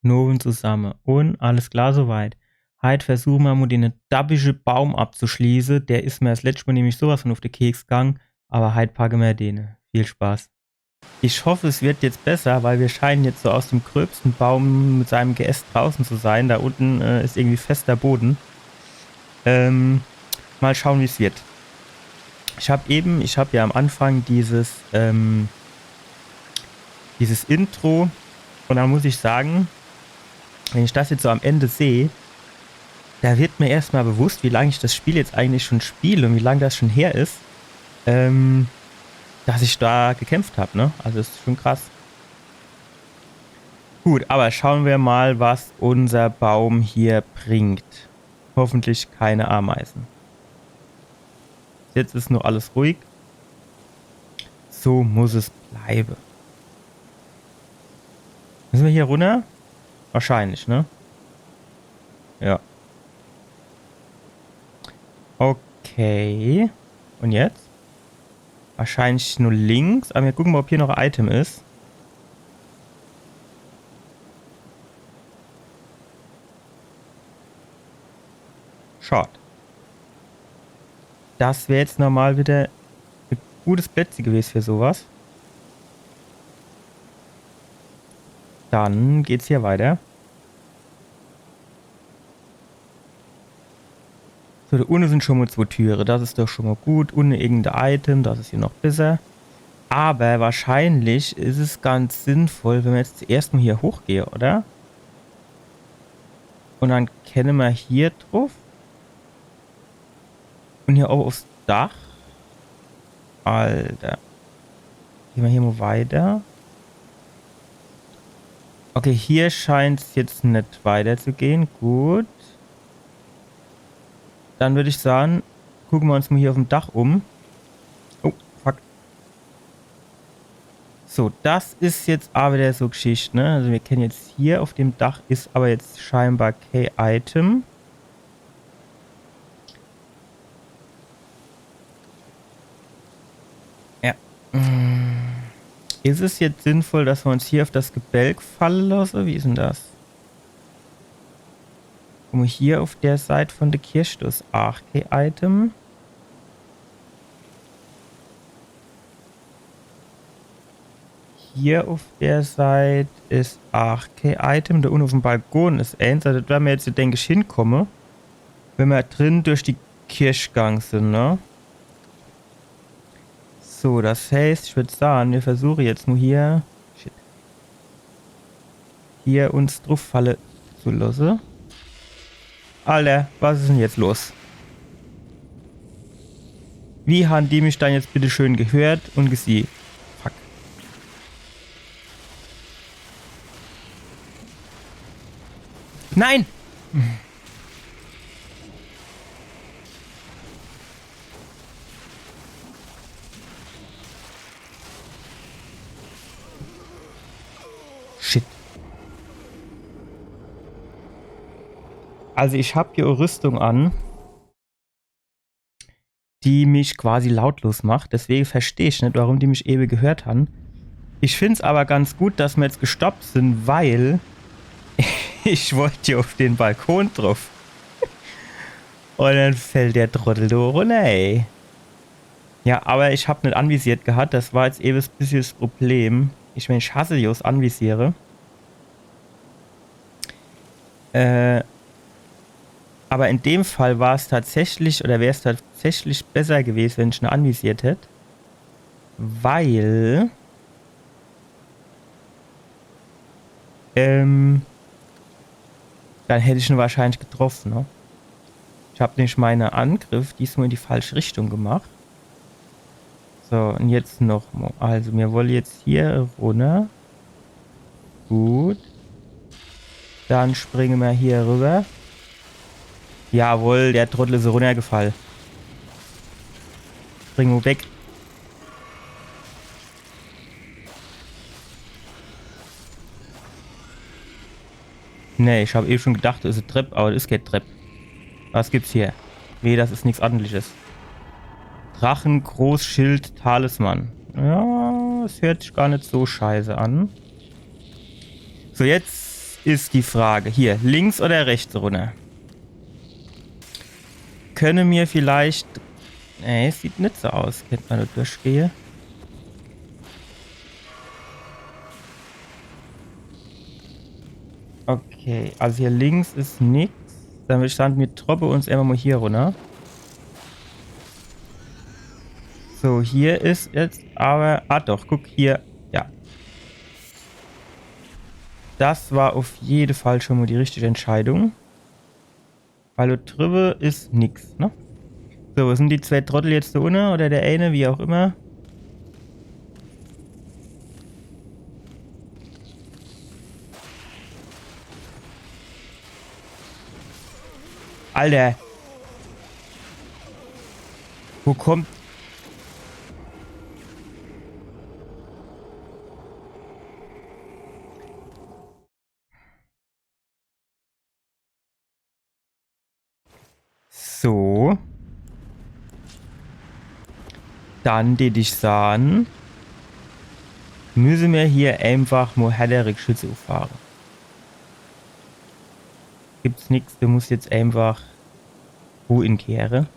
Noven zusammen. Und alles klar soweit. Heute versuchen wir mal den dabbischen Baum abzuschließen. Der ist mir das letzte Mal nämlich sowas von auf den Keks gegangen. Aber heute packen wir den. Viel Spaß. Ich hoffe, es wird jetzt besser, weil wir scheinen jetzt so aus dem gröbsten Baum mit seinem Geäst draußen zu sein. Da unten ist irgendwie fester Boden. Mal schauen, wie es wird. Ich habe ja am Anfang dieses Intro. Und da muss ich sagen, wenn ich das jetzt so am Ende sehe, da wird mir erstmal bewusst, wie lange ich das Spiel jetzt eigentlich schon spiele und wie lange das schon her ist, dass ich da gekämpft habe, ne? Also das ist schon krass. Gut, aber schauen wir mal, was unser Baum hier bringt. Hoffentlich keine Ameisen. Jetzt ist nur alles ruhig. So muss es bleiben. Müssen wir hier runter? Wahrscheinlich, ne? Ja. Okay. Und jetzt? Wahrscheinlich nur links. Aber wir gucken mal, ob hier noch ein Item ist. Short. Das wäre jetzt normal wieder ein gutes Plätzchen gewesen für sowas. Dann geht's hier weiter. So, da unten sind schon mal 2 Türen. Das ist doch schon mal gut. Unten irgendein Item. Das ist hier noch besser. Aber wahrscheinlich ist es ganz sinnvoll, wenn wir jetzt zuerst mal hier hochgehen, oder? Und dann kennen wir hier drauf. Und hier auch aufs Dach. Alter. Gehen wir hier mal weiter. Okay, hier scheint es jetzt nicht weiter zu gehen. Gut. Dann würde ich sagen, gucken wir uns mal hier auf dem Dach um. Oh, fuck. So, das ist jetzt aber wieder so Geschichte, ne? Also wir kennen jetzt hier auf dem Dach ist aber jetzt scheinbar kein Item. Ja. Ist es jetzt sinnvoll, dass wir uns hier auf das Gebälk fallen lassen? Wie ist denn das? Guck mal, hier auf der Seite von der Kirche, das ist auch kein Item. Hier auf der Seite ist auch kein Item. Da unten auf dem Balkon ist eins. Also da werden wir jetzt, denke ich, hinkommen. Wenn wir drin durch die Kirche gegangen sind, ne? So, das heißt, ich würde sagen, wir versuchen jetzt nur hier... Shit. Hier uns drauf fallen zu lassen. Alter, was ist denn jetzt los? Wie haben die mich dann jetzt bitte schön gehört und gesehen? Fuck. Nein! Shit. Also ich habe hier eine Rüstung an, die mich quasi lautlos macht. Deswegen verstehe ich nicht, warum die mich eben gehört haben. Ich finde es aber ganz gut, dass wir jetzt gestoppt sind, weil ich wollte hier auf den Balkon drauf. Und dann fällt der Trottel da runter, ey. Ja, aber ich habe nicht anvisiert gehabt. Das war jetzt eben ein bisschen das Problem. Ich meine, ich hasse die aus Anvisiere. Aber in dem Fall war es tatsächlich, oder wäre es tatsächlich besser gewesen, wenn ich ihn anvisiert hätte. Weil... dann hätte ich ihn wahrscheinlich getroffen, ne? Ich habe nämlich meinen Angriff diesmal in die falsche Richtung gemacht. So, und jetzt nochmal. Also, wir wollen jetzt hier runter. Gut. Dann springen wir hier rüber. Jawohl, der Trottel ist runtergefallen. Springen wir weg. Ne, ich habe eben schon gedacht, das ist ein Trepp, aber das ist kein Trepp. Was gibt's hier? Nee, das ist nichts ordentliches. Drachen, Großschild, Talisman. Ja, es hört sich gar nicht so scheiße an. So, jetzt ist die Frage. Hier, links oder rechts runter? Könne mir vielleicht... Nee, es sieht nicht so aus. Könnte man da durchgehen. Okay, also hier links ist nichts. Dann standen wir Troppe uns einfach mal hier runter. So, hier ist jetzt aber... Ah doch, guck hier. Ja. Das war auf jeden Fall schon mal die richtige Entscheidung. Weil da drüber ist nichts, ne? So, was sind die zwei Trottel jetzt da unten? Oder der eine, wie auch immer? Alter. Wo kommt... So. Dann, die ich sagen, müssen wir hier einfach mal härtere Geschütze auffahren. Gibt's nichts, du musst jetzt einfach wohin kehren.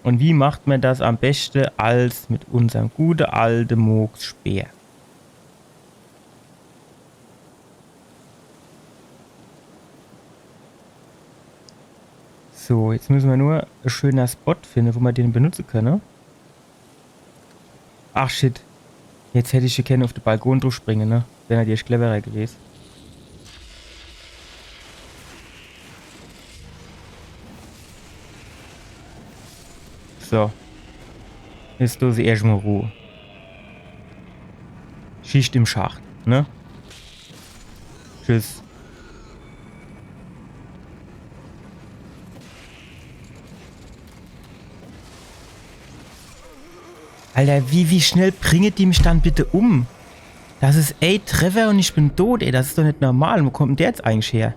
Und wie macht man das am besten als mit unserem guten alten Moogs-Speer? So, jetzt müssen wir nur einen schönen Spot finden, wo wir den benutzen können. Ach shit. Jetzt hätte ich hier auf den Balkon durchspringen, ne? Wäre natürlich cleverer gewesen. So. Jetzt du sie erstmal Ruhe. Schicht im Schacht, ne? Tschüss. Alter, wie schnell bringet die mich dann bitte um? Das ist, ey, Treffer und ich bin tot, ey. Das ist doch nicht normal. Wo kommt denn der jetzt eigentlich her?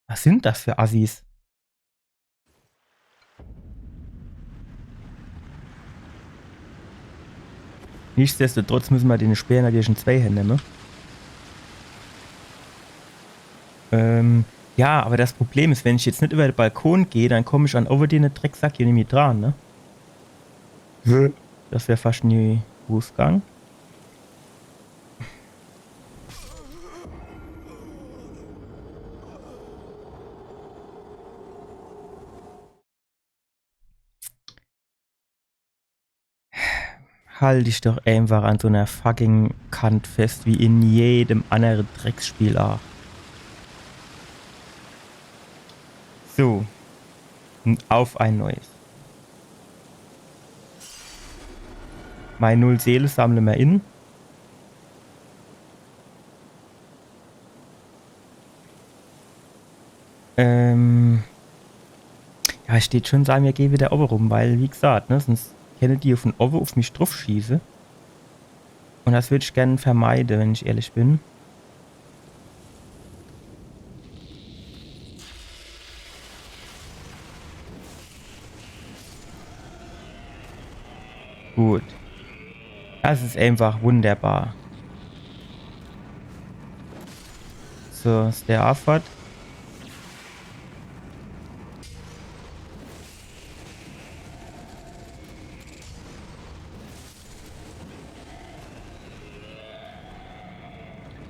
Was sind das für Assis? Nichtsdestotrotz müssen wir den Speer natürlich in zwei Hände, ne? Ja, aber das Problem ist, wenn ich jetzt nicht über den Balkon gehe, dann komme ich an over den Drecksack hier nämlich dran, ne? Das wäre fast nie Fußgang. Halt dich doch einfach an so einer fucking Kant fest, wie in jedem anderen Drecksspiel auch. So. Auf ein neues. Mein Null Seele sammle wir in. Ja, steht schon, sagen wir gehen wieder oben rum, weil, wie gesagt, ne, sonst kenne die von oben auf mich drauf schieße. Und das würde ich gerne vermeiden, wenn ich ehrlich bin. Gut. Das ist einfach wunderbar. So, ist der Abfahrt.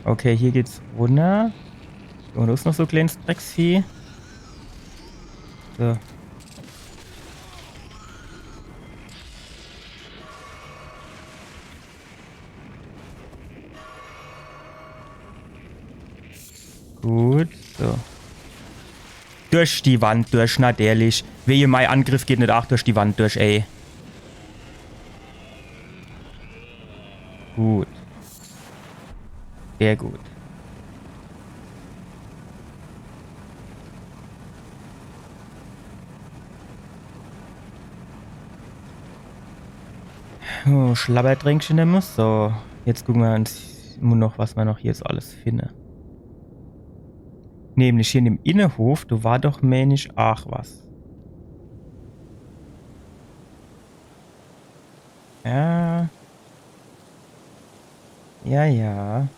Okay, hier geht's runter. Und da ist noch so ein kleines Drecksvieh. So. Gut, so. Durch die Wand durch, natürlich. Wehe, mein Angriff geht nicht auch durch die Wand durch, ey. Gut. Sehr gut. Oh, Schlabbertränkchen nehmen. So, jetzt gucken wir uns noch, was wir noch hier so alles finden. Nämlich hier in dem Innenhof, du war doch mänisch auch was. Ja. Ja, ja.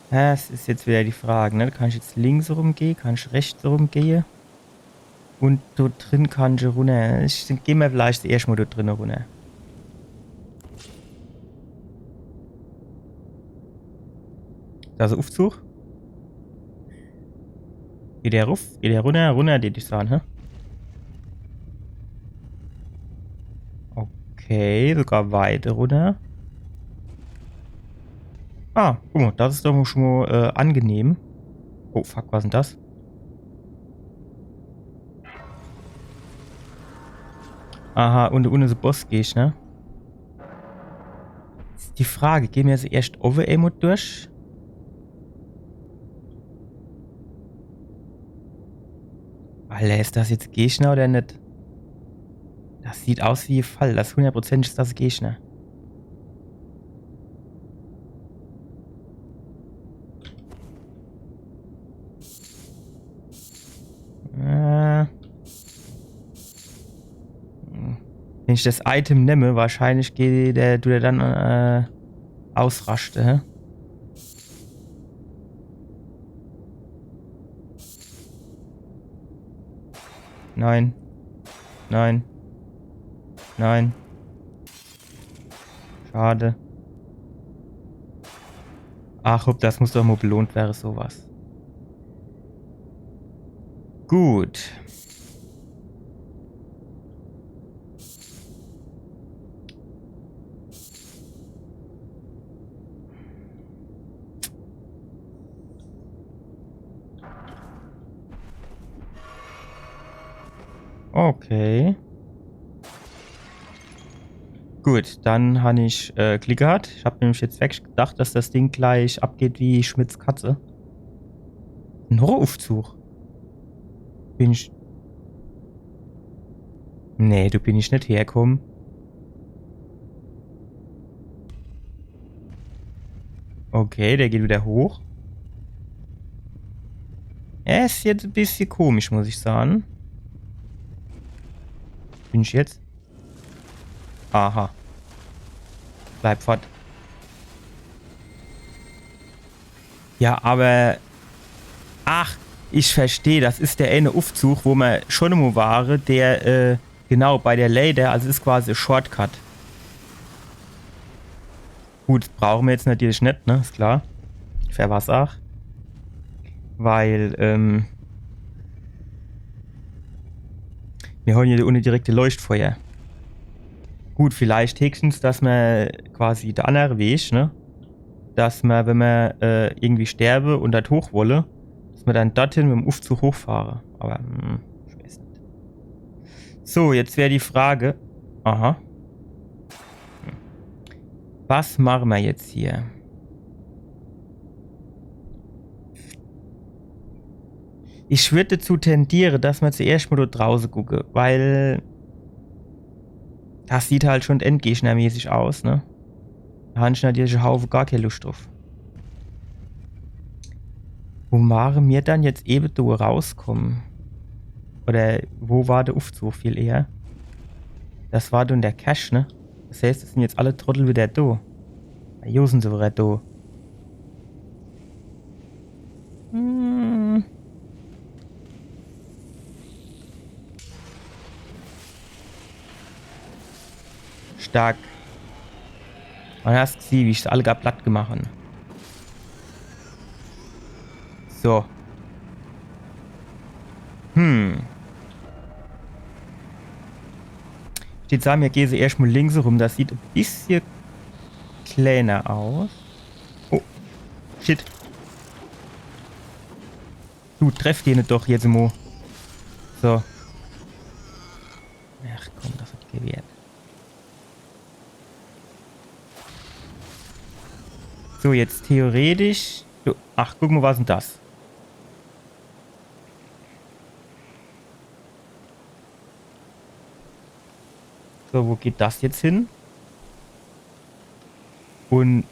Das ist jetzt wieder die Frage, ne? Kann ich jetzt links rumgehen? Kann ich rechts rumgehen? Und dort drin kann ich runter. Ich gehe mal vielleicht erstmal dort drin runter. Da ist ein Aufzug. Geht der rauf? Geht der runter? Runter, die ich sagen, hä? Okay, sogar weiter runter. Ah, guck mal, das ist doch schon mal angenehm. Oh, fuck, was ist denn das? Aha, und ohne so Boss gehe ich, ne? Das ist die Frage, gehen wir jetzt erst Over-Emote durch? Alter, ist das jetzt Gegner oder nicht? Das sieht aus wie ein Fall. Das 100% ist das Gegner. Wenn ich das Item nehme, wahrscheinlich geht der, du der dann ausraschte, hä? Nein. Nein. Nein. Schade. Ach, ob das muss doch mal belohnt werden, sowas. Gut. Okay. Gut, dann habe ich Glück gehabt. Ich habe nämlich jetzt weg gedacht, dass das Ding gleich abgeht wie Schmidts Katze. Ein Horroraufzug. Bin ich... Nee, du bin ich nicht herkommen. Okay, der geht wieder hoch. Er ist jetzt ein bisschen komisch, muss ich sagen. Bin ich jetzt? Aha. Bleib fort. Ja, aber... Ach, ich verstehe. Das ist der eine Aufzug, wo man schon mal war, der, genau, bei der Leder, also ist quasi ein Shortcut. Gut, brauchen wir jetzt natürlich nicht, ne? Ist klar. Für was auch. Weil, wir haben hier ohne direkte Leuchtfeuer. Gut, vielleicht höchstens, dass man quasi der andere Weg, ne? Dass man, wenn man irgendwie sterbe und dort hoch wolle, dass man dann dorthin mit dem Aufzug hochfahre. Aber, ich weiß nicht. So, jetzt wäre die Frage. Aha. Was machen wir jetzt hier? Ich würde dazu tendieren, dass wir zuerst mal dort draußen gucken, weil das sieht halt schon endgegnermäßig aus, ne? Da habe ich natürlich einen Haufen gar keine Lust drauf. Wo waren wir dann jetzt eben da rauskommen? Oder wo war der Aufzug viel eher? Das war dann der Cache, ne? Das heißt, es sind jetzt alle Trottel wieder da. Jo sind sie wieder da. Stark. Man hast gesehen, wie ich alle gar platt gemacht habe. So. Steht sagen, wir gehen sie erstmal links rum. Das sieht ein bisschen kleiner aus. Oh. Shit. Du, treff den doch jetzt mal. So. Ach komm, das hat gewährt. So, jetzt theoretisch. So, ach, guck mal, was ist denn das? So, wo geht das jetzt hin? Und...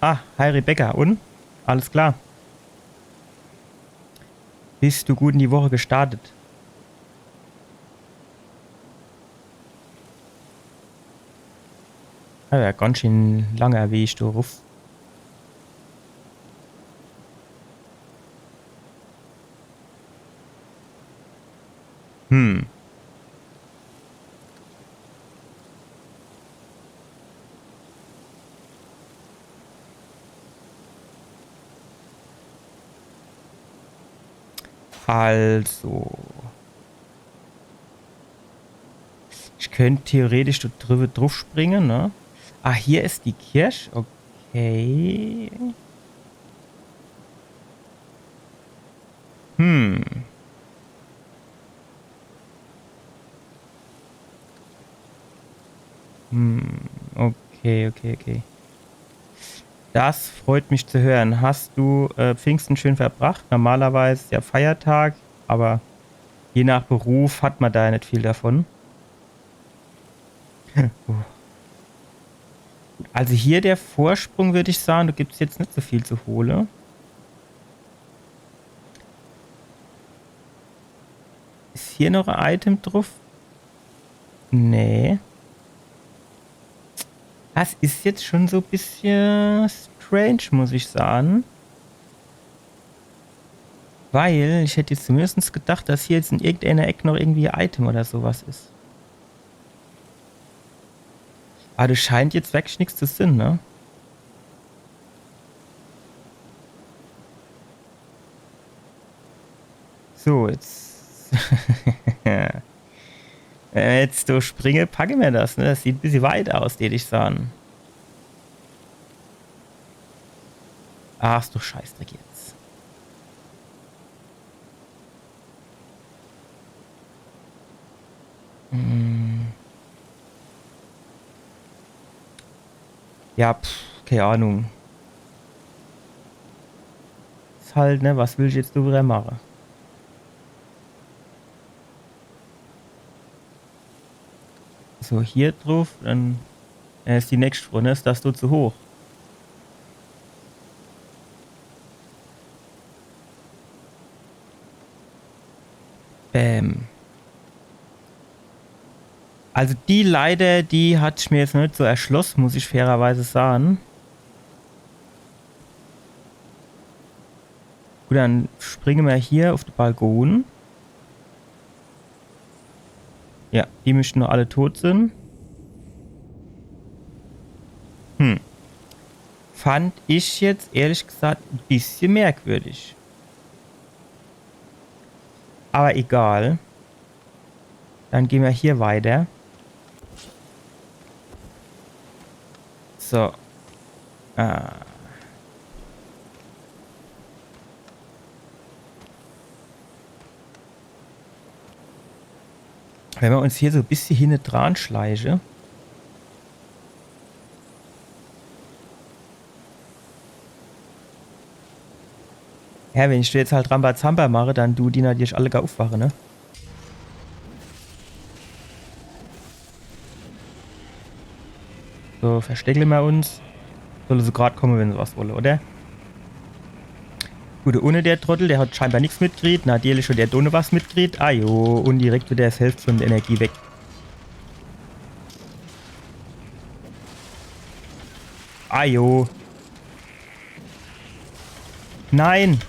Ah, hi Rebecca. Und? Alles klar. Bist du gut in die Woche gestartet? Ja, ganz schön langer Weg darauf. Hm. Also. Ich könnte theoretisch da drüber drauf springen, ne? Ah, hier ist die Kirche. Okay. Hm. Okay. Das freut mich zu hören. Hast du Pfingsten schön verbracht? Normalerweise ist ja Feiertag, aber je nach Beruf hat man da ja nicht viel davon. Also hier der Vorsprung, würde ich sagen, da gibt es jetzt nicht so viel zu holen. Ist hier noch ein Item drauf? Nee. Das ist jetzt schon so ein bisschen strange, muss ich sagen. Weil ich hätte jetzt zumindest gedacht, dass hier jetzt in irgendeiner Ecke noch irgendwie ein Item oder sowas ist. Aber das scheint jetzt wirklich nichts zu sein, ne? So, jetzt. Jetzt so springe, packe mir das, ne? Das sieht ein bisschen weit aus, würde ich sagen. Ach, ist doch Scheißdreck jetzt. Ja, keine Ahnung. Ist halt, ne, was will ich jetzt darüber machen? So, hier drauf, dann ist die nächste Runde, ist das du zu hoch. Bäm. Also die Leiter, die hat ich mir jetzt nicht so erschlossen, muss ich fairerweise sagen. Gut, dann springen wir hier auf den Balkon. Ja, die müssten noch alle tot sind. Fand ich jetzt ehrlich gesagt ein bisschen merkwürdig. Aber egal. Dann gehen wir hier weiter. So. Wenn wir uns hier so ein bisschen hinten dran schleichen. Ja, wenn ich jetzt halt Rambazamba mache, dann du die natürlich alle gar aufwachen, ne? So, verstecken wir uns. Soll so gerade kommen, wenn sie was wollen, oder? Gut, ohne der Trottel, der hat scheinbar nichts mitgekriegt. Natürlich schon der Donne was mitgekriegt. Ah jo, und direkt wieder das Hälfte von der Energie weg. Ah jo. Nein!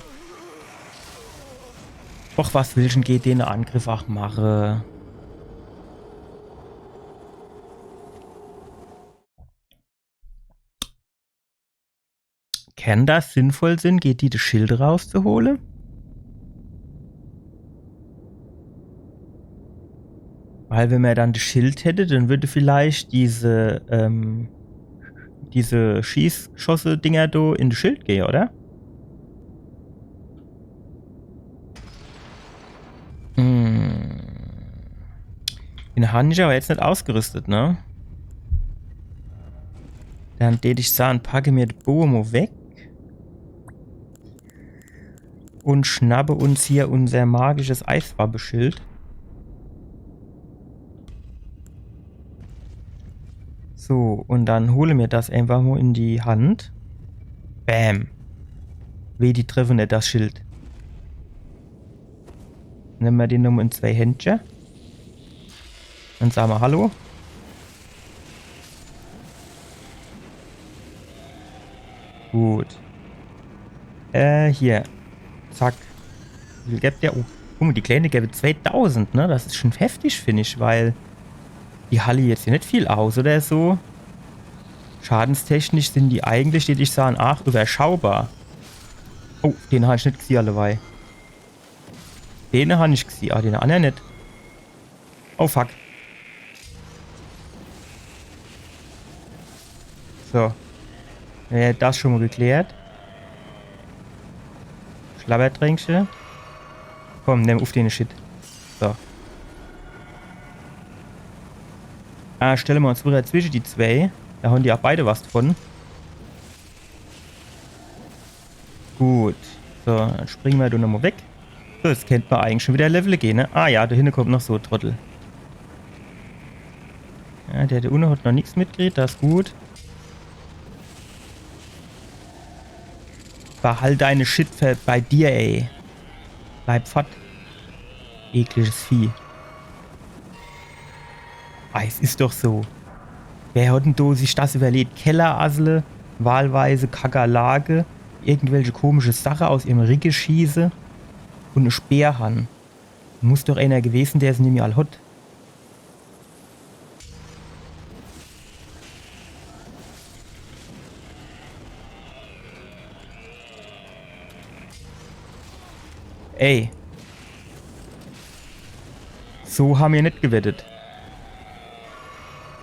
Och, was will schon geht den Angriff auch mache? Kann das sinnvoll sein, geht die das Schild rauszuholen? Weil wenn man dann das Schild hätte, dann würde vielleicht diese Schießgeschosse-Dinger da in das Schild gehen, oder? Den habe ich aber jetzt nicht ausgerüstet, ne? Dann tät ich sagen, packe mir den Bomo weg. Und schnappe uns hier unser magisches Eiswabbeschild. So, und dann hole mir das einfach mal in die Hand. Bam. Weh, die treffen nicht das Schild. Nehmen wir den nochmal in 2 Händchen. Und sagen wir Hallo. Gut. Hier. Zack. Wie viel gibt der? Oh, guck mal, die Kleine gäbe 2000, ne? Das ist schon heftig, finde ich, weil die Halle jetzt hier nicht viel aus oder so. Schadenstechnisch sind die eigentlich, die ich sagen, ach, überschaubar. Oh, den habe ich nicht gesehen, allebei. Den habe ich gesehen, den anderen nicht. Oh, fuck. So. Das schon mal geklärt. Schlabbertränkchen. Komm, nimm auf den Shit. So. Stellen wir uns wieder zwischen die zwei. Da haben die auch beide was davon. Gut. So, dann springen wir da nochmal weg. So, jetzt kennt man eigentlich schon wieder Level gehen, ne? Ah ja, da hinten kommt noch so ein Trottel. Ja, der unten hat noch nichts mitgekriegt, das ist gut. Behalt deine Shit bei dir, ey. Bleib fort. Ekliges Vieh. Es ist doch so. Wer hat denn da sich das überlegt? Kellerasle, wahlweise Kakerlake, irgendwelche komische Sache aus ihrem Ricke schieße und eine Speerhahn. Muss doch einer gewesen, der es nicht mehr all hat. Ey. So haben wir nicht gewettet.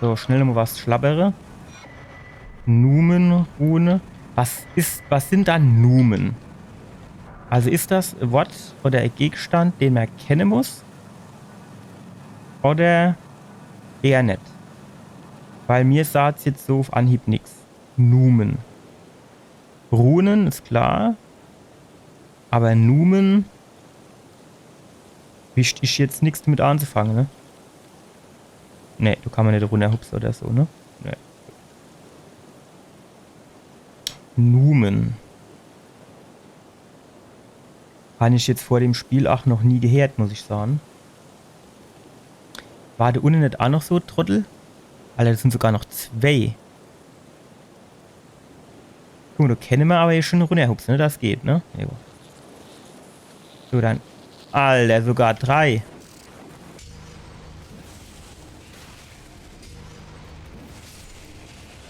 So, schnell mal was schlabbere. Numenrune. Was sind da Numen? Also ist das ein Wort oder ein Gegenstand, den man kennen muss? Oder eher nicht? Weil mir sagt es jetzt so auf Anhieb nichts. Numen. Runen ist klar. Aber Numen wischt ich jetzt nichts damit anzufangen, ne? Ne, du kannst man nicht runterhupsen oder so, ne? Ne. Numen. Habe ich jetzt vor dem Spiel auch noch nie gehört, muss ich sagen. War da unten nicht auch noch so Trottel? Alter, das sind sogar noch zwei. Guck mal, da kennen wir aber hier schon runterhupsen, ne? Das geht, ne? Jo. So, dann. Alter, sogar 3.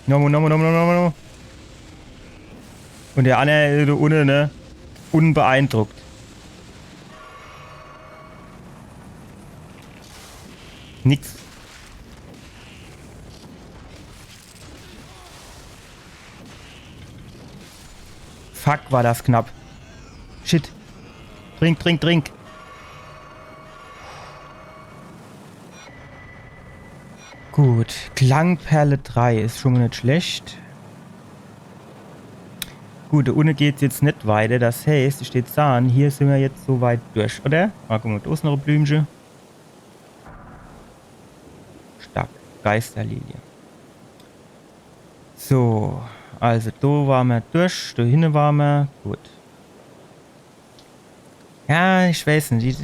No. Und der andere da unten, ne? Unbeeindruckt. Nix. Fuck, war das knapp. Shit. Trink. Gut. Klangperle 3 ist schon mal nicht schlecht. Gut, da unten geht es jetzt nicht weiter. Das heißt, es steht Zahn. Hier sind wir jetzt so weit durch, oder? Ah, guck mal, da ist noch ein Blümchen. Stark. Geisterlilie. So. Also, da waren wir durch. Da hinten waren wir. Gut. Ja, ich weiß nicht.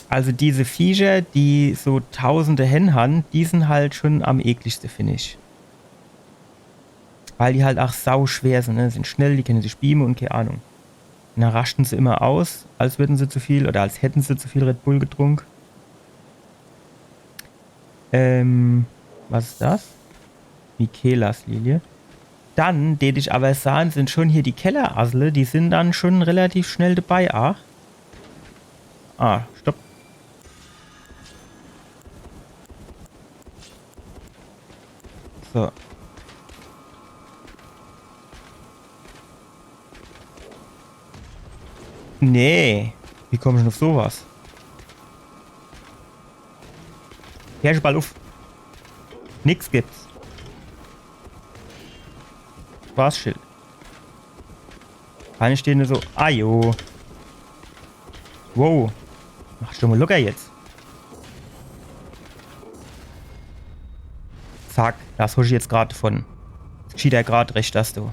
Also diese Viecher, die so tausende Hände haben, die sind halt schon am ekligsten, finde ich. Weil die halt auch sau schwer sind, ne? Sind schnell, die können sich beamen und keine Ahnung. Und dann rasten sie immer aus, als würden sie zu viel oder als hätten sie zu viel Red Bull getrunken. Was ist das? Michelas Lilie. Dann, den ich aber sahen, sind schon hier die Kellerasle, die sind dann schon relativ schnell dabei, ach. Stopp. So. Nee. Wie komme ich denn auf sowas? Herrsche Ball auf. Nix gibt's. Spaßschild. Kann ich den so. Ajo. Wow. Mach schon mal locker jetzt. Zack. Das hol ich jetzt gerade von. Geschieht er gerade recht, das du.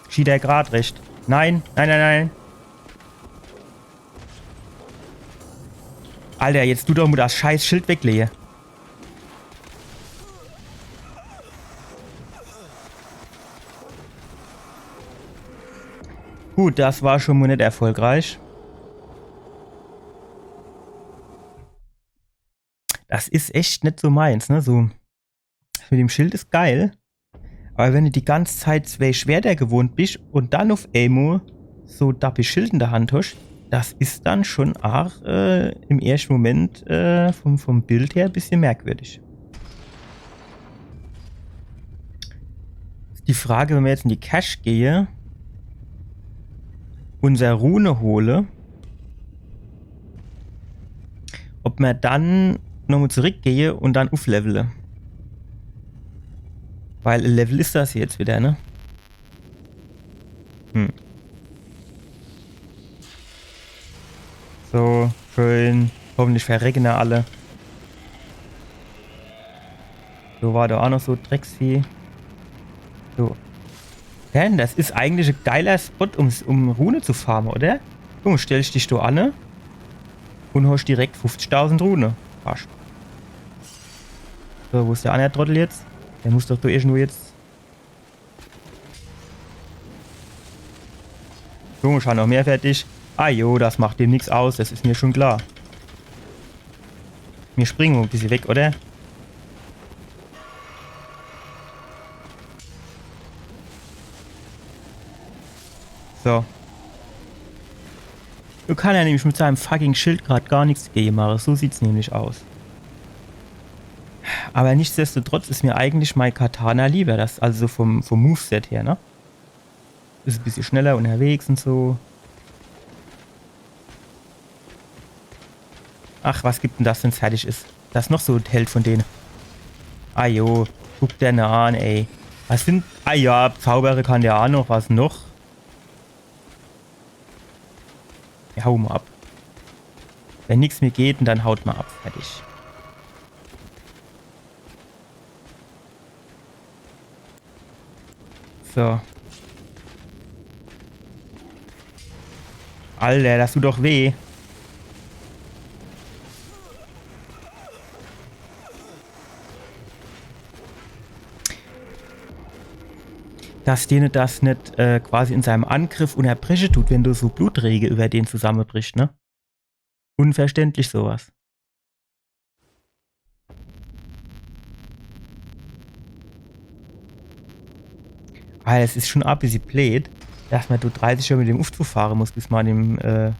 Geschieht er gerade recht. Nein. Alter, jetzt du doch mal das scheiß Schild weglege. Gut, das war schon mal nicht erfolgreich. Das ist echt nicht so meins, ne? So, mit dem Schild ist geil. Aber wenn du die ganze Zeit zwei Schwerter gewohnt bist und dann auf einmal so dappig Schild in der Hand hast, das ist dann schon arg im ersten Moment vom Bild her ein bisschen merkwürdig. Die Frage, wenn wir jetzt in die Cache gehe, unser Rune hole, ob wir dann nochmal zurückgehe und dann auflevele. Weil ein Level ist das jetzt wieder, ne? So, schön. Hoffentlich verrecken wir alle. So war da auch noch so Drecksvieh. So. Denn das ist eigentlich ein geiler Spot, um Rune zu farmen, oder? So, stell ich dich da an und hast direkt 50.000 Rune. Passt. So, wo ist der andere Trottel jetzt? Der muss doch da irgendwo jetzt... So, ich habe noch mehr fertig. Ah jo, das macht dem nichts aus, das ist mir schon klar. Wir springen ein bisschen weg, oder? So. Du kannst ja nämlich mit seinem fucking Schild gerade gar nichts gegen machen. So sieht's nämlich aus. Aber nichtsdestotrotz ist mir eigentlich mein Katana lieber. Das also vom Moveset her, ne? Ist ein bisschen schneller unterwegs und so. Ach, was gibt denn das, wenn es fertig ist? Das ist noch so ein Held von denen. Ah jo, guck der an, ey. Was sind... Ah ja, Zauberer kann der auch noch. Was noch? Ja, hau mal ab. Wenn nichts mehr geht, dann haut mal ab. Fertig. So. Alter, das tut doch weh. Dass denen das nicht quasi in seinem Angriff unterbrechen tut, wenn du so Blutträge über den zusammenbrichst, ne? Unverständlich sowas. Aber es ist schon ein bisschen blöd, dass man du 30 Jahre mit dem Aufzug fahren muss, bis man im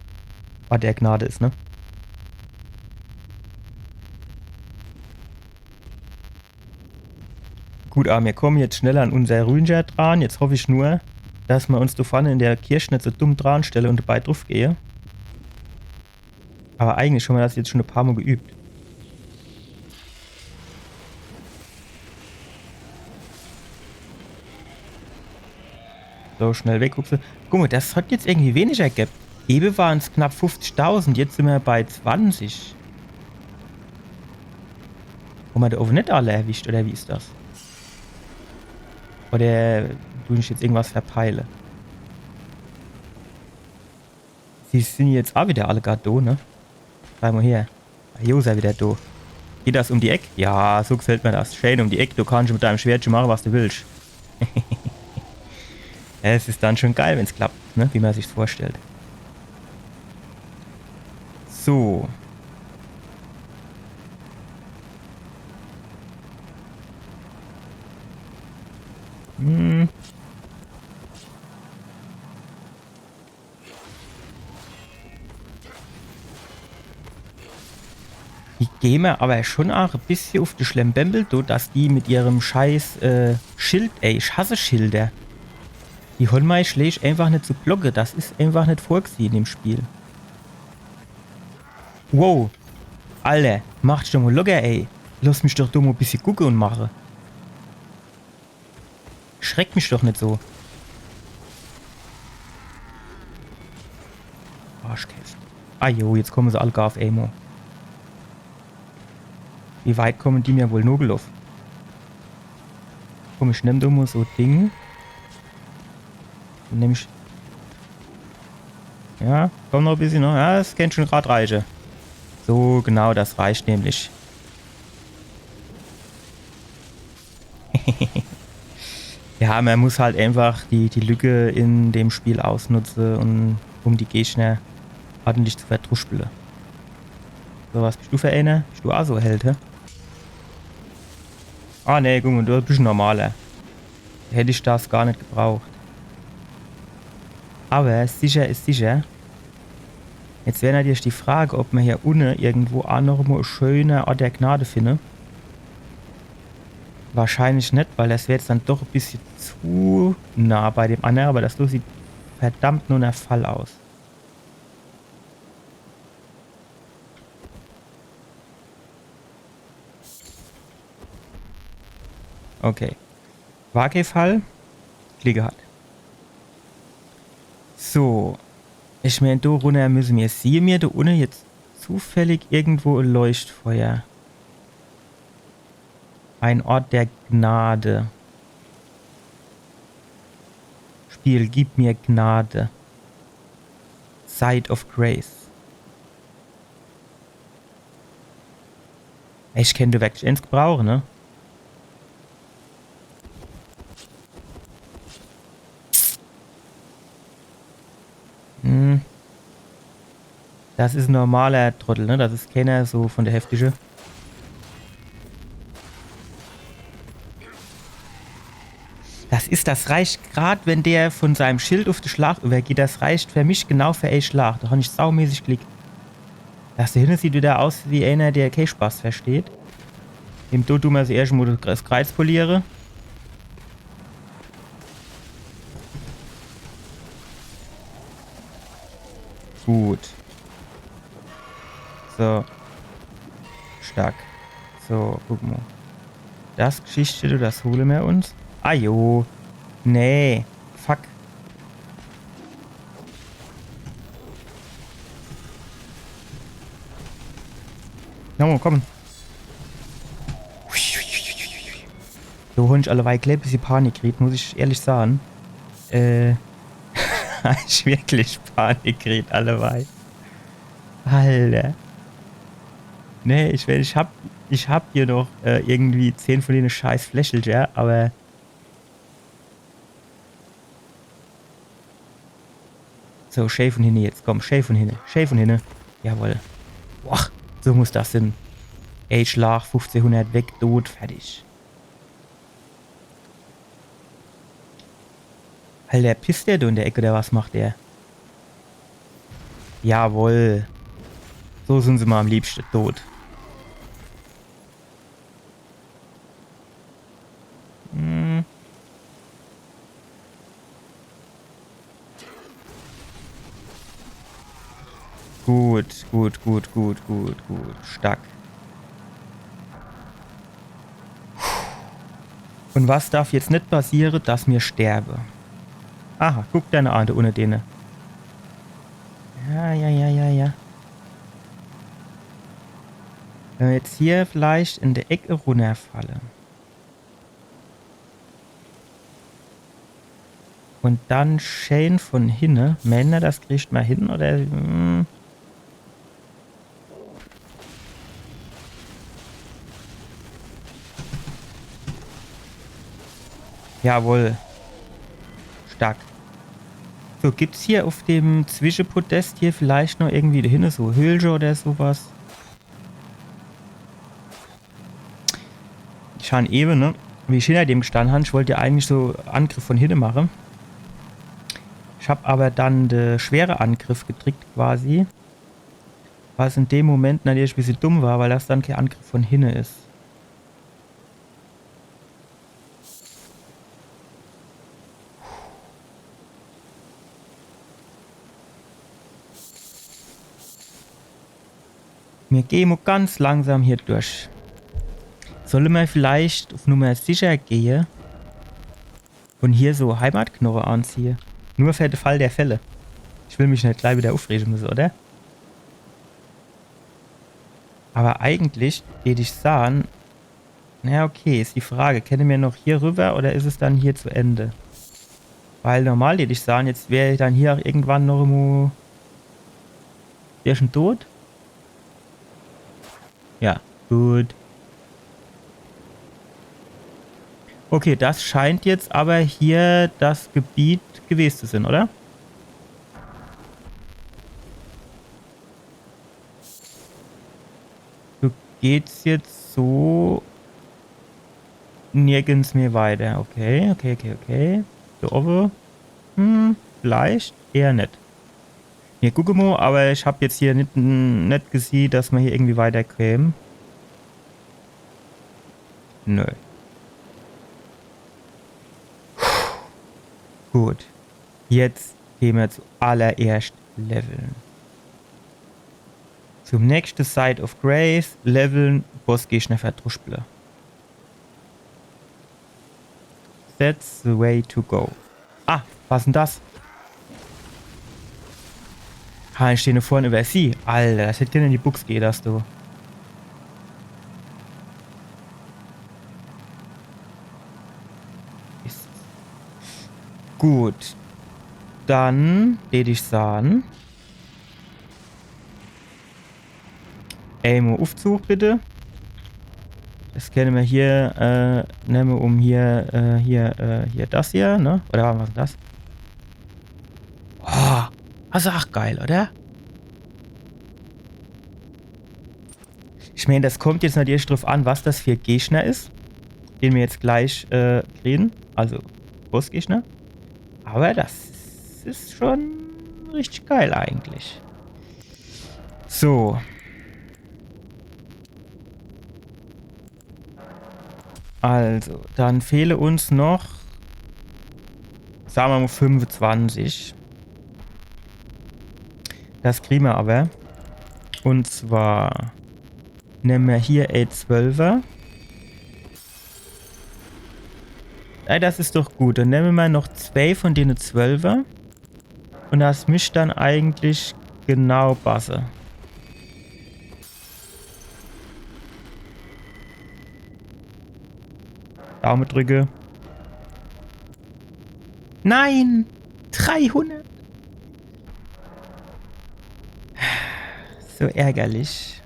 Ort der Gnade ist, ne? Gut, aber wir kommen jetzt schneller an unser Rühnger dran. Jetzt hoffe ich nur, dass wir uns da vorne in der Kirche nicht so dumm dran stellen und dabei drauf gehe. Aber eigentlich haben wir das jetzt schon ein paar Mal geübt. So, schnell weg. Guck mal, das hat jetzt irgendwie weniger gehabt. Eben waren es knapp 50.000, jetzt sind wir bei 20. Haben wir da oben nicht alle erwischt, oder wie ist das? Oder du ich jetzt irgendwas verpeile? Sie sind jetzt auch wieder alle gerade da, ne? Schau mal her. Jo, sei wieder da. Geht das um die Ecke? Ja, so gefällt mir das. Schön um die Ecke, du kannst mit deinem Schwert schon machen, was du willst. Es ist dann schon geil, wenn es klappt, ne? Wie man sich's vorstellt. So. Die gehen mir aber schon auch ein bisschen auf die Schlembembel, dass die mit ihrem scheiß Schild, ey, ich hasse Schilder. Die Holmei schlägt einfach nicht zu Glocke, das ist einfach nicht vorgesehen im Spiel. Wow. Alter, mach dich doch mal locker, ey. Lass mich doch dumm ein bisschen gucken und mache. Schreck mich doch nicht so. Arschkäse. Ah jo, jetzt kommen sie alle gar auf Amo. Wie weit kommen die mir wohl nur gelaufen? Komm, ich nehm da mal so Ding. Dann nehm ich... Ja, komm noch ein bisschen noch. Ja, das kann schon gerade reichen. So, genau, das reicht nämlich. Ja, man muss halt einfach die Lücke in dem Spiel ausnutzen, und um die Gegner ordentlich zu verdruspeln. So, was bist du für einer? Bist du auch so Held, hä? Ah, nee, guck mal, du bist ein normaler. Hätte ich das gar nicht gebraucht. Aber sicher ist sicher. Jetzt wäre natürlich die Frage, ob man hier unten irgendwo auch noch mal einen schönen Ort der Gnade findet. Wahrscheinlich nicht, weil das wäre jetzt dann doch ein bisschen zu nah bei dem anderen, aber das sieht verdammt nur nach Fall aus. Okay. Wagefall. Klick hat. So. Ich meine, da runter müssen wir. Siehe mir da unten jetzt zufällig irgendwo ein Leuchtfeuer. Ein Ort der Gnade. Spiel, gib mir Gnade. Side of Grace. Ich kenne du wirklich ins Gebrauch, ne? Hm. Das ist ein normaler Trottel, ne? Das ist keiner so von der heftige. Das reicht gerade, wenn der von seinem Schild auf den Schlag übergeht, das reicht für mich genau für einen Schlag. Da habe ich saumäßig Klick. Das da hinten sieht wieder aus wie einer, der keinen Spaß versteht. Im Tod tun wir das erste Mal das Kreuz poliere. Gut. So. Stark. So, guck mal. Das Geschichte, das holen wir uns. Ah jo. Nee. Fuck. No, komm. So Hund alleweil gleich ein bisschen Panik kriegt, muss ich ehrlich sagen. Ich wirklich Panik kriegt alleweil. Alter. Nee, ich hab hier noch irgendwie 10 von denen scheiß Fläscheln, aber so, Schäf von hinne jetzt, komm, Schäf von hinne, Schäf von hinne. Jawohl. Boah, so muss das sein. Ey, Schlag, 1500 weg, tot, fertig. Alter, pisst der da in der Ecke, oder was macht der? Jawohl. So sind sie mal am liebsten tot. Hm. Gut, gut, gut, gut, gut, gut. Stark. Und was darf jetzt nicht passieren, dass mir sterbe? Aha, guck deine Ahnte ohne denen. Ja, ja, ja, ja, ja. Wenn wir jetzt hier vielleicht in der Ecke runterfallen. Und dann Shane von hinne. Männer, das kriegt mal hin, oder? Jawohl. Stark. So, gibt's hier auf dem Zwischenpodest hier vielleicht noch irgendwie dahinter so Hülse oder sowas? Ich habe eben, ne? Wie ich hinter dem gestanden habe, ich wollte ja eigentlich so Angriff von hinten machen. Ich habe aber dann den schwere Angriff gedrückt quasi. Was in dem Moment natürlich ein bisschen dumm war, weil das dann kein Angriff von hinten ist. Wir gehen ganz langsam hier durch. Sollen wir vielleicht auf Nummer sicher gehen und hier so Heimatknochen anziehen? Nur für den Fall der Fälle. Ich will mich nicht gleich wieder aufregen müssen, oder? Aber eigentlich, würde ich sagen, na okay, ist die Frage, kennen wir noch hier rüber oder ist es dann hier zu Ende? Weil normal würde ich sagen, jetzt wäre ich dann hier auch irgendwann noch irgendwo... Wäre schon tot? Ja, gut. Okay, das scheint jetzt aber hier das Gebiet gewesen zu sein, oder? So geht's jetzt so nirgends mehr weiter. Okay, okay, okay, okay. Da oben. Vielleicht eher nicht. Ja, guck mal, aber ich habe jetzt hier nicht gesehen, dass wir hier irgendwie weiterkämen. Nö. Gut. Jetzt gehen wir zuallererst leveln. Zum nächsten Site of Grace leveln, Bossgegner verdruspeln. That's the way to go. Ah, was denn das? Ha, ich stehe vorne über sie. Alter, das hätte gerne in die Buchs gehen, dass du. Gut. Dann würde ich sagen. Aim Aufzug bitte. Das können wir hier nehmen, um hier das hier, ne? Oder was ist das? Oh, also auch geil, oder? Ich meine, das kommt jetzt natürlich drauf an, was das für Gegner ist, den wir jetzt gleich kriegen. Also Bossgegner. Aber das ist schon richtig geil eigentlich. So. Also, dann fehle uns noch, sagen wir mal 25. Das kriegen wir aber. Und zwar nehmen wir hier A12er. Ja, das ist doch gut. Dann nehmen wir noch 2 von denen 12er. Und das mischt dann eigentlich genau passen. Daumen drücke. Nein! 300! So ärgerlich.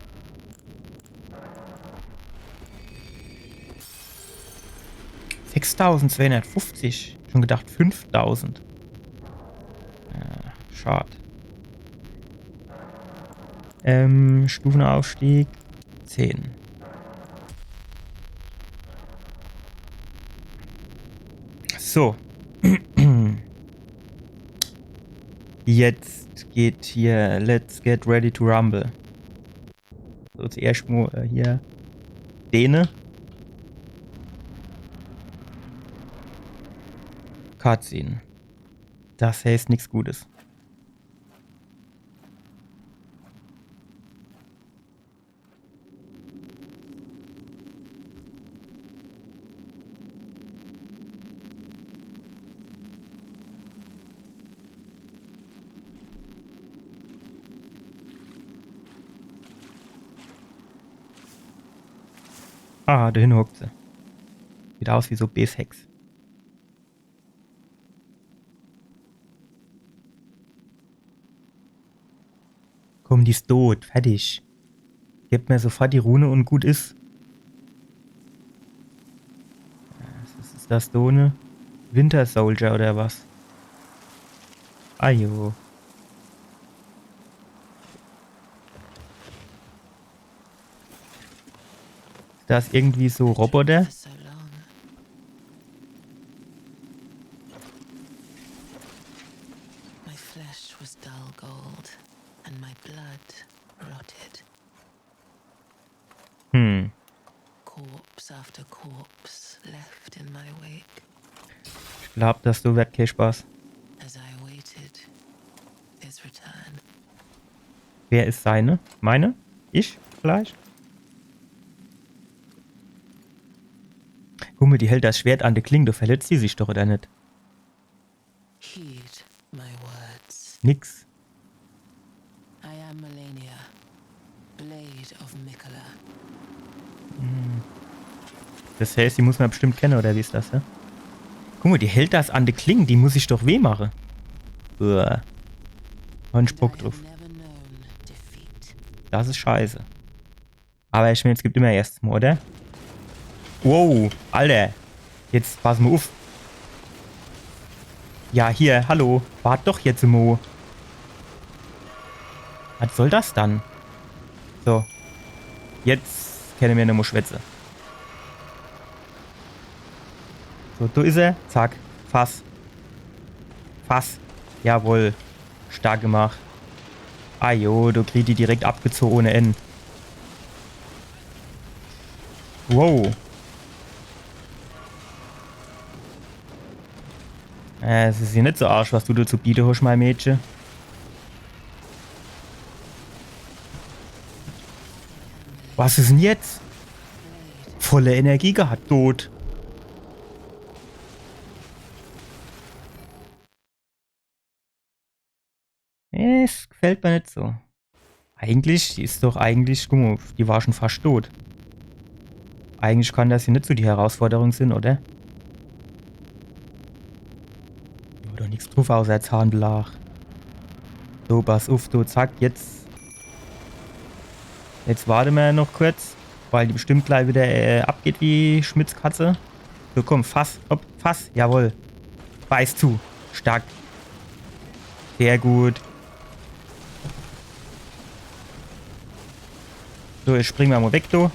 $6.250. Schon gedacht 5.000. Ja, schade. Stufenaufstieg 10. So. Jetzt geht hier Let's get ready to rumble. So, zuerst mal hier Däne. Cutscene. Das heißt nichts Gutes. Ah, dahin hockt sie. Sieht aus wie so Base-Hex. Komm, die ist tot. Fertig. Gebt mir sofort die Rune und gut ist. Was ist das, Done? Winter Soldier oder was? Ajo. Da ist irgendwie so Roboter. Ich glaube, dass du wird kein Spaß. Wer ist seine? Meine? Ich? Vielleicht? Guck mal, die hält das Schwert an der Klinge. Du verletzt sie sich doch, oder nicht? Nix. Das heißt, die muss man bestimmt kennen, oder wie ist das, ja? Guck mal, die hält das an der Klinge. Die muss ich doch weh machen. Uah. Und Spuck drauf. Das ist scheiße. Aber ich meine, es gibt immer erst mal, oder? Wow, Alter. Jetzt pass mal auf. Ja, hier, hallo. Wart doch jetzt, Mo. Was soll das dann? So. Jetzt können wir nochmal schwätzen. So, da ist er. Zack. Fass. Fass. Jawohl. Stark gemacht. Ah jo, du kriegst die direkt abgezogen ohne N. Wow. Es ist hier nicht so arsch, was du da zu bieten hast, mein Mädchen. Was ist denn jetzt? Volle Energie gehabt, tot. Es gefällt mir nicht so. Eigentlich, die ist doch eigentlich, guck mal, die war schon fast tot. Eigentlich kann das hier nicht so die Herausforderung sein, oder? Oder nichts drauf außer Zahnbelag. So, pass auf, du, zack, jetzt. Jetzt warten wir noch kurz, weil die bestimmt gleich wieder abgeht wie Schmitz Katze. So, komm, fass, hopp, fass, jawohl. Beiß zu, stark. Sehr gut. So, jetzt springen wir mal weg, du.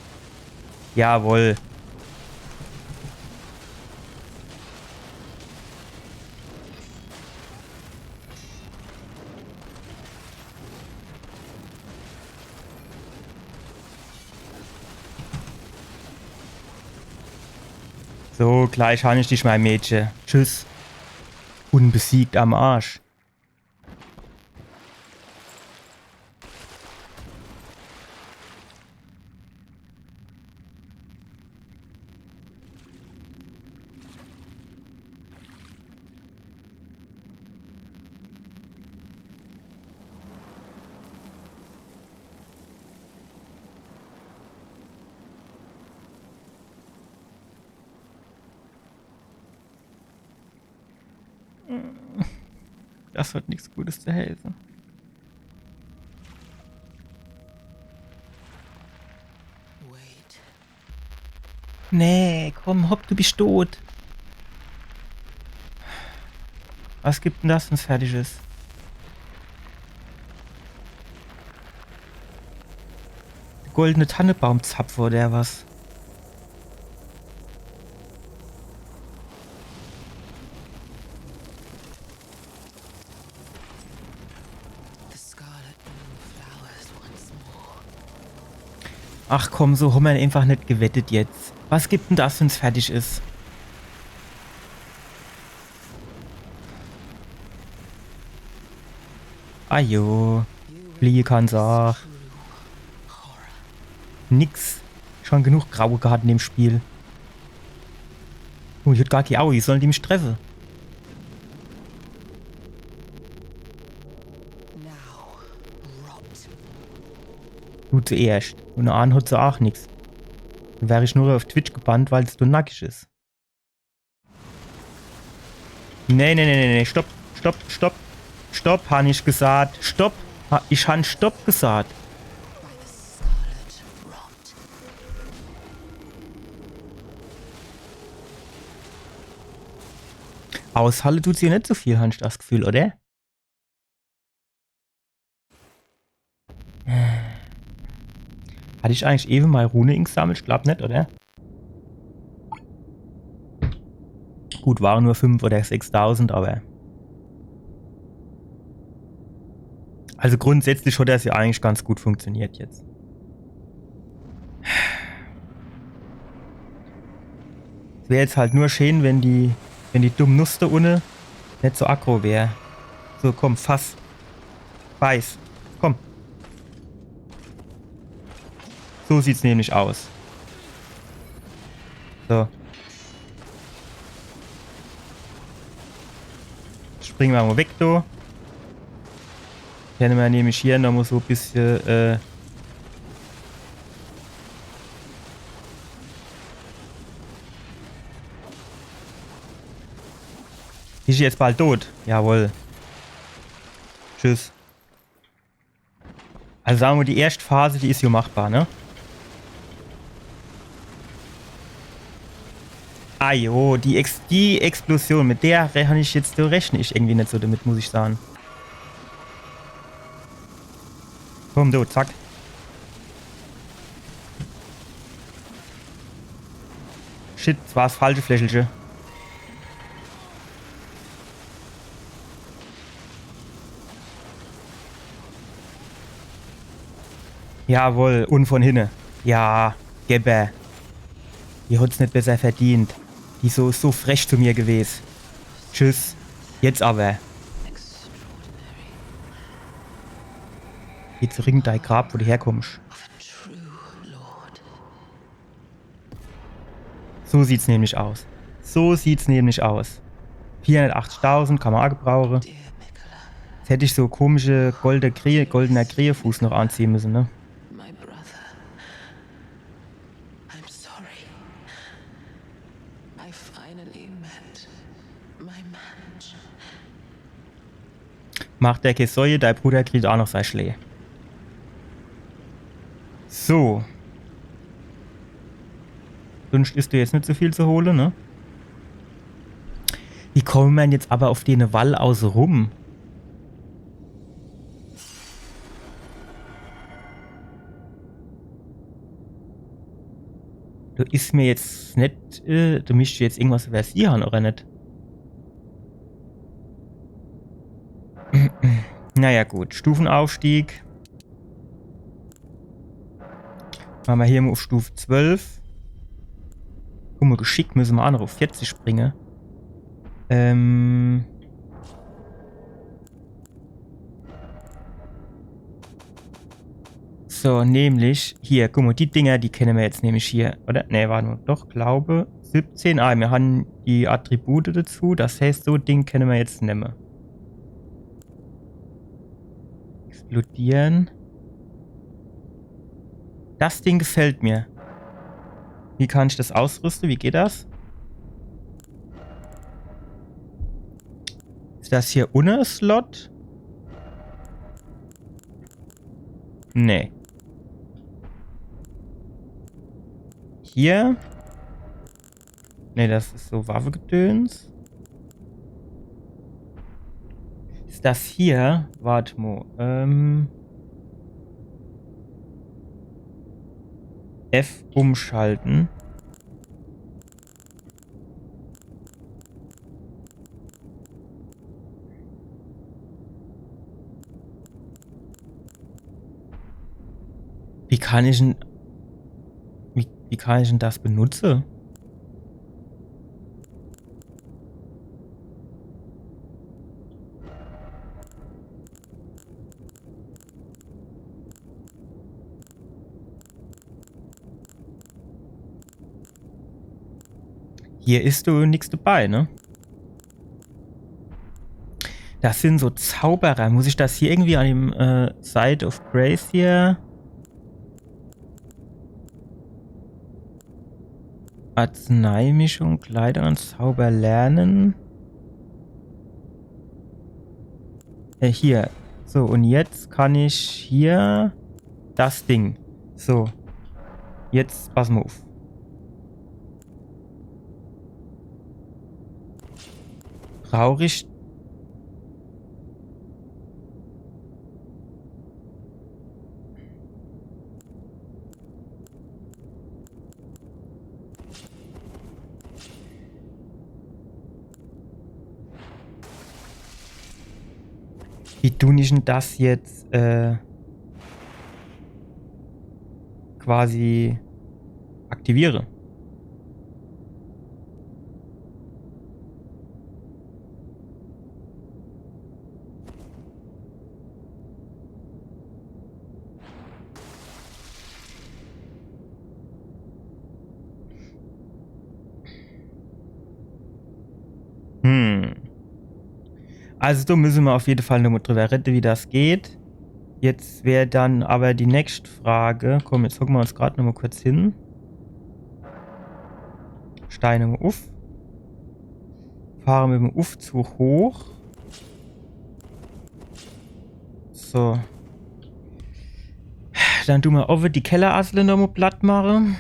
Jawohl. So, gleich habe ich dich, mein Mädchen. Tschüss. Unbesiegt am Arsch. Das wird nichts Gutes zu helfen. Nee, komm, hopp, du bist tot. Was gibt denn das, wenn es fertig ist? Goldene Tannebaumzapfer oder was? Ach komm, so haben wir einfach nicht gewettet jetzt. Was gibt denn das, wenn es fertig ist? Ajo. Fliege kann's auch. Nix. Schon genug Graue gehabt in dem Spiel. Oh, ich hab gar keine Aue, sollen die mich treffen? Du zuerst. Und Ahn hat sie auch nix. Dann wäre ich nur auf Twitch gebannt, weil es so nackig ist. Nee, stopp, stopp, stopp. Stopp, habe ich gesagt. Stopp. Ich habe Stopp gesagt. Aushalle tut sie nicht so viel, habe ich das Gefühl, oder? Hatte ich eigentlich eben mal Rune gesammelt? Ich glaube nicht, oder? Gut, waren nur 5.000 oder 6.000, aber... Also grundsätzlich hat das ja eigentlich ganz gut funktioniert jetzt. Es wäre jetzt halt nur schön, wenn die dummen Nuste ohne nicht so aggro wäre. So, komm, fass. Beiß. Komm. So sieht's nämlich aus. So. Springen wir mal weg, du. Kennen wir nämlich hier noch mal so ein bisschen, Ist jetzt bald tot? Jawohl. Tschüss. Also sagen wir, die erste Phase, die ist hier machbar, ne? Ah jo, die Explosion, mit der rechne ich irgendwie nicht so damit, muss ich sagen. Komm, du, zack. Shit, das war das falsche Flächelchen. Jawohl, und von hinne. Ja, Gebbe. Die hat's nicht besser verdient. Die ist so frech zu mir gewesen. Tschüss. Jetzt aber. Geh zurück in dein Grab, wo du herkommst. So sieht's nämlich aus. So sieht's nämlich aus. 480.000 kann man auch gebrauchen. Jetzt hätte ich so komische goldener Krähefuß noch anziehen müssen, ne? Macht der Kesäue, dein Bruder kriegt auch noch sein Schlee. So. Sonst ist dir jetzt nicht so viel zu holen, ne? Wie kommen wir denn jetzt aber auf den Wall aus rum? Du ist mir jetzt nicht, du müsstest jetzt irgendwas versieren, oder nicht? Naja gut, Stufenaufstieg. Machen wir hier mal auf Stufe 12. Guck mal, geschickt müssen wir auch noch auf 40 springen. So, nämlich hier, guck mal, die Dinger, die kennen wir jetzt nämlich hier. Oder? Ne, warte mal, doch, glaube 17. Ah, wir haben die Attribute dazu. Das heißt, so ein Ding kennen wir jetzt nicht mehr. Explodieren. Das Ding gefällt mir. Wie kann ich das ausrüsten? Wie geht das? Ist das hier ohne Slot? Nee. Hier? Nee, das ist so Waffengedöns. Ist das hier? Warte mal. F umschalten. Wie kann ich denn... Wie kann ich denn das benutzen? Hier ist du nichts dabei, ne? Das sind so Zauberer. Muss ich das hier irgendwie an dem Side of Grace hier... Arzneimischung, Kleider und Zauber lernen. Hier. So, und jetzt kann ich hier das Ding. So. Jetzt pass mal auf. Traurig. Wie tue ich denn das jetzt quasi aktiviere? Also da müssen wir auf jeden Fall nochmal drüber reden, wie das geht. Jetzt wäre dann aber die nächste Frage. Komm, jetzt gucken wir uns gerade nochmal kurz hin. Steine mal auf. Fahren mit dem Aufzug hoch. So. Dann tun wir auch die Kellerassel nochmal platt machen.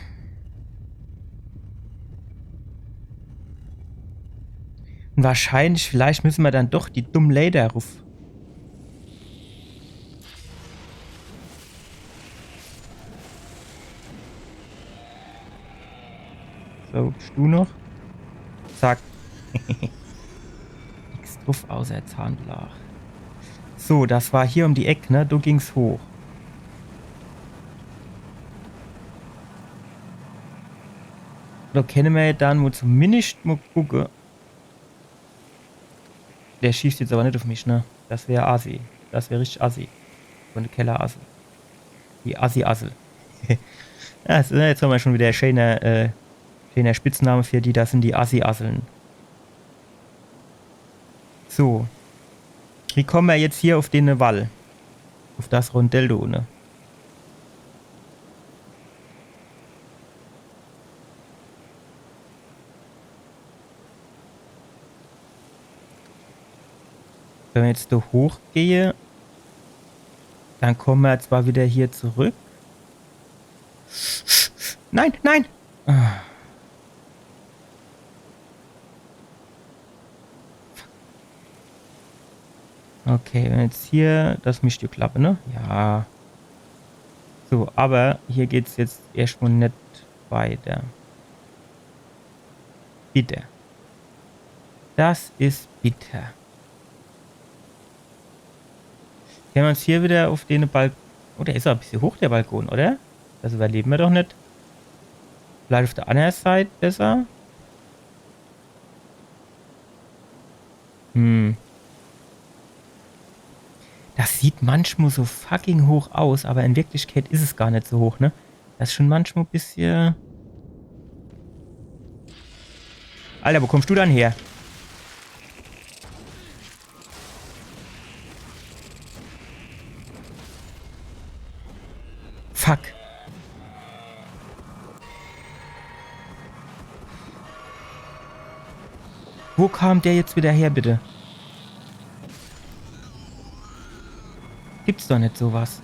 Und wahrscheinlich, vielleicht müssen wir dann doch die dummen Lader ruf. So, bist du noch? Zack. Nix drauf außer Zahnblach. So, das war hier um die Ecke, ne? Du ging's hoch. Da kennen wir dann, wo zumindest mal gucken. Der schießt jetzt aber nicht auf mich, ne? Das wäre Assi. Das wäre richtig Assi. Von der Keller Assi. Die Assi-Assel. Ja, jetzt haben wir schon wieder schöner Spitzname für die, das sind die Assi-Asseln. So. Wie kommen wir jetzt hier auf den Wall? Auf das Rondell da unten. Wenn wir jetzt da hochgehen, dann kommen wir zwar wieder hier zurück. Nein, nein! Okay, wenn jetzt hier, das müsste klappen, ne? Ja. So, aber hier geht's jetzt erstmal nicht weiter. Bitte. Das ist bitter. Können wir uns hier wieder auf den Balkon... Oh, der ist aber ein bisschen hoch, der Balkon, oder? Das überleben wir doch nicht. Vielleicht auf der anderen Seite besser. Das sieht manchmal so fucking hoch aus, aber in Wirklichkeit ist es gar nicht so hoch, ne? Das ist schon manchmal ein bisschen... Alter, wo kommst du dann her? Fuck. Wo kam der jetzt wieder her, bitte? Gibt's doch nicht sowas.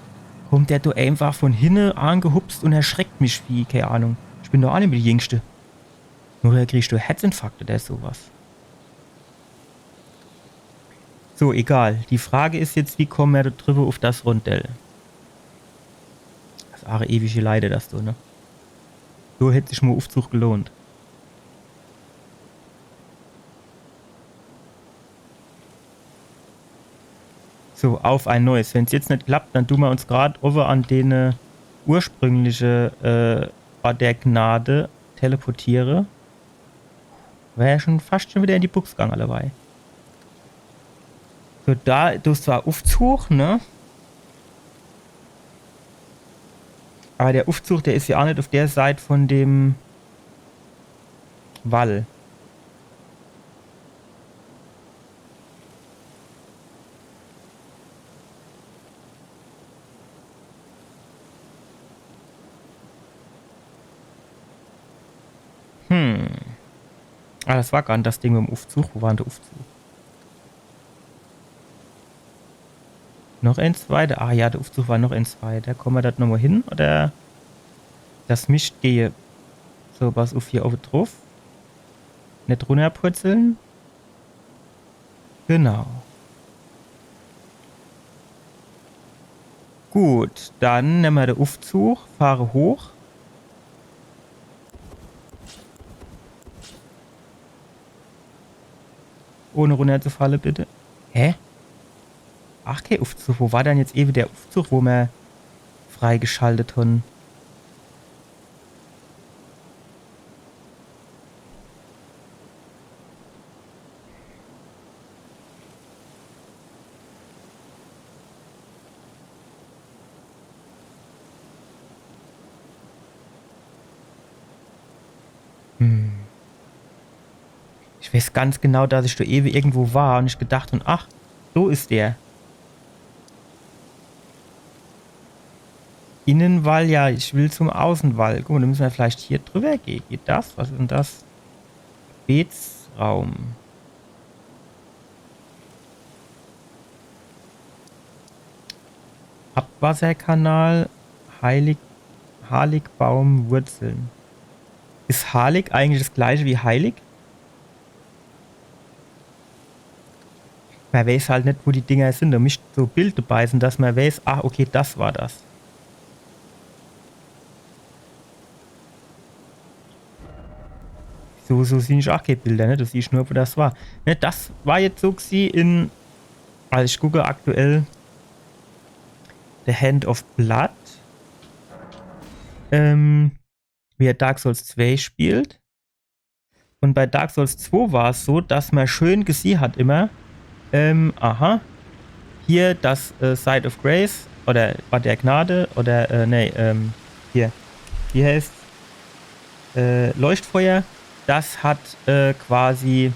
Kommt der da einfach von hinten angehupst und erschreckt mich wie, keine Ahnung. Ich bin doch auch nicht mehr die Jüngste. Nur kriegst du Herzinfarkt oder sowas. So, egal. Die Frage ist jetzt, wie kommen wir da drüber auf das Rondell? Das are ewige Leide, das du, ne? So hätte sich mal Aufzug gelohnt. So, auf ein neues. Wenn es jetzt nicht klappt, dann tun wir uns gerade over an den ursprüngliche Ort der Gnade teleportiere. Wäre ja schon fast schon wieder in die Buchs gegangen dabei. So, da, du hast zwar Aufzug, ne? Aber der Aufzug, der ist ja auch nicht auf der Seite von dem Wall. Ah, das war gar nicht das Ding mit dem Aufzug. Wo war denn der Aufzug? Noch ein zweiter. Ah ja, der Aufzug war noch ein zweiter. Kommen wir da nochmal hin? Oder das mischt gehe. So, was auf hier oben drauf. Nicht runterpurzeln. Genau. Gut, dann nehmen wir den Aufzug, fahre hoch. Ohne runterzufallen, bitte. Hä? Ach, kein Aufzug. Wo war denn jetzt eben der Aufzug, wo wir freigeschaltet haben? Ich weiß ganz genau, dass ich da ewig irgendwo war und ich gedacht und ach, so ist der. Innenwall, ja, ich will zum Außenwall. Guck mal, da müssen wir vielleicht hier drüber gehen. Geht das? Was ist denn das? Gebetsraum. Abwasserkanal, Harligbaum, Wurzeln. Ist Harlig eigentlich das gleiche wie heilig? Man weiß halt nicht, wo die Dinger sind. Da müsste so Bild dabei sein, dass man weiß, ah, okay, das war das. So sehe ich auch keine Bilder, ne? Du siehst nur, wo das war. Ne, das war jetzt so in, also ich gucke aktuell The Hand of Blood, wie er Dark Souls 2 spielt. Und bei Dark Souls 2 war es so, dass man schön gesehen hat immer, aha, hier das Side of Grace oder der Gnade oder, hier heißt Leuchtfeuer, das hat quasi,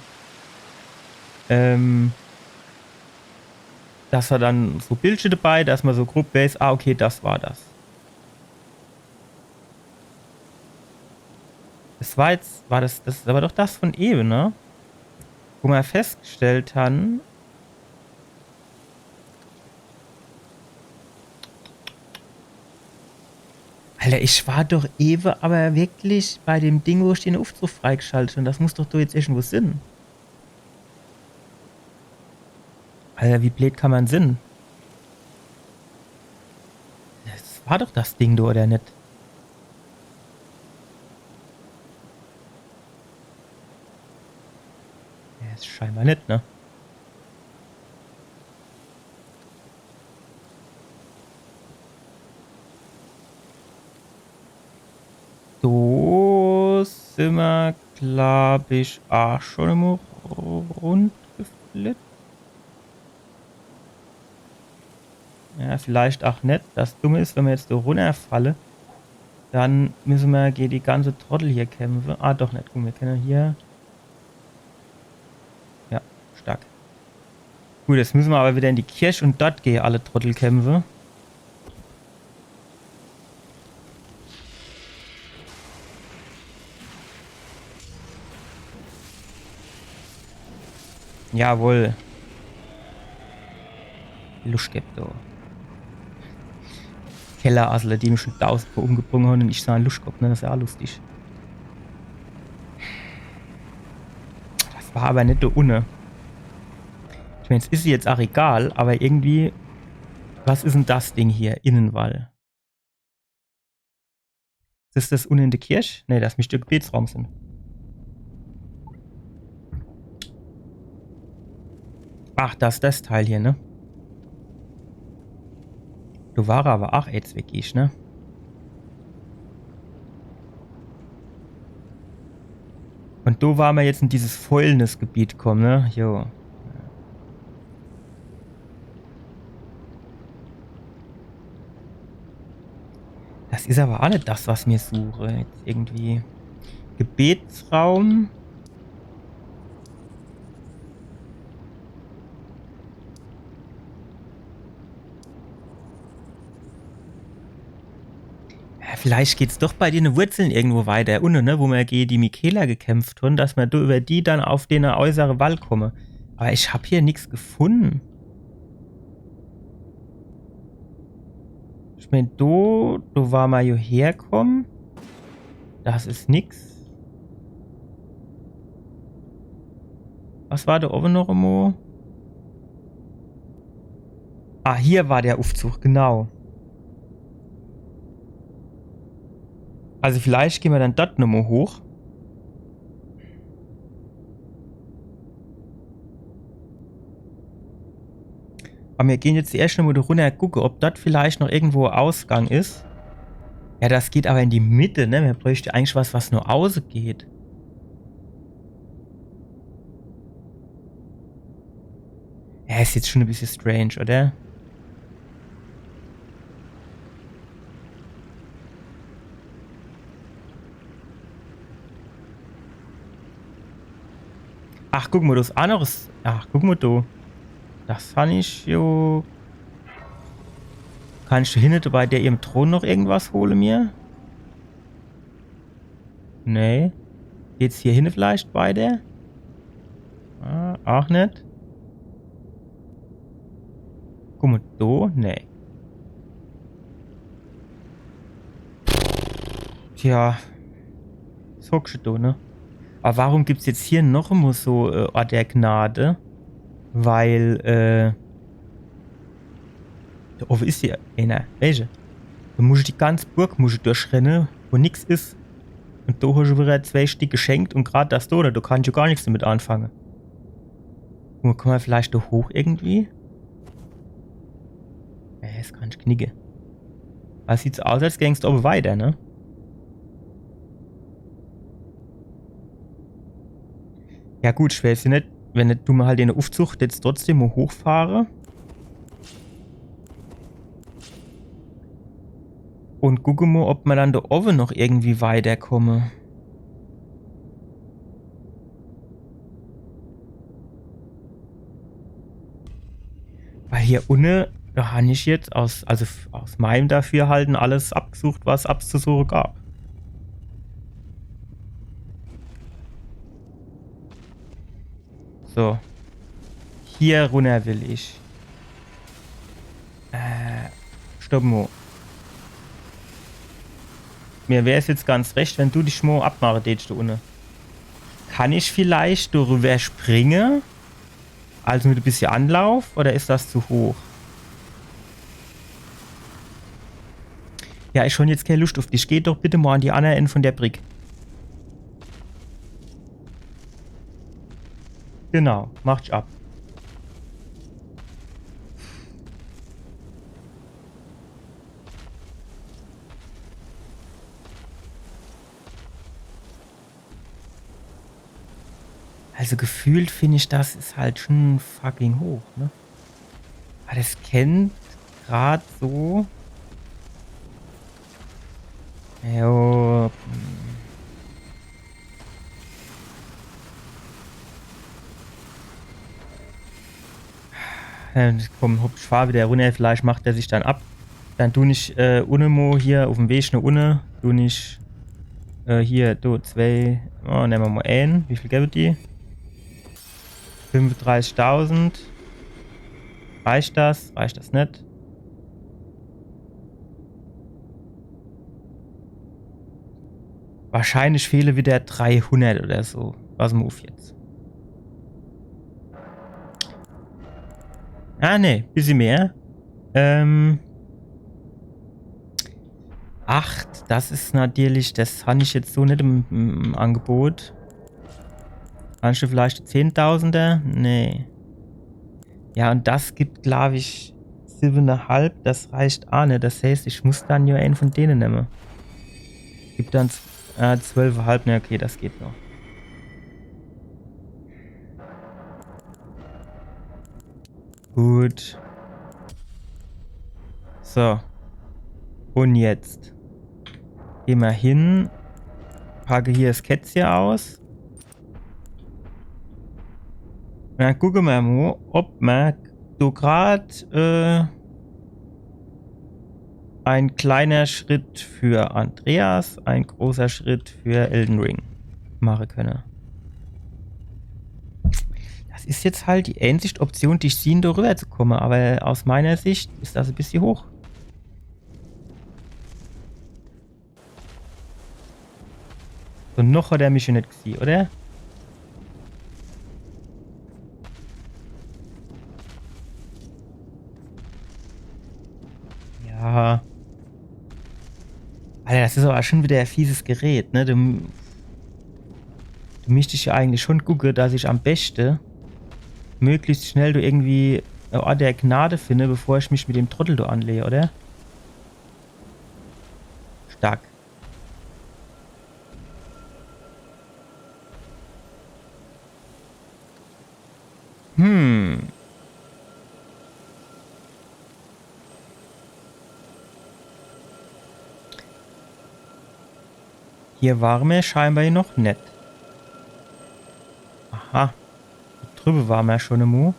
das war dann so Bildchen dabei, dass man so grob weiß, ah, okay, das war das. Das war jetzt, das war doch das von eben, ne? Wo man festgestellt hat, Alter, ich war doch eben aber wirklich bei dem Ding, wo ich den Aufzug freigeschaltet und das muss doch jetzt irgendwo Sinn. Alter, wie blöd kann man Sinn? Das war doch das Ding, du, oder nicht? Ja, ist scheinbar nicht, ne? So sind wir, glaube ich, auch schon immer rund geflippt. Ja, vielleicht auch nicht. Das Dumme ist, wenn wir jetzt da runterfallen, dann müssen wir gegen die ganze Trottel hier kämpfen. Ah, doch nicht. Guck, wir können hier... Ja, stark. Gut, jetzt müssen wir aber wieder in die Kirche und dort gehen alle Trottel kämpfen. Jawohl. Lust gibt da. Kellerassler, die mich schon 1000 Mal umgebrungen haben und ich sah einen Lust gehabt, ne? Das ist ja auch lustig. Das war aber nicht da unten. Ich meine, es ist jetzt auch egal, aber irgendwie... Was ist denn das Ding hier? Innenwall. Ist das unten in der Kirche? Ne, das müsste der Gebetsraum sein. Ach, das ist das Teil hier, ne? Du war aber auch jetzt wirklich, ne? Und du waren wir jetzt in dieses Fäulnisgebiet gekommen, ne? Jo. Das ist aber alle das, was mir suche. Jetzt irgendwie. Gebetsraum. Ja, vielleicht geht's doch bei den Wurzeln irgendwo weiter. Unten, ne? Wo wir gegen die Michaela gekämpft haben, dass wir über die dann auf den äußeren Wall kommen. Aber ich habe hier nichts gefunden. Ich meine, du war mal hierher kommen. Das ist nix. Was war da oben noch immer? Ah, hier war der Aufzug, genau. Also vielleicht gehen wir dann dort nochmal hoch. Aber wir gehen jetzt erst nochmal runter gucken, ob dort vielleicht noch irgendwo Ausgang ist. Ja, das geht aber in die Mitte, ne? Man bräuchte eigentlich was nur außen geht. Ja, ist jetzt schon ein bisschen strange, oder? Ach, guck mal, das anderes. Ach, guck mal, du. Das fand ich jo. Kannst du hinten bei der ihrem Thron noch irgendwas holen mir? Nee. Geht's hier hin vielleicht bei der? Ah, auch nicht. Guck mal, du? Nee. Tja. So du, ne? Aber warum gibt's jetzt hier noch immer so Ort der Gnade? Weil, da oben ist hier einer. Welche? Da muss ich die ganze Burg durchrennen, wo nichts ist. Und da hast du wieder 2 Stück geschenkt und gerade das da kannst du gar nichts damit anfangen. Und kann man vielleicht da hoch irgendwie? Ja, das kann ich knicken. Aber sieht's aus, als gängst du oben weiter, ne? Ja gut, ich weiß ja nicht, wenn nicht, du mal halt in der Aufzucht jetzt trotzdem mal hochfahre. Und gucke mal, ob man dann da oben noch irgendwie weiterkomme. Weil hier unten, da habe ich jetzt aus meinem Dafürhalten alles abgesucht, was abzusuchen gab. So. Hier runter will ich. Stopp mal. Mir wäre es jetzt ganz recht, wenn du dich mal abmachen tätst, du unten. Kann ich vielleicht darüber springen? Also mit ein bisschen Anlauf? Oder ist das zu hoch? Ja, ich schon jetzt keine Lust auf dich. Geh doch bitte mal an die andere Ende von der Brick. Genau, macht ab. Also gefühlt finde ich, das ist halt schon fucking hoch, ne? Aber das kennt gerade so. Jo. Komm, ich fahr wieder runter, vielleicht macht er sich dann ab. Dann tu nicht Unemo hier auf dem Weg eine Unne. Du nicht hier, du 2. Oh, nehmen wir mal ein. Wie viel gäbe die? 35.000. Reicht das? Reicht das nicht? Wahrscheinlich fehle wieder 300 oder so. Was move jetzt? Ah, ne, bisschen mehr. 8, das ist natürlich, das habe ich jetzt so nicht im Angebot. Kannst du vielleicht 10.000er? Nee. Ja, und das gibt, glaube ich, 7,5. Das reicht auch nicht. Das heißt, ich muss dann ja einen von denen nehmen. Gibt dann 12,5. Ne, okay, das geht noch. Gut. So. Und jetzt. Geh mal hin. Packe hier das Kätzchen aus. Dann gucken wir mal, ob man so gerade ein kleiner Schritt für Andreas, ein großer Schritt für Elden Ring machen können. Das ist jetzt halt die einzige Option, die ich sehe, da rüber zu kommen, aber aus meiner Sicht ist das ein bisschen hoch. So noch hat er mich schon nicht gesehen, oder? Ja. Alter, das ist aber schon wieder ein fieses Gerät, ne? Du müsstest ja eigentlich schon gucken, dass ich am besten möglichst schnell du irgendwie Ort der Gnade finde, bevor ich mich mit dem Trottel da anlehe, oder? Stark. Hier waren wir scheinbar noch nicht. Aha. Da drüben waren wir schon im Mu.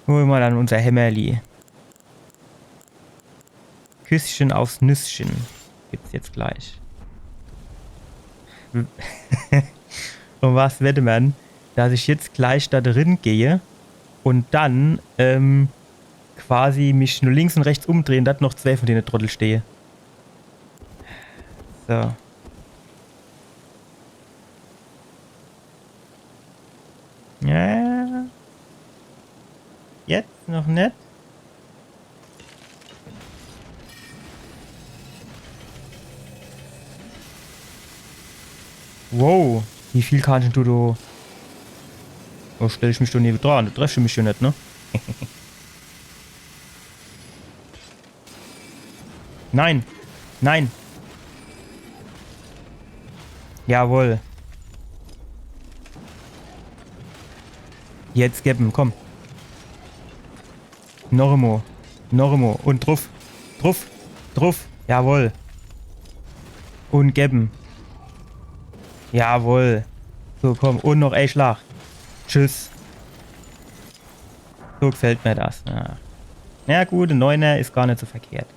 Holen wir dann unser Hämmerli. Küsschen aufs Nüsschen. Gibt's jetzt gleich. Und was wette man, dass ich jetzt gleich da drin gehe und dann quasi mich nur links und rechts umdrehen, dass noch 2 von denen Trottel stehe. So. Ja. Jetzt noch nicht. Wow. Wie viel kannst du da? Oh, stell ich mich doch neben dran. Du treffst mich schon nicht, ne? Nein. Nein. Jawohl. Jetzt geben, komm. Normo. Normo. Und drauf. Drauf. Drauf. Jawohl. Und geben. Jawohl. So, komm. Und noch ein Schlag. Tschüss. So gefällt mir das. Ja gut, ein Neuner ist gar nicht so verkehrt.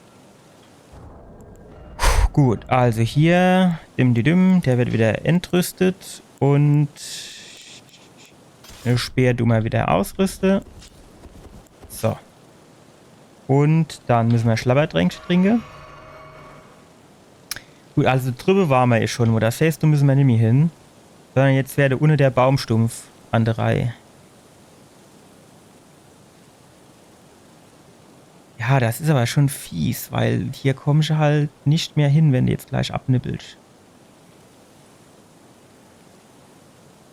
Puh, gut, also hier, der wird wieder entrüstet und eine Speer du mal wieder ausrüste. So. Und dann müssen wir Schlabbertränk trinken. Gut, also drüber waren wir ja schon, wo das heißt, du müssen wir nicht mehr hin. Sondern jetzt werde ohne der Baumstumpf an der Reihe. Ja, das ist aber schon fies, weil hier kommst du halt nicht mehr hin, wenn du jetzt gleich abnippelst.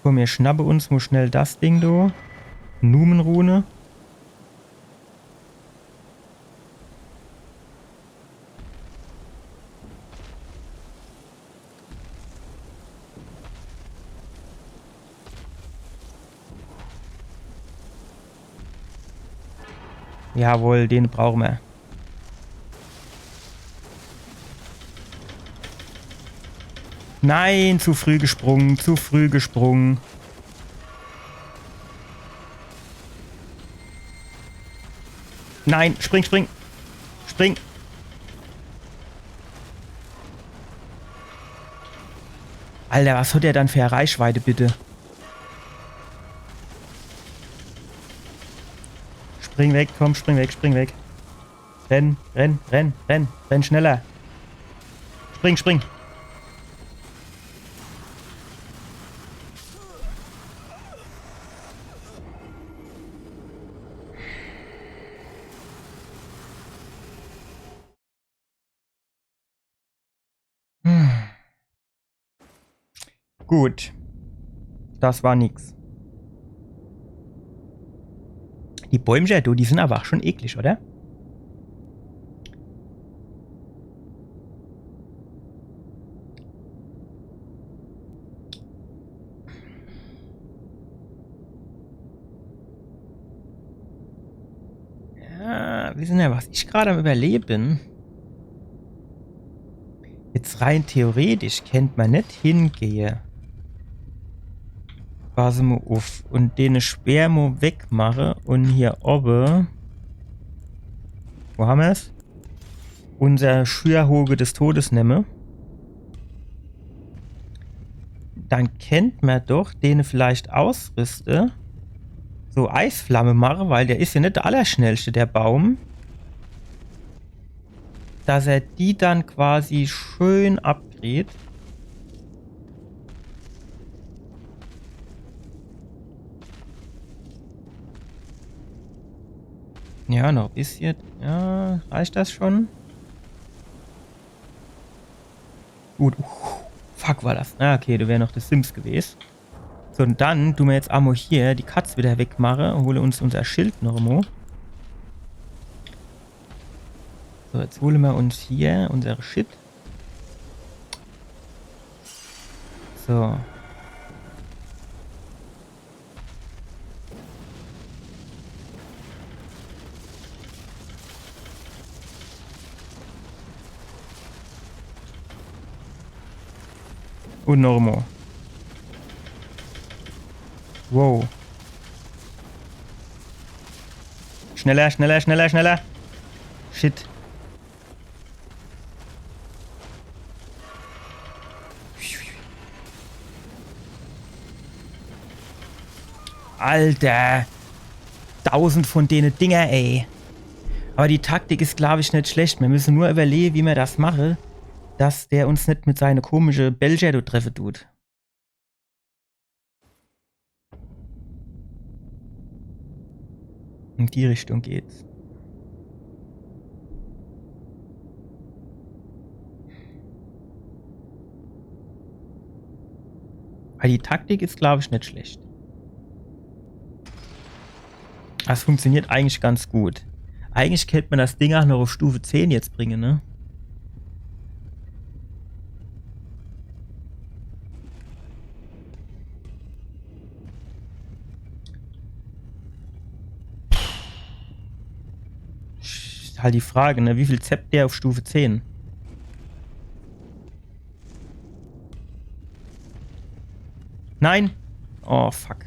Komm, wir schnappen uns mal schnell das Ding da. Numenrune. Jawohl, den brauchen wir. Nein, zu früh gesprungen, zu früh gesprungen. Nein, spring, spring. Spring. Alter, was hat der dann für eine Reichweite, bitte? Spring weg, komm, spring weg, spring weg. Renn, renn, renn, renn, renn schneller. Spring, spring. Gut. Das war nix. Die Bäumchen, du, die sind aber auch schon eklig, oder? Ja, wissen ja, was ich gerade am Überleben. Jetzt rein theoretisch kennt man nicht hingehen. Pass mal auf. Und den Spermo wegmache und hier oben. Wo haben wir es? Unser Schürhoge des Todes nehme. Dann kennt man doch, den vielleicht ausrüste. So Eisflamme mache, weil der ist ja nicht der Allerschnellste, der Baum. Dass er die dann quasi schön abdreht. Ja, noch ein bisschen. Ja, reicht das schon? Gut. Fuck, war das. Ah, okay, du wär noch des Sims gewesen. So, und dann tun wir jetzt Ammo hier die Katze wieder wegmachen und hole uns unser Schild noch mal. So, jetzt holen wir uns hier unsere Shit. So. Und normal. Wow. Schneller, schneller, schneller, schneller. Shit. Alter. 1000 von denen Dinger, ey. Aber die Taktik ist, glaube ich, nicht schlecht. Wir müssen nur überlegen, wie wir das machen, dass der uns nicht mit seiner komischen Belger treffen tut. In die Richtung geht's. Aber die Taktik ist, glaube ich, nicht schlecht. Das funktioniert eigentlich ganz gut. Eigentlich könnte man das Ding auch noch auf Stufe 10 jetzt bringen, ne? Ist halt die Frage, ne? Wie viel zappt der auf Stufe 10? Nein! Oh, fuck.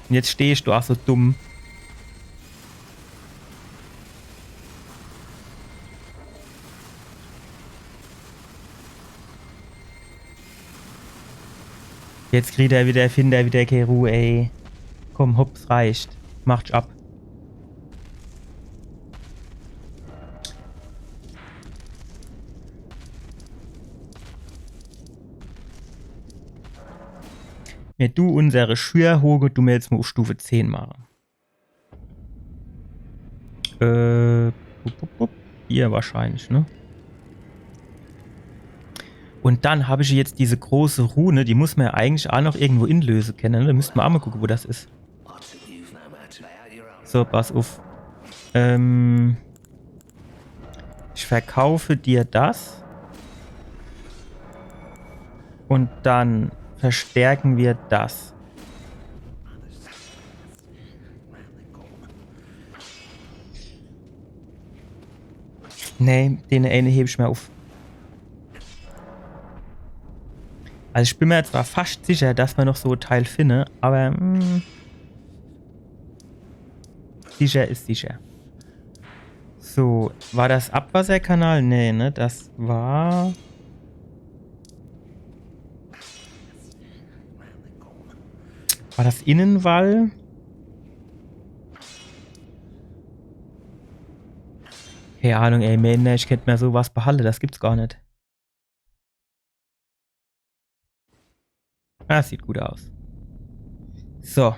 Und jetzt stehst du auch so dumm. Jetzt kriegt er wieder, findet er wieder keine Ruhe, ey. Komm, hops, reicht. Macht's ab. Wenn du unsere Schürhoge, du mir jetzt mal auf Stufe 10 machen. Hier wahrscheinlich, ne? Und dann habe ich jetzt diese große Rune, die muss man ja eigentlich auch noch irgendwo inlösen können. Ne? Da müssten wir auch mal gucken, wo das ist. So, pass auf. Ich verkaufe dir das. Und dann verstärken wir das. Nee, den eine hebe ich mir auf. Also ich bin mir zwar fast sicher, dass man noch so ein Teil finde, aber sicher ist sicher. So, war das Abwasserkanal? Nee, ne? Das war... War das Innenwall? Keine Ahnung, ey, Männer, ich könnte mir sowas behalten, das gibt's gar nicht. Das sieht gut aus. So.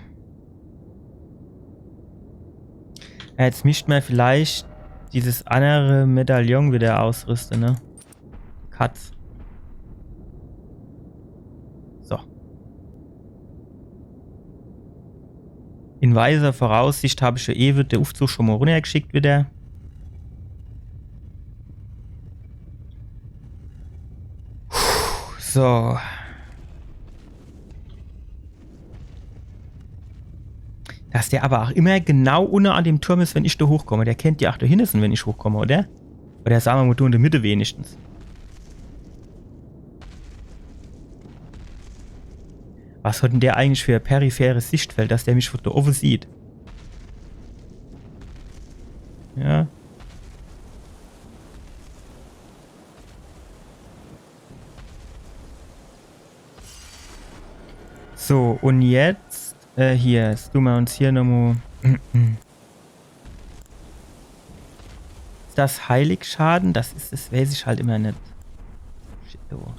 Jetzt mischt man vielleicht dieses andere Medaillon wieder ausrüsten, ne? Katz. So. In weiser Voraussicht habe ich für ewig den Aufzug schon mal runtergeschickt wieder. So. Dass der aber auch immer genau unten an dem Turm ist, wenn ich da hochkomme. Der kennt ja auch da hinten, wenn ich hochkomme, oder? Oder sagen wir mal, du in der Mitte wenigstens. Was hat denn der eigentlich für ein peripheres Sichtfeld, dass der mich von da oben sieht? Ja. So, und jetzt, hier, jetzt tun wir uns hier nochmal... Ist das Heiligschaden? Das weiß ich halt immer nicht. Shit, oh.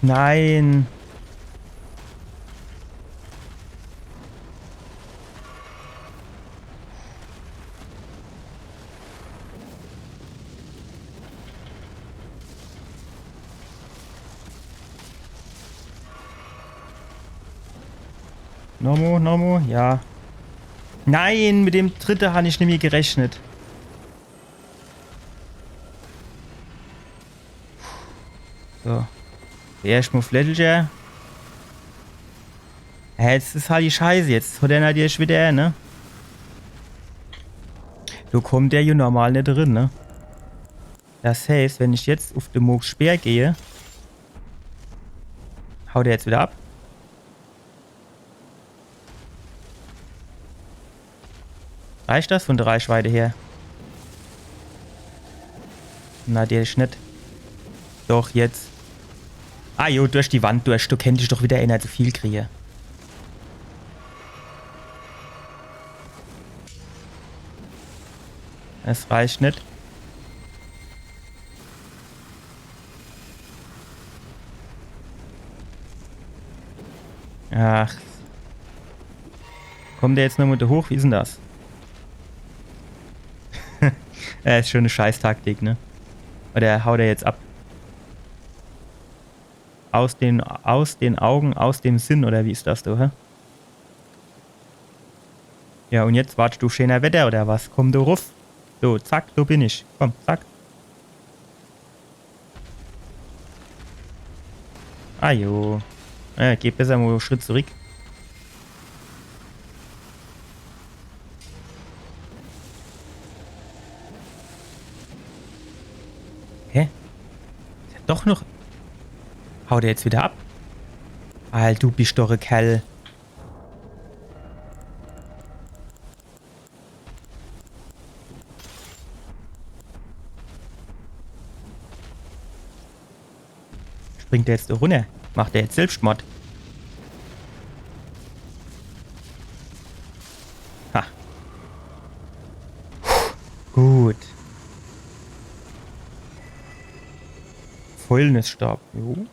Nein. Nomo, ja. Nein, mit dem dritten habe ich nämlich gerechnet. So. Erstmal Fletcher. Jetzt ist halt die Scheiße. Jetzt hat er natürlich wieder, ne? So kommt der hier normal nicht drin, ne? Das heißt, wenn ich jetzt auf den Moogs Speer gehe, haut er jetzt wieder ab. Reicht das von der Reichweite her? Na, der ist nicht. Doch, jetzt. Ah, jo, durch die Wand durch. Du kennst dich doch wieder einer zu viel kriege. Es reicht nicht. Ach. Kommt der jetzt noch mit hoch? Wie ist denn das? Ist schon eine Scheiß-Taktik, ne? Oder haut er jetzt ab? Aus den Augen, aus dem Sinn, oder wie ist das, du, hä? Ja, und jetzt wartest du schöner Wetter, oder was? Komm, du ruf. So, zack, so bin ich. Komm, zack. Ah, jo. Geh besser mal einen Schritt zurück. Hä? Ist ja doch noch... Haut er jetzt wieder ab? Alter, du bist doch ein Kerl. Springt der jetzt da runter? Macht der jetzt Selbstmord? Ha. Gut. Fäulnisstab. Jo.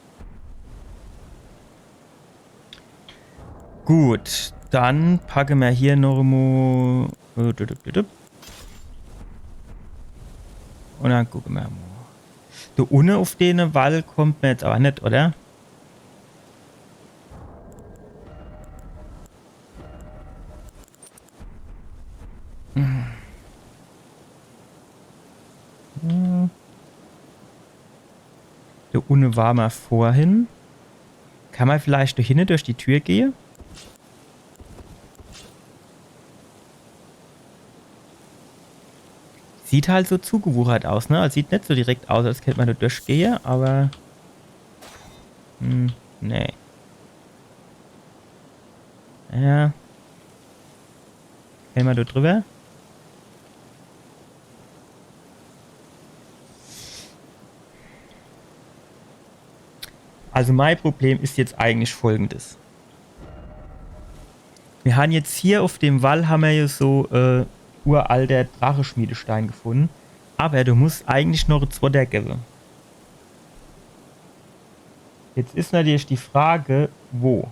Gut. Dann packen wir hier noch mal... Und dann gucken wir mal. Da unten auf den Wall kommt man jetzt aber nicht, oder? Da unten war man vorhin. Kann man vielleicht durch hinten durch die Tür gehen? Sieht halt so zugewuchert aus, ne? Also sieht nicht so direkt aus, als könnte man da durchgehen, aber... nee. Ja. Gehen wir da drüber? Also mein Problem ist jetzt eigentlich folgendes. Wir haben jetzt hier auf dem Wall haben wir ja so uralter Dracheschmiedestein gefunden. Aber du musst eigentlich noch ein zweiter geben. Jetzt ist natürlich die Frage, wo?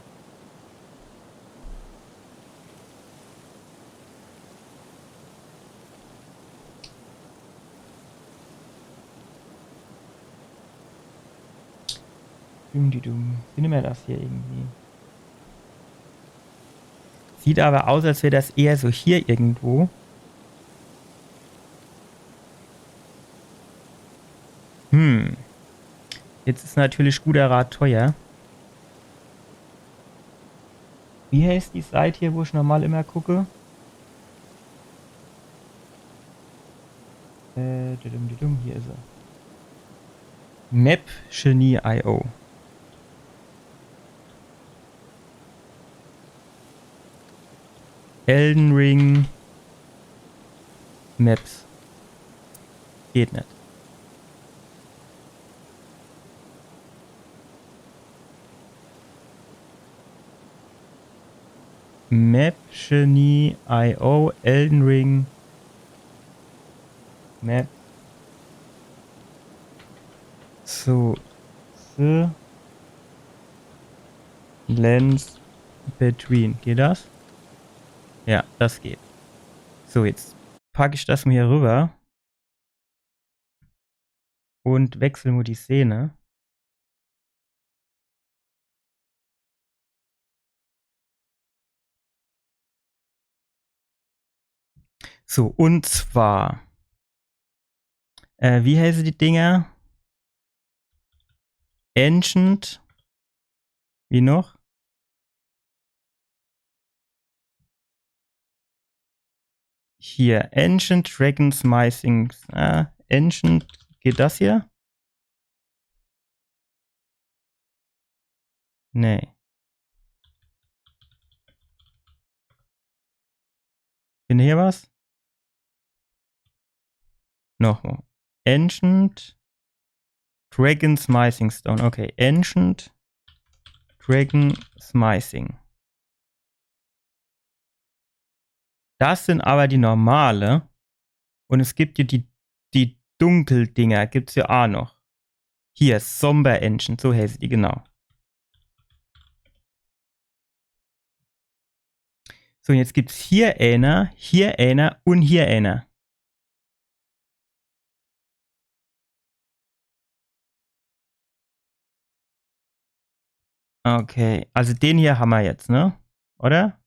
Finden wir das hier irgendwie? Sieht aber aus, als wäre das eher so hier irgendwo. Jetzt ist natürlich guter Rat teuer. Wie heißt die Seite hier, wo ich normal immer gucke? Hier ist er. Map Genie.io. Elden Ring Maps. Geht nicht. Map Genie.io Elden Ring Map. So. The Lens Between. Geht das? Ja, das geht. So, jetzt packe ich das mal hier rüber und wechsle mal die Szene. So, und zwar, wie heißen die Dinger? Ancient. Wie noch? Hier, Ancient Dragon Smithing. Ancient, geht das hier? Nee. Bin hier was? Nochmal. Ancient Dragon Smithing Stone. Okay, Ancient Dragon Smithing. Das sind aber die normale. Und es gibt ja die Dunkeldinger, gibt's ja auch noch. Hier, Somber Engine, so heißt die, genau. So, jetzt gibt's hier einer und hier einer. Okay, also den hier haben wir jetzt, ne? Oder?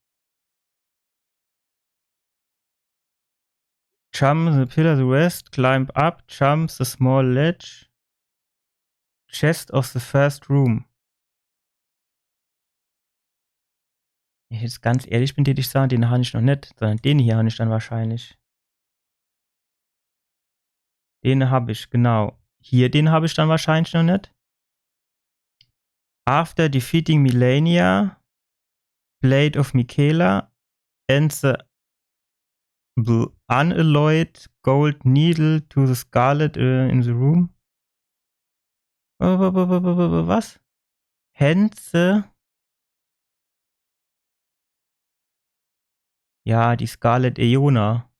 Jump the pillar the rest, climb up, jump the small ledge, chest of the first room. Wenn ich jetzt ganz ehrlich bin, würde ich sagen, den habe ich noch nicht, sondern den hier habe ich dann wahrscheinlich. Den habe ich, genau. Hier, den habe ich dann wahrscheinlich noch nicht. After defeating Millennia, Blade of Michaela, and the unalloyed gold needle to the scarlet in the room. Was? Hänze? Ja, die Scarlet Eona.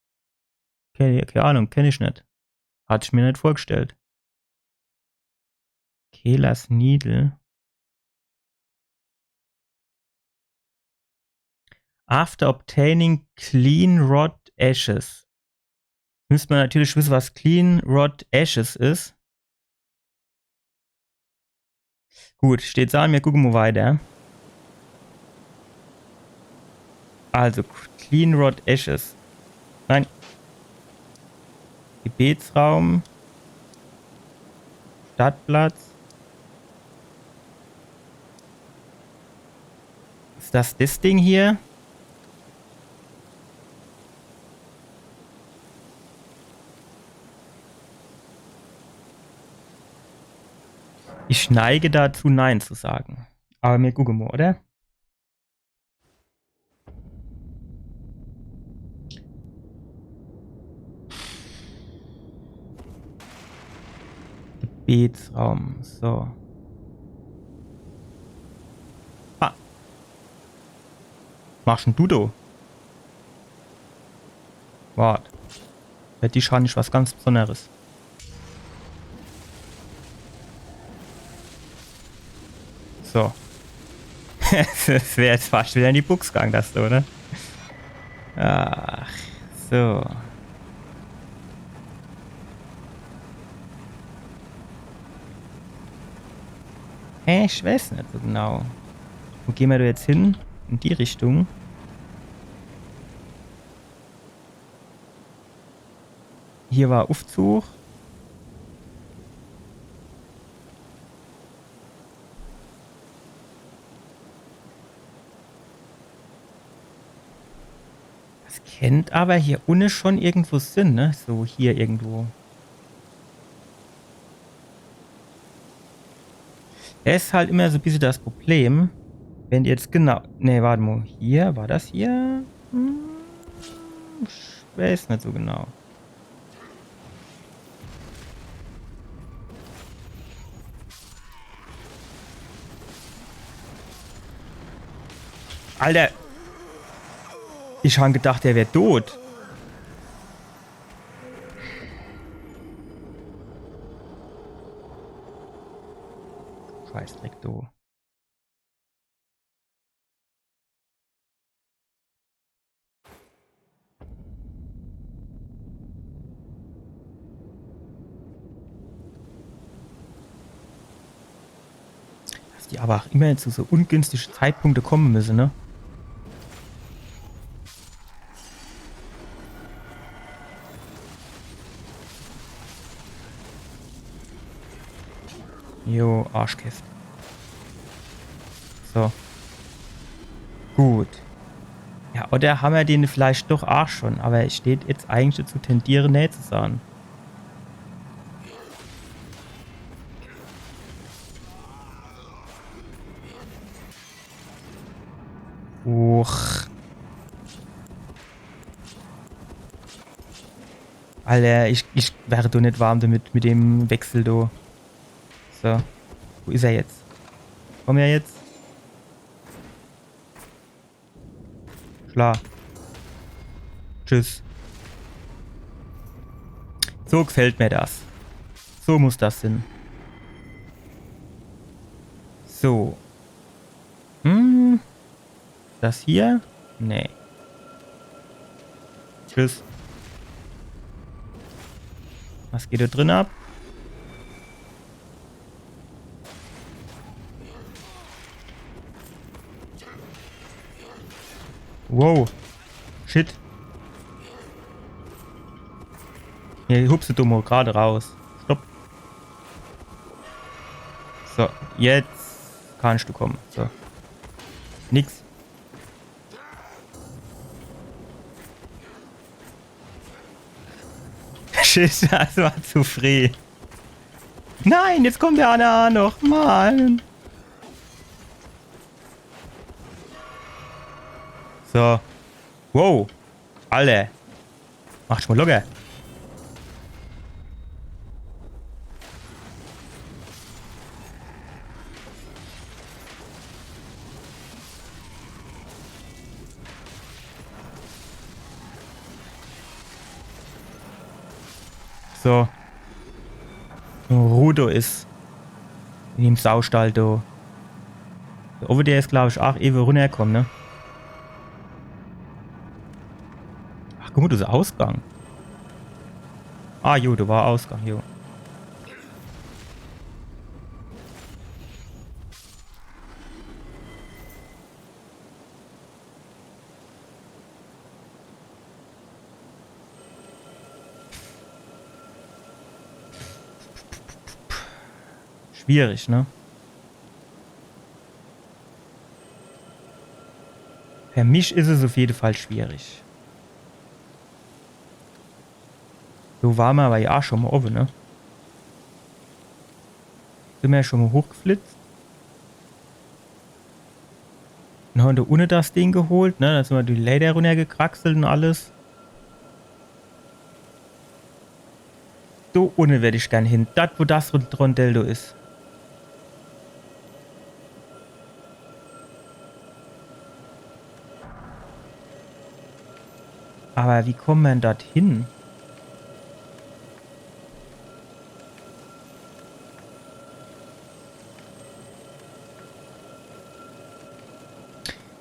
Keine Ahnung, kenne ich nicht. Hatte ich mir nicht vorgestellt. Kelas Needle. After obtaining Clean Rod Ashes. Müsste man natürlich wissen, was Clean Rod Ashes ist. Gut, steht da, wir gucken mal weiter. Also, Clean Rod Ashes. Nein. Gebetsraum. Stadtplatz. Ist das Ding hier? Ich neige dazu, Nein zu sagen. Aber wir gucken mal, oder? Gebetsraum. So. Ah. Machst denn du da? Warte. Hätte ich schon nicht was ganz Besonderes. So. Das wäre jetzt fast wieder in die Buchs gegangen, das, oder? Ach, so. Ich weiß nicht so genau. Wo gehen wir da jetzt hin? In die Richtung. Hier war Aufzug. Das kennt aber hier unten schon irgendwo Sinn, ne? So hier irgendwo. Das ist halt immer so ein bisschen das Problem. Wenn jetzt genau... Ne, warte mal. Hier? War das hier? Ich weiß nicht so genau. Alter! Ich habe gedacht, der wäre tot. Scheißdreck, du. Dass die aber auch immer zu so ungünstigen Zeitpunkten kommen müssen, ne? Jo, Arschkäst. So. Gut. Ja, oder haben wir den vielleicht doch auch schon, aber es steht jetzt eigentlich dazu tendieren, näher zu sein. Uch. Alter, ich wäre doch nicht warm damit, mit dem Wechsel da. So. Wo ist er jetzt? Komm her jetzt. Klar. Tschüss. So gefällt mir das. So muss das sein. So. Das hier? Nee. Tschüss. Was geht da drin ab? Wow. Shit. Hier hupst du mal gerade raus. Stopp. So, jetzt kannst du kommen. So. Nix. Shit, das war zu früh. Nein, jetzt kommt der Anna noch. Mann. So. Wow. Alle. Macht mal locker. So. Rudo ist in dem Saustall da. Over der ist, glaube ich, auch ewig runtergekommen, ne? Ach, guck mal, das ist Ausgang. Ah, jo, da war Ausgang, jo. Schwierig, ne? Für mich ist es auf jeden Fall schwierig. So waren wir aber ja auch schon mal oben, ne? Sind wir ja schon mal hochgeflitzt. Dann haben wir ohne das Ding geholt, ne? Da sind wir die Leder runtergekraxelt und alles. So ohne werde ich gern hin. Das, wo das Rondello ist. Aber wie kommen wir denn dorthin?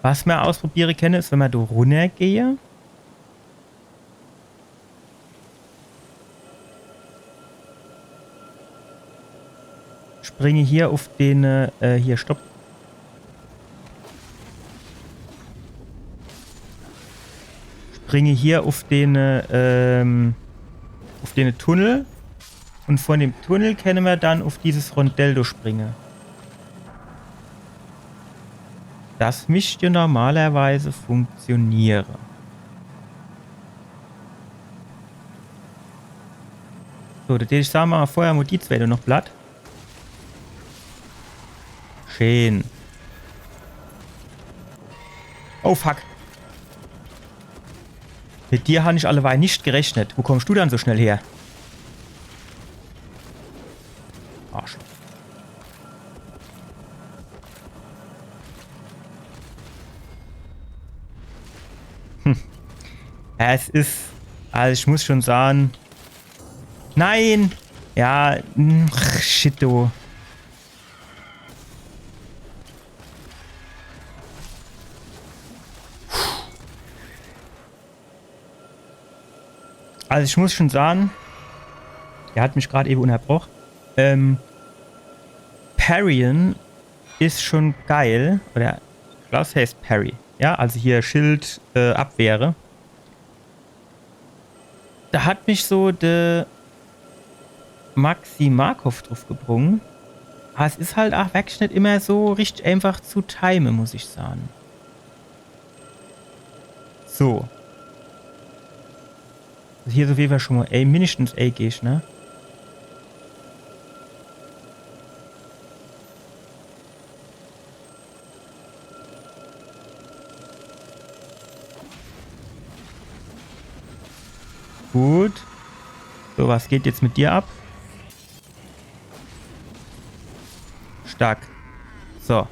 Was wir ausprobieren können, ist, wenn wir da runtergehen. Springe hier auf den, hier, stopp. Springe hier auf den Tunnel. Und von dem Tunnel können wir dann auf dieses Rondello springen. Das müsste normalerweise funktionieren. So, das ich sage mal vorher mal die zwei noch Blatt. Schön. Oh fuck. Mit dir habe ich alleweil nicht gerechnet. Wo kommst du dann so schnell her? Arsch. Es ist... Also ich muss schon sagen... Nein! Ja, shit, du. Also ich muss schon sagen... Der hat mich gerade eben unterbrochen. Parryen ist schon geil. Oder... Ich glaube, es heißt Parry. Ja, also hier Schild, Abwehre. Da hat mich so der Maxi Markov drauf gebrungen. Aber es ist halt auch wirklich nicht immer so richtig einfach zu timen, muss ich sagen. So. Also hier ist auf jeden Fall schon mal mindestens A-Gish, ne? Gut. So, was geht jetzt mit dir ab? Stark. So.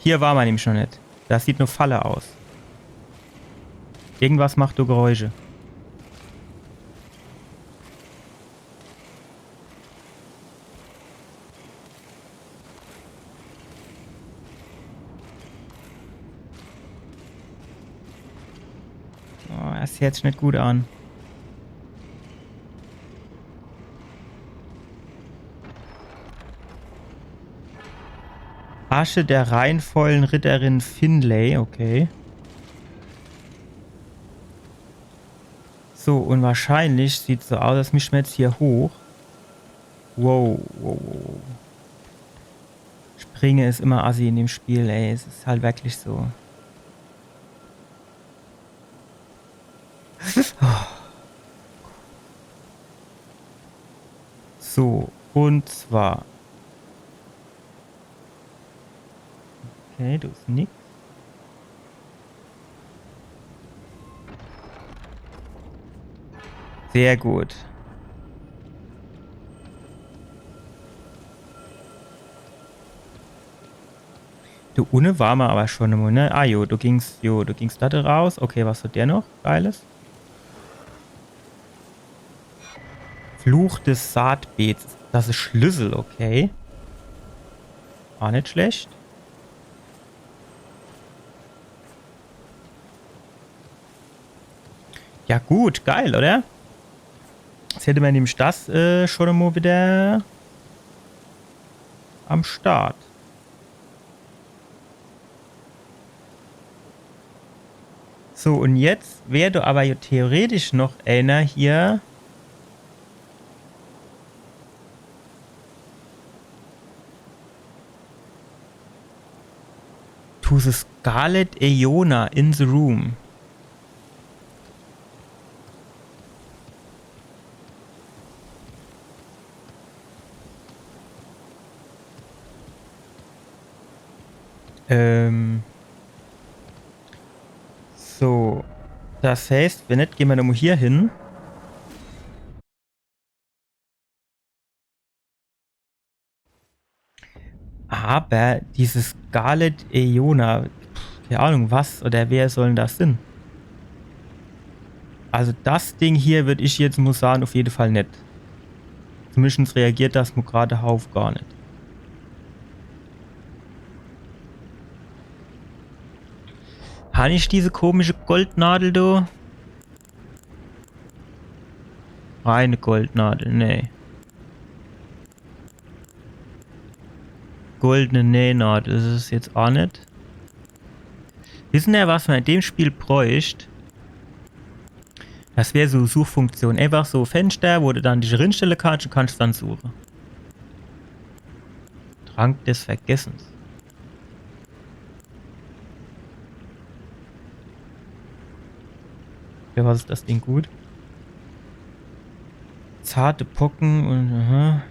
Hier war man nämlich noch nicht. Das sieht nur Falle aus. Irgendwas macht du Geräusche. hört sich nicht gut an. Asche der reinvollen Ritterin Finlay, okay. So, und wahrscheinlich sieht so aus, dass mich jetzt hier hoch. Wow, wow, wow. Springe ist immer assi in dem Spiel, ey. Es ist halt wirklich so. So, und zwar. Okay, du ist nix. Sehr gut. Du, ohne war man aber schon immer, ne? Ah, du gingst da raus. Okay, was hat der noch? Geiles. Fluch des Saatbeets. Das ist Schlüssel, okay. Auch nicht schlecht. Ja gut, geil, oder? Jetzt hätte man nämlich das schon mal wieder am Start. So, und jetzt wäre du aber theoretisch noch einer hier. To the Scarlet Aeona in the room. So. Das heißt, wenn nicht, gehen wir nochmal hier hin. Aber dieses Scarlet Aeona, keine Ahnung, was oder wer sollen das sein? Also das Ding hier würde ich jetzt muss sagen, auf jeden Fall nicht. Zumindest reagiert das mir gerade auf gar nicht. Habe ich diese komische Goldnadel da? Reine Goldnadel, nee. Goldene Nähnadel, das ist jetzt auch nicht. Wissen wir, was man in dem Spiel bräuchte? Das wäre so Suchfunktion. Einfach so Fenster, wo du dann dich reinstellen kannst und kannst dann suchen. Trank des Vergessens. Ja, was ist das Ding gut? Zarte Pocken und aha.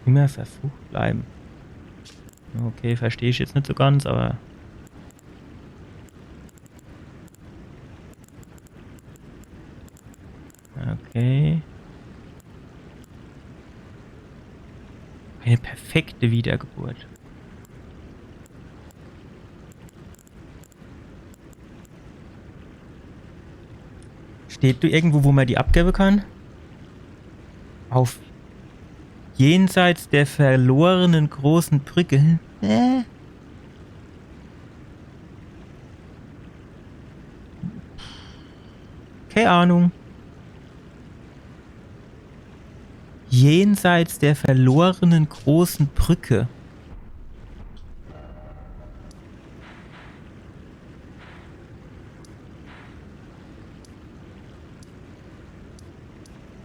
Immer verflucht bleiben. Okay, verstehe ich jetzt nicht so ganz, aber... Okay. Eine perfekte Wiedergeburt. Steht du irgendwo, wo man die abgeben kann? Auf jenseits der verlorenen großen Brücke. Keine Ahnung. Jenseits der verlorenen großen Brücke.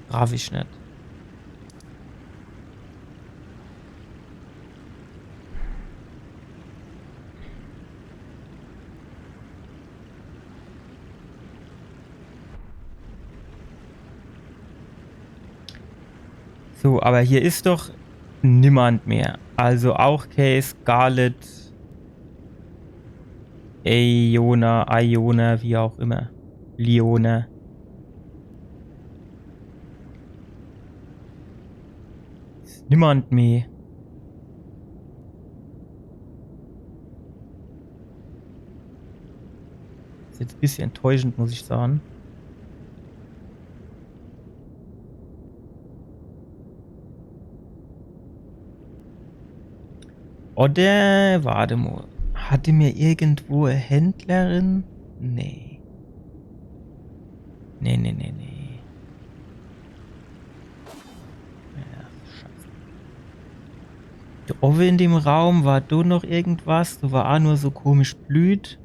Raff ich nicht. So, aber hier ist doch niemand mehr. Also auch Case, Scarlet, Iona, wie auch immer. Leona. Ist niemand mehr. Ist jetzt ein bisschen enttäuschend, muss ich sagen. Oder, warte mal. Hatte mir irgendwo eine Händlerin? Nee. Nee. Ja, scheiße. Da oben in dem Raum war da noch irgendwas. Da war auch nur so komisch blüht.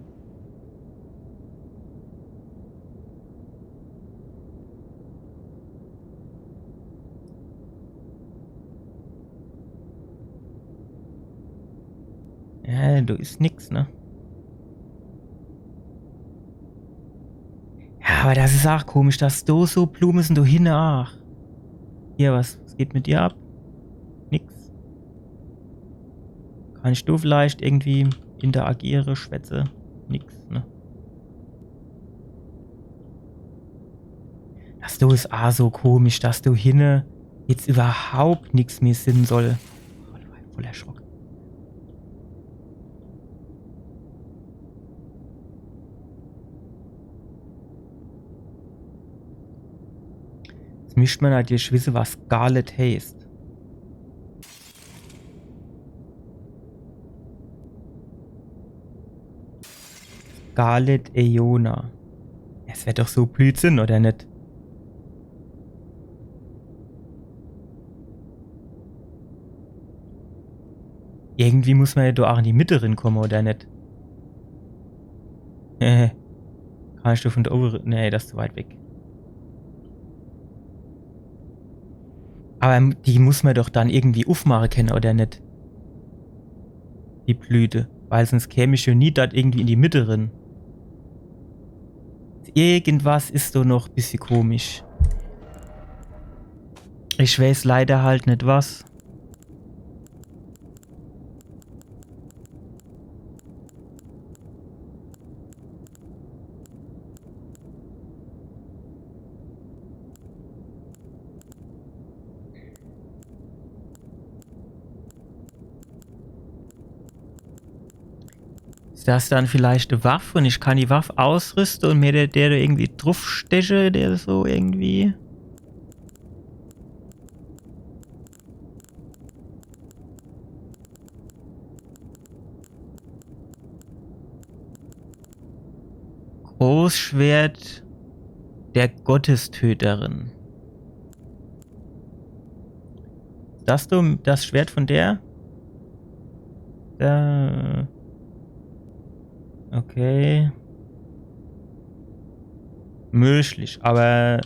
Ja, da ist nix, ne? Ja, aber das ist auch komisch, dass da so Blumen sind, da hinten auch. Hier, was geht mit dir ab? Nix. Kann ich da vielleicht irgendwie interagiere, schwätze? Nix, ne? Das da ist auch so komisch, dass da hinten jetzt überhaupt nichts mehr Sinn soll. Oh, da war ich voll erschrocken. Jetzt mischt man halt jetzt wissen, was Scarlet heißt. Scarlet Eona. Es wird doch so Blödsinn, oder nicht? Irgendwie muss man ja da auch in die Mitte kommen, oder nicht? Kann ich da von der oberen... Nee, das ist zu weit weg. Aber die muss man doch dann irgendwie aufmachen können, oder nicht? Die Blüte. Weil sonst käme ich ja nie dort irgendwie in die Mitte rein. Irgendwas ist da noch ein bisschen komisch. Ich weiß leider halt nicht was. Ist das dann vielleicht eine Waffe und ich kann die Waffe ausrüsten und mir der irgendwie draufsteche, der so irgendwie... Großschwert der Gottestöterin. Das du das Schwert von der? Okay. Möglich, aber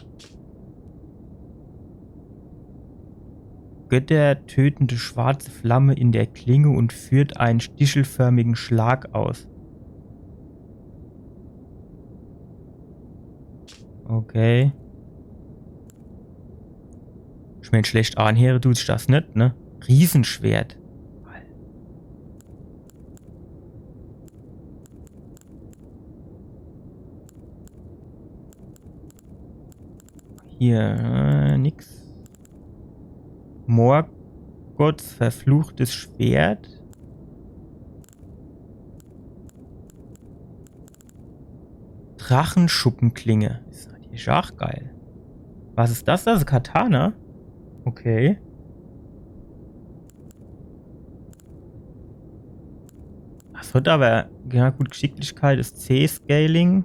Götter tötende schwarze Flamme in der Klinge und führt einen stichelförmigen Schlag aus. Okay. Ich mein, schlecht anhöre tut sich das nicht, ne? Riesenschwert. Hier, nix. Morgoths verfluchtes Schwert. Drachenschuppenklinge. Ist natürlich auch geil. Was ist das? Das ist Katana? Okay. Das wird aber, ja gut, Geschicklichkeit ist C-Scaling.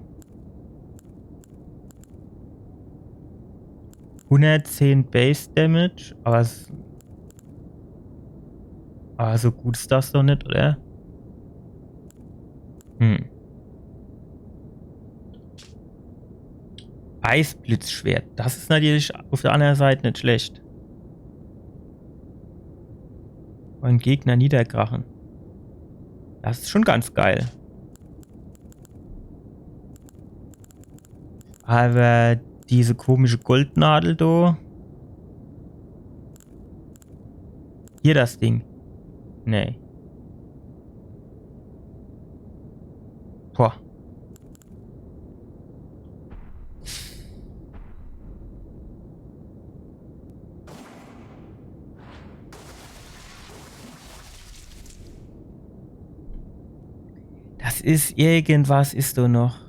110 Base Damage, aber so gut ist das doch nicht, oder? Eisblitzschwert. Das ist natürlich auf der anderen Seite nicht schlecht. Und Gegner niederkrachen. Das ist schon ganz geil. Aber diese komische Goldnadel da. Hier das Ding. Nee. Boah. Das ist irgendwas, ist da noch.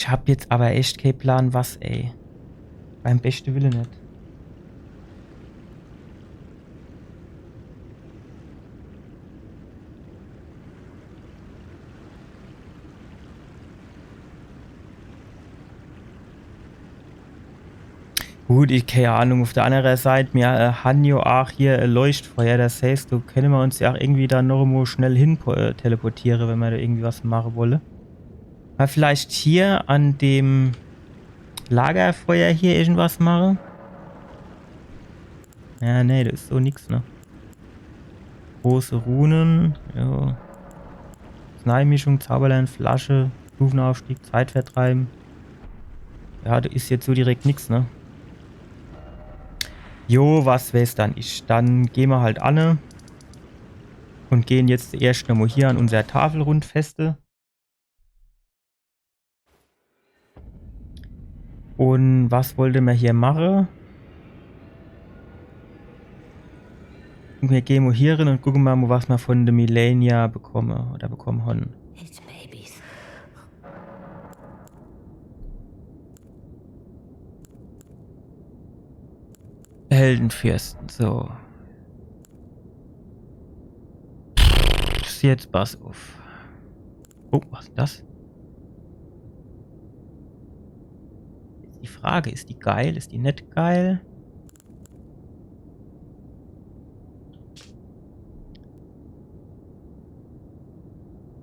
Ich hab jetzt aber echt keinen Plan, was, ey. Beim besten Willen nicht. Gut, ich keine Ahnung. Auf der anderen Seite, wir haben ja auch hier ein Leuchtfeuer. Das heißt, du können wir uns ja auch irgendwie da noch mal schnell hin teleportieren, wenn wir da irgendwie was machen wollen. Aber vielleicht hier an dem Lagerfeuer hier irgendwas machen? Ja, nee, das ist so nix, ne? Große Runen, ja. Arzneimischung, Zauberlein, Flasche, Stufenaufstieg, Zeit vertreiben. Ja, das ist jetzt so direkt nix, ne? Jo, was weiß dann ich? Dann gehen wir halt an und gehen jetzt erst nochmal hier an unserer Tafelrundfeste. Und was wollte man hier machen? Wir gehen mal hier rein und gucken mal, was wir von der Millennia bekommen oder bekommen haben. Heldenfürsten, so. Jetzt pass auf. Oh, was ist das? Ist die Frage, ist die geil? Ist die nicht geil?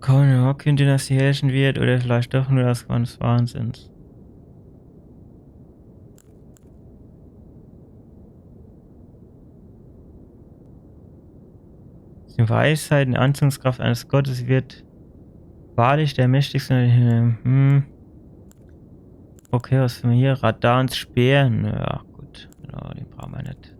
Keine Hocken, die das hier herrschen wird, oder vielleicht doch nur das des Wahnsinns. Die Weisheit und Anziehungskraft eines Gottes wird wahrlich der mächtigste. Okay, was haben wir hier? Radans Speer. Ja, gut. Ja, den brauchen wir nicht.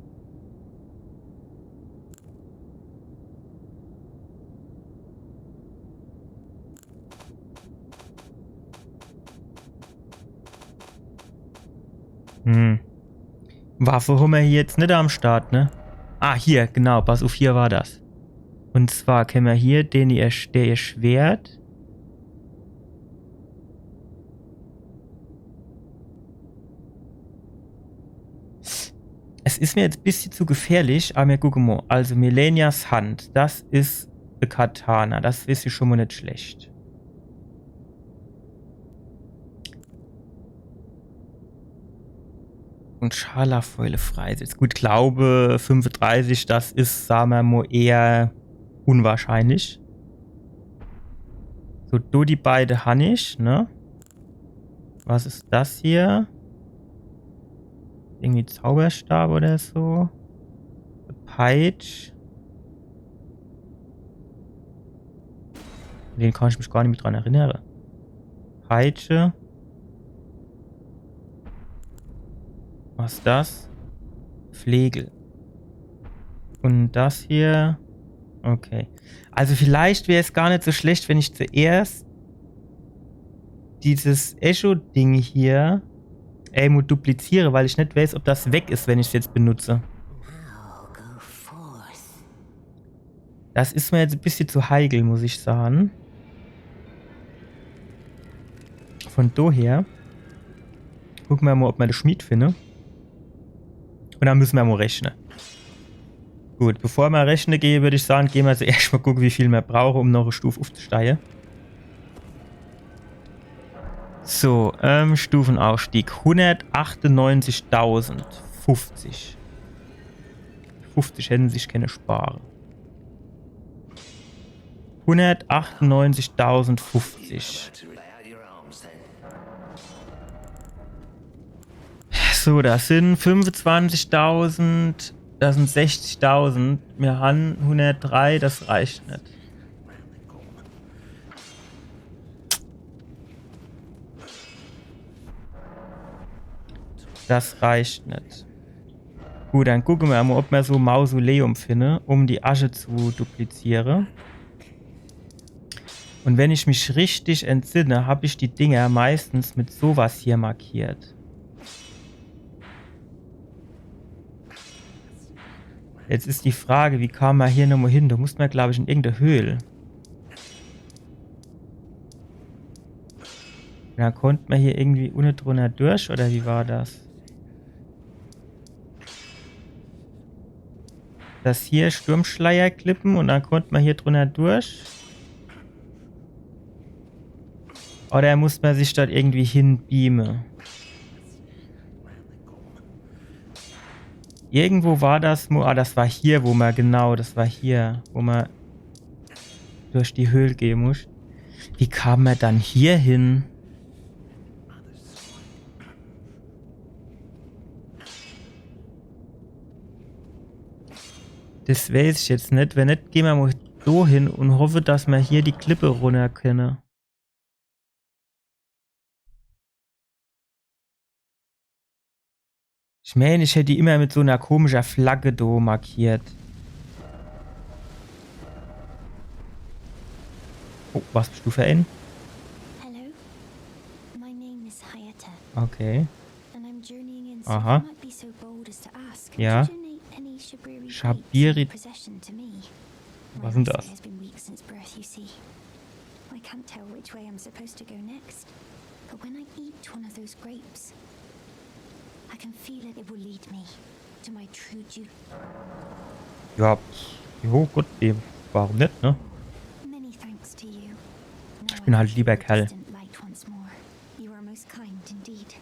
Waffe haben wir hier jetzt nicht am Start, ne? Ah, hier, genau. Pass auf, hier war das. Und zwar kennen wir hier den der ihr Schwert. Es ist mir jetzt ein bisschen zu gefährlich, aber wir gucken mal. Also Millennias Hand, das ist eine Katana. Das ist ja schon mal nicht schlecht. Und Scharlachfäule freisetzt. Gut, glaube 35, das ist, sagen wir mal, eher unwahrscheinlich. So, du die beide Hannisch, ne? Was ist das hier? Irgendwie Zauberstab oder so. Peitsch. Den kann ich mich gar nicht mehr dran erinnern. Peitsche. Was ist das? Flegel. Und das hier. Okay. Also vielleicht wäre es gar nicht so schlecht, wenn ich zuerst dieses Echo-Ding hier dupliziere, weil ich nicht weiß, ob das weg ist, wenn ich es jetzt benutze. Das ist mir jetzt ein bisschen zu heikel, muss ich sagen. Von daher gucken wir mal, ob wir den Schmied finden. Und dann müssen wir mal rechnen. Gut, bevor wir rechnen gehen, würde ich sagen, gehen wir zuerst mal gucken, wie viel wir brauchen, um noch eine Stufe aufzusteigen. So, Stufenaufstieg. 198.050. 50 hätten sich keine sparen. 198.050. So, das sind 25.000. Das sind 60.000. Wir haben 103, das reicht nicht. Das reicht nicht. Gut, dann gucken wir mal, ob wir so ein Mausoleum finden, um die Asche zu duplizieren. Und wenn ich mich richtig entsinne, habe ich die Dinger meistens mit sowas hier markiert. Jetzt ist die Frage, wie kam man hier nochmal hin? Da mussten wir, glaube ich, in irgendeine Höhle. dann konnte man hier irgendwie ohne drunter durch, oder wie war das? Das hier Sturmschleierklippen und dann konnte man hier drunter durch. Oder muss man sich dort irgendwie hinbeamen? Irgendwo war das, das war hier, wo man, genau, das war hier, wo man durch die Höhle gehen muss. Wie kam man dann hier hin? Das weiß ich jetzt nicht. Wenn nicht, gehen wir mal so hin und hoffe, dass wir hier die Klippe runter können. Ich meine, ich hätte die immer mit so einer komischen Flagge da markiert. Oh, was bist du für ein? Hello, my name is Hayata. Okay. And I'm journeying in, Aha. so I might be so bold as to ask. Ja. Could you donate any Shabiri Shabiri- possession to me? Was My sind das? eyesight has been weak since birth, you see. I can't tell which way I'm supposed to go next. But when I eat one of those grapes, I can feel it will lead me to my true duty. Ja, jo, gut, warum nicht, ne? Many thanks to you. Ich bin halt lieber Kerl. Light once more. You are most kind indeed.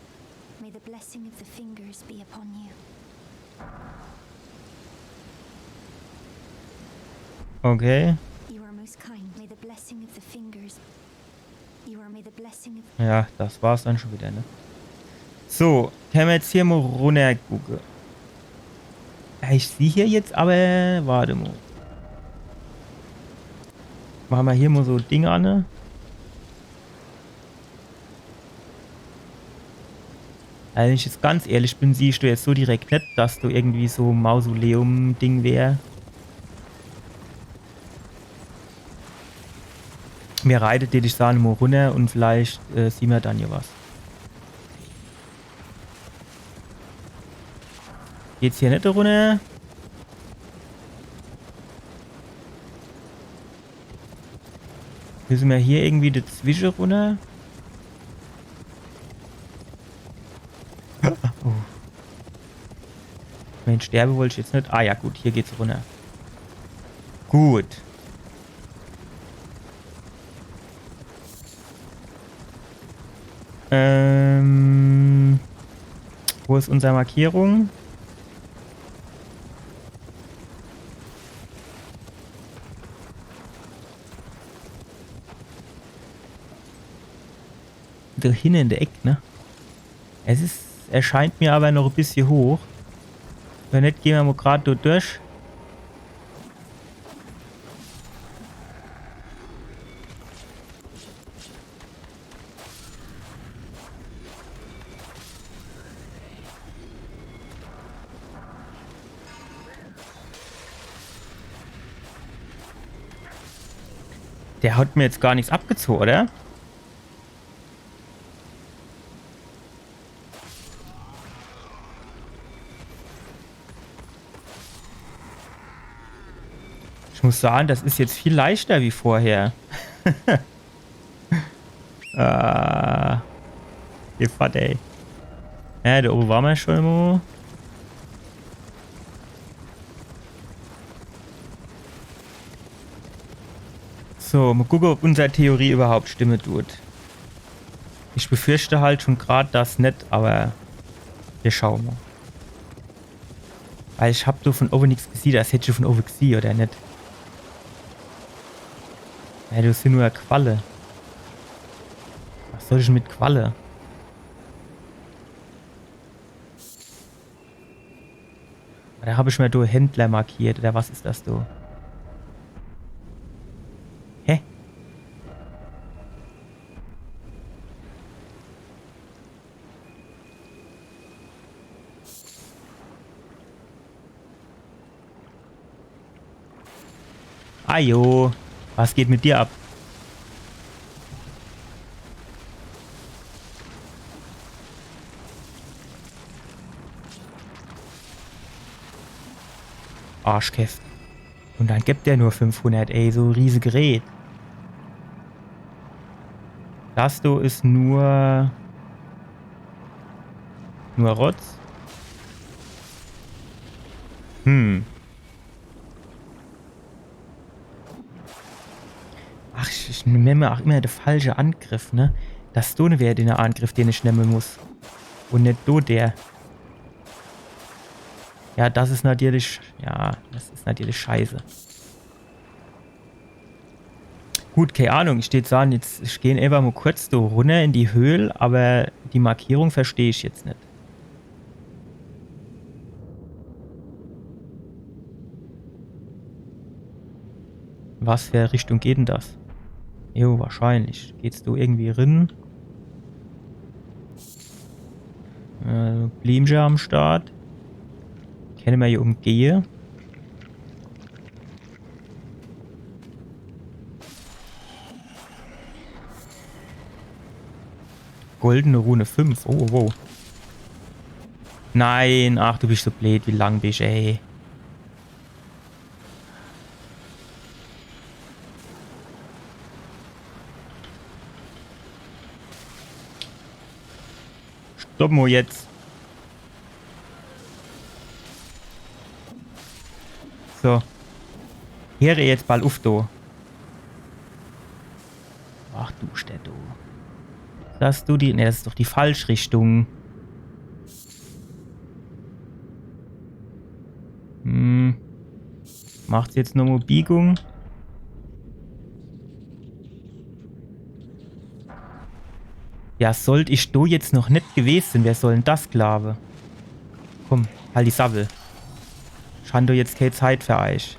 May the blessing of the fingers be upon you. Okay. You are most kind. May the blessing of the fingers. May the blessing of. Ja, das war's dann schon wieder, ne? So, können wir jetzt hier mal runter gucken. Ich sehe hier jetzt aber... Warte mal. Machen wir hier mal so Dinge an, ne? Also wenn ich jetzt ganz ehrlich bin, siehst du jetzt so direkt nicht, dass du irgendwie so ein Mausoleum-Ding wär. Mir reitet die dich sagen mal runter und vielleicht sehen wir dann hier was. Geht's hier nicht runter? Müssen wir hier irgendwie dazwischen runter? Oh. Mensch, sterbe wollte ich jetzt nicht. Ah ja, gut, hier geht's runter. Gut. Wo ist unsere Markierung? Da hinten in der Ecke, ne? Erscheint mir aber noch ein bisschen hoch. Wenn nicht, gehen wir mal gerade dort durch. Der hat mir jetzt gar nichts abgezogen, oder? Ich muss sagen, das ist jetzt viel leichter wie vorher. Ihr Vater, ey. Ja, da oben waren wir schon mal. So, mal gucken, ob unsere Theorie überhaupt Stimme tut. Ich befürchte halt schon gerade das nicht, aber wir schauen mal. Weil ich hab so von oben nichts gesehen, das hätte ich von oben gesehen, oder nicht? Ja, du bist ja nur eine Qualle. Was soll ich mit Qualle? Da habe ich mir da Händler markiert, oder was ist das da? Hä? Ajo, was geht mit dir ab? Arschkäft. Und dann gibt der nur 500, ey, so ein riesiges Gerät. Das da ist nur Rotz. Ach, ich nehme auch immer den falschen Angriff, ne? Das ist so wäre den Angriff, den ich nehmen muss. Und nicht so der. Ja, das ist natürlich... Ja, das ist natürlich scheiße. Gut, keine Ahnung. Ich stehe sagen, jetzt ich gehe einfach mal kurz da runter in die Höhle, aber die Markierung verstehe ich jetzt nicht. Was für Richtung geht denn das? Jo, wahrscheinlich. Geht's du irgendwie rein? Blimscher am Start. Können wir hier umgehen? Goldene Rune 5. Oh, wow. Nein, ach, du bist so blöd. Wie lang bist du, ey? Stopp mal jetzt. So. Here jetzt bald auf, du. Ach du Städte. Das du die. Ne, das ist doch die Falschrichtung. Macht's jetzt nochmal Biegung? Ja, sollte ich da jetzt noch nicht gewesen sein, wer soll denn das glaube? Komm, halt die Sabbel. Scheint doch jetzt keine Zeit für euch.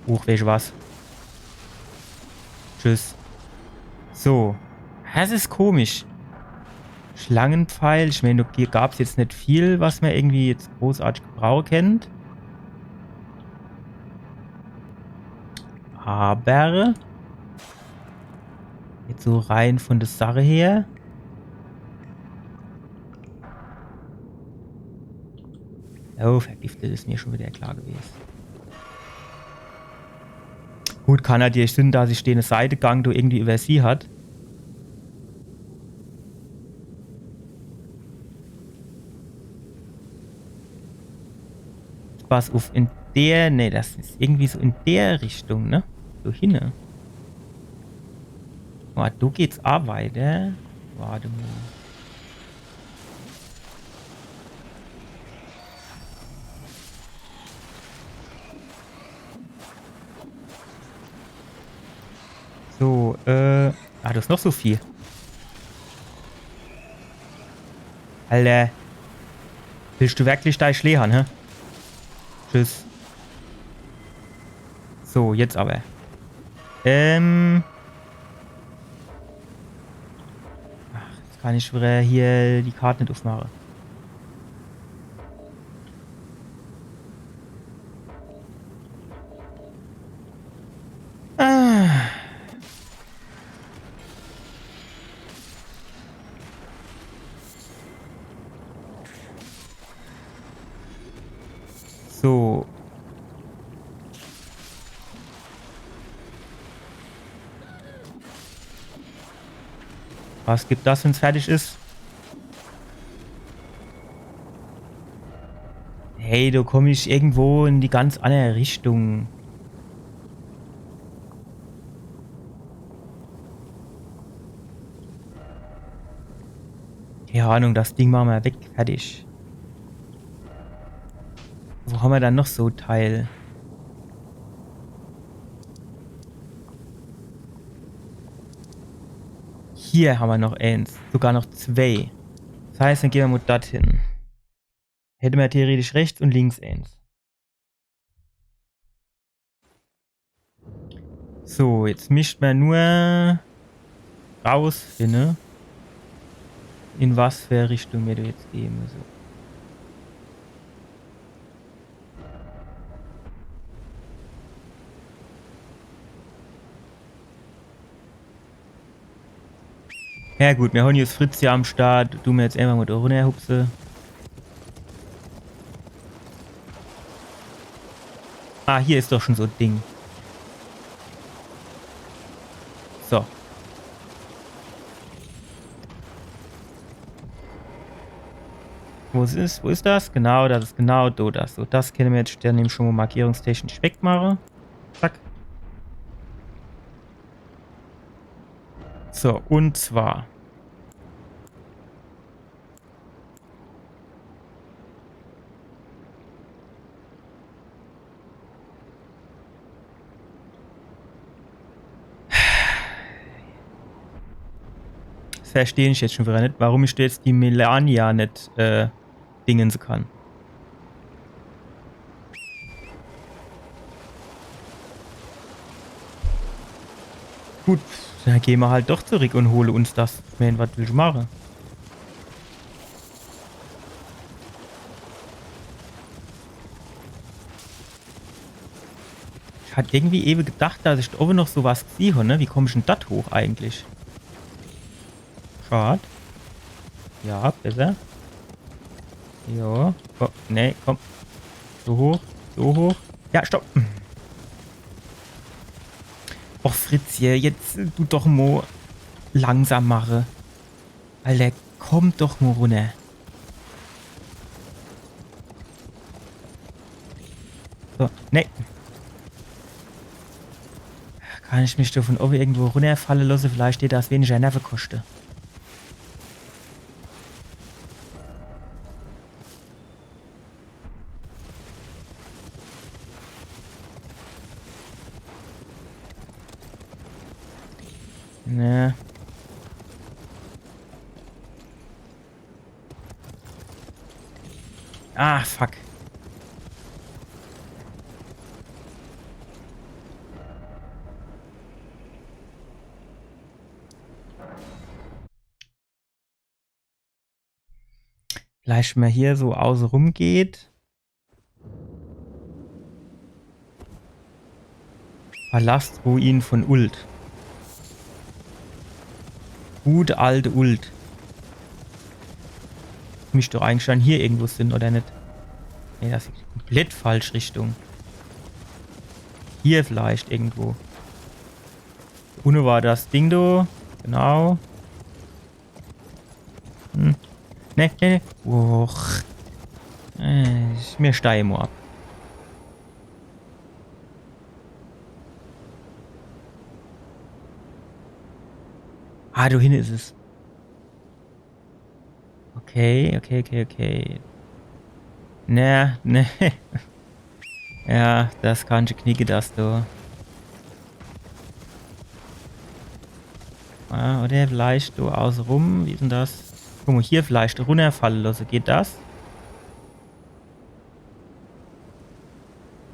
Weißt du was? Tschüss. So. Das ist komisch. Schlangenpfeil. Ich meine, hier gab es jetzt nicht viel, was man irgendwie jetzt großartig gebrauchen kennt. Aber jetzt so rein von der Sache her. Oh, vergiftet ist mir schon wieder klar gewesen. Gut, kann er dir Sinn, dass ich den Seitengang du irgendwie über sie hat. Was auf in der, ne, das ist irgendwie so in der Richtung, ne? So hinne. Oh, du geht's auch weiter. Warte mal. So, das ist noch so viel. Alter. Willst du wirklich da schlägern, hä? Tschüss. So, jetzt aber. Ach, jetzt kann ich wieder hier die Karte nicht aufmachen. So. Was gibt das, wenn es fertig ist? Hey, da komme ich irgendwo in die ganz andere Richtung. Keine Ahnung, das Ding machen wir weg. Fertig. Wo haben wir dann noch so Teil? Hier haben wir noch eins. Sogar noch zwei. Das heißt, dann gehen wir mal dorthin. Hätte man theoretisch rechts und links eins. So, jetzt mischt man nur rausfinden, in was für Richtung wir da jetzt gehen müssen. Ja gut, wir haben jetzt Fritz hier am Start. Du mir jetzt einfach mal da runterhupse. Ah, hier ist doch schon so ein Ding. So. Wo ist das? Genau, das ist genau das. So, das können wir jetzt dann eben schon mal markierungstechnisch wegmachen. Zack. So, und zwar. Das verstehe ich jetzt schon wieder nicht, warum ich jetzt die Melania nicht dingen kann. Gut, dann gehen wir halt doch zurück und hole uns das. Ich meine, was will ich machen? Ich hatte irgendwie eben gedacht, dass ich da oben noch sowas sehe, ne? Wie komme ich denn das hoch eigentlich? Schade. Ja, besser. Ja. Oh, nee, komm. So hoch. So hoch. Ja, stopp. Och, Fritzje, jetzt du doch mal langsam mache. Alter, komm doch mal runter. So, nee. Kann ich mich da von oben irgendwo runterfallen lassen? Vielleicht steht das weniger Nerven kosten. Ne. Ah, fuck. Vielleicht mal hier so außen rum geht. Palastsruinen von Ult. Gute alte Ult. Mich doch eigentlich schon hier irgendwo sind, oder nicht? Nee, das ist komplett falsch Richtung. Hier vielleicht irgendwo. Ohne war das Ding da. Genau. Hm. Ne, ne, ne. Och. Mir steigen ab. Ah, du hin ist es. Okay, okay, okay, okay. Ne, ne. Ja, das kann ich knicke das du. Ah, oder vielleicht du außen rum. Wie ist denn das? Guck mal, hier vielleicht runterfallen lassen. Geht das?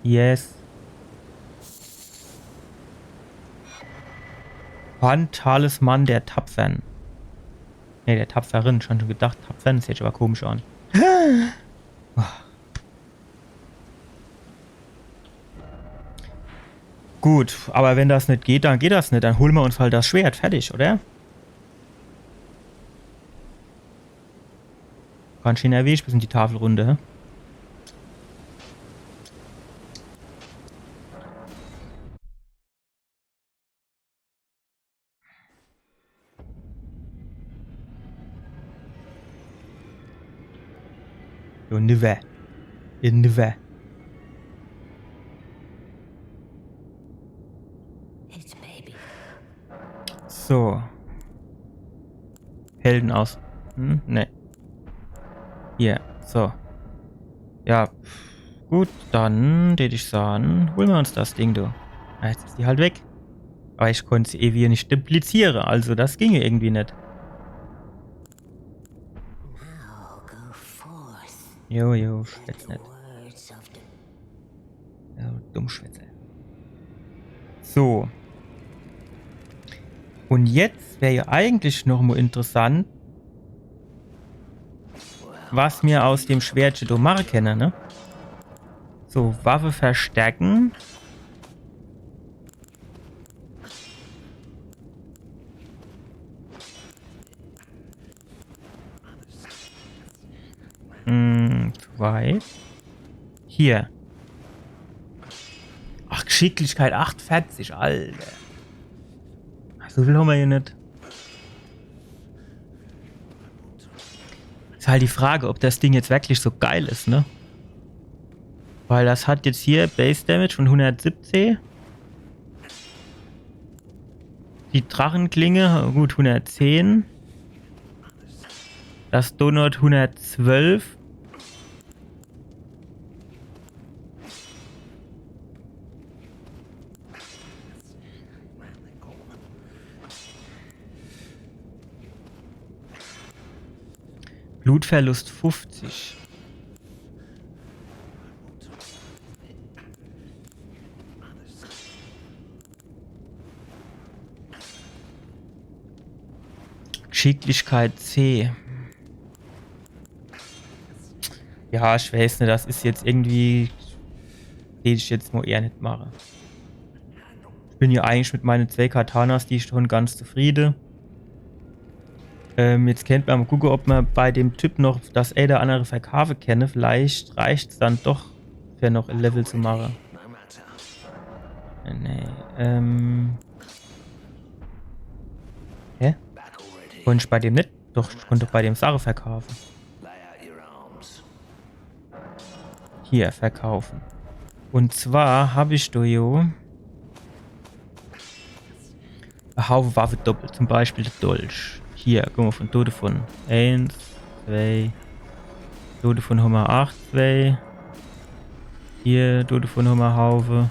Yes. Talisman der Tapfern. Ne, der Tapferin. Schon gedacht, Tapfern. Das hört sich aber komisch an. Gut, aber wenn das nicht geht, dann geht das nicht. Dann holen wir uns halt das Schwert. Fertig, oder? Ganz schön erwischt bis in die Tafelrunde. Hä? Jo, Nive. Nive. So. Helden aus. Hm? Ne. Hier. So. Ja. Gut, dann würde ich sagen, holen wir uns das Ding, du. Ah, jetzt ist die halt weg. Aber ich konnte sie eh wieder nicht duplizieren. Also das ginge irgendwie nicht. Jo, schwätz nicht. Ja, Dummschwätze. So. Und jetzt wäre ja eigentlich noch mal interessant, was wir aus dem Schwertchen da machen können, ne? So, Waffe verstärken. Zu weit. Hier. Geschicklichkeit 48, Alter. So viel haben wir hier nicht. Ist halt die Frage, ob das Ding jetzt wirklich so geil ist, ne? Weil das hat jetzt hier Base Damage von 117. Die Drachenklinge, gut, 110. Das Donut 112. Blutverlust 50. Geschicklichkeit C. Ja, ich weiß nicht, das ist jetzt irgendwie, den ich jetzt mal eher nicht mache. Ich bin ja eigentlich mit meinen 2 Katanas, die ich schon ganz zufrieden. Jetzt kennt man mal gucken, ob man bei dem Typ noch das eine oder andere verkaufen kenne. Vielleicht reicht es dann doch, für noch ein Level zu machen. Nee, hä? Konnte ich bei dem nicht? Doch, ich konnte bei dem Sache verkaufen. Hier, verkaufen. Und zwar habe ich da jo eine Haufe Waffe doppelt. Zum Beispiel der Dolch. Hier, guck mal, von Tode von 1, 2. Tode von Hummer 8, 2. Hier, Tode von Hummer Haufe.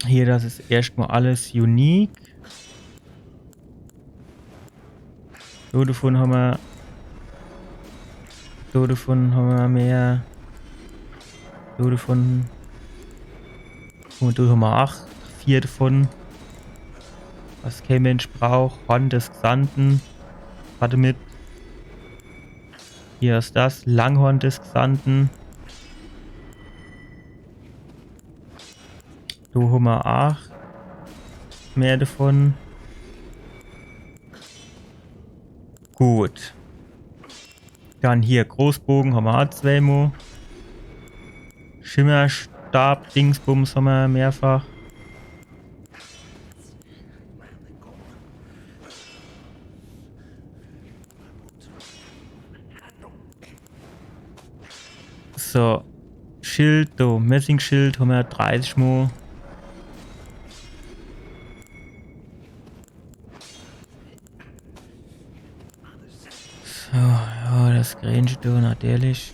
Hier, das ist erstmal alles unique. Tode haben wir mehr. Tode haben wir 8. 4 davon. Was kein Mensch braucht. Horn des Gesandten. Warte mit. Hier ist das. Langhorn des Gesandten. Du haben wir 8. Mehr davon. Gut. Dann hier Großbogen haben wir auch 2 Mo. Schimmerstab, Dingsbums haben wir mehrfach. So. Schild, do, Messingschild haben wir 30 Mo. So, ja, das Grange do natürlich.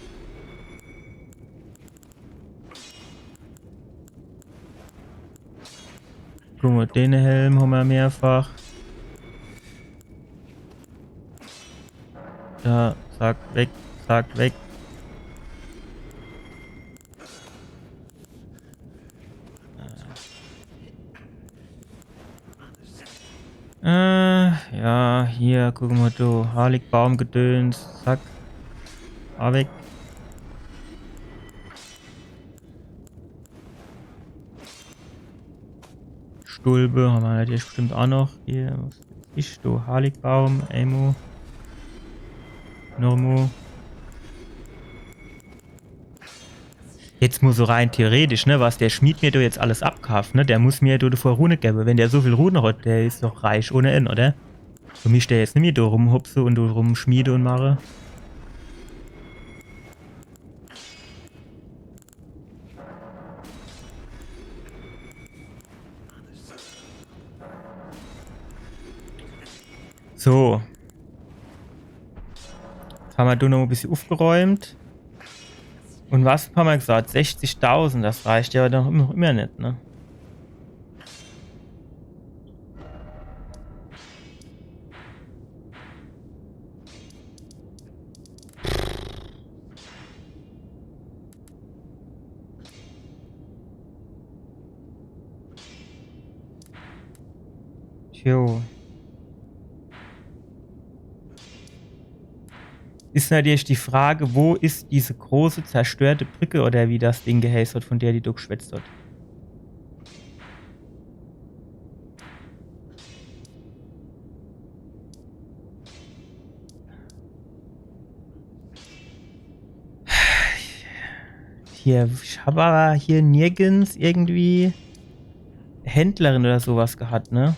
Guck mal, den Helm haben wir mehrfach. Da, zack, weg, zack, weg. Ja, hier, guck mal, du, Harligbaumgedöns, zack. Weg. Stulbe haben wir natürlich bestimmt auch noch. Hier, was ist du? Harligbaum, Emo. Normo. Jetzt muss so rein theoretisch, ne, was der Schmied mir da jetzt alles abkauft, ne, der muss mir da vor Rune geben. Wenn der so viel Rune hat, der ist doch reich ohne Ende, oder? Für mich der jetzt nicht mehr da rumhupse und da rumschmiede und mache. So. Jetzt haben wir da noch ein bisschen aufgeräumt. Und was haben wir gesagt? 60.000, das reicht ja noch immer nicht, ne? Jo. Ist natürlich die Frage, wo ist diese große zerstörte Brücke oder wie das Ding geheißt hat, von der die geschwätzt hat. hier. Ich habe aber hier nirgends irgendwie Händlerin oder sowas gehabt, ne?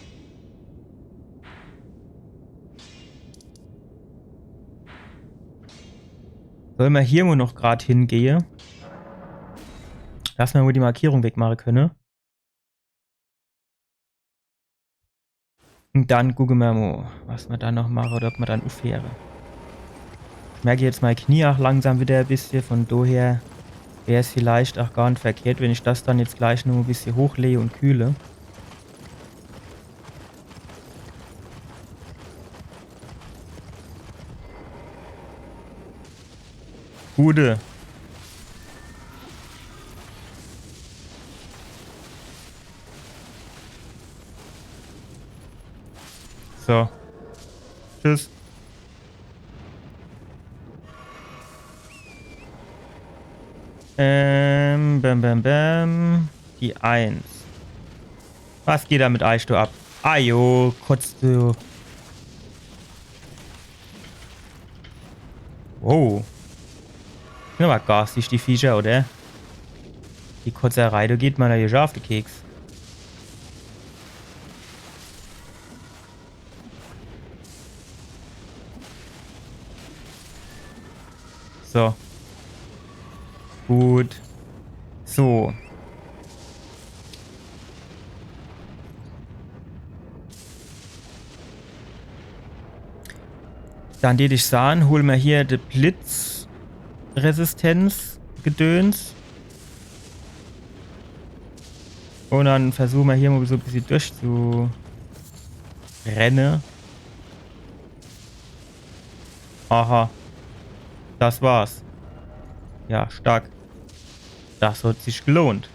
Soll man hier wo noch gerade hingehen? Dass man wohl die Markierung wegmachen können. Und dann gucken wir mal, was wir dann noch machen oder ob wir dann aufhören. Ich merke jetzt mein Knie auch langsam wieder ein bisschen. Von daher wäre es vielleicht auch gar nicht verkehrt, wenn ich das dann jetzt gleich nur ein bisschen hochlege und kühle. Gute. So. Tschüss. Bam, bam, bam. Die 1. Was geht da mit Eichtor ab? Ajo, kotzt du. Wow. Sind aber garstig, die Viecher, oder? Die Kotzerei, da geht man ja hier auf den Keks. So. Gut. So. Dann die ich sahen, holen wir hier die Blitzresistenz Gedöns. Und dann versuchen wir hier mal so ein bisschen durchzurennen. Aha. Das war's. Ja, stark. Das hat sich gelohnt.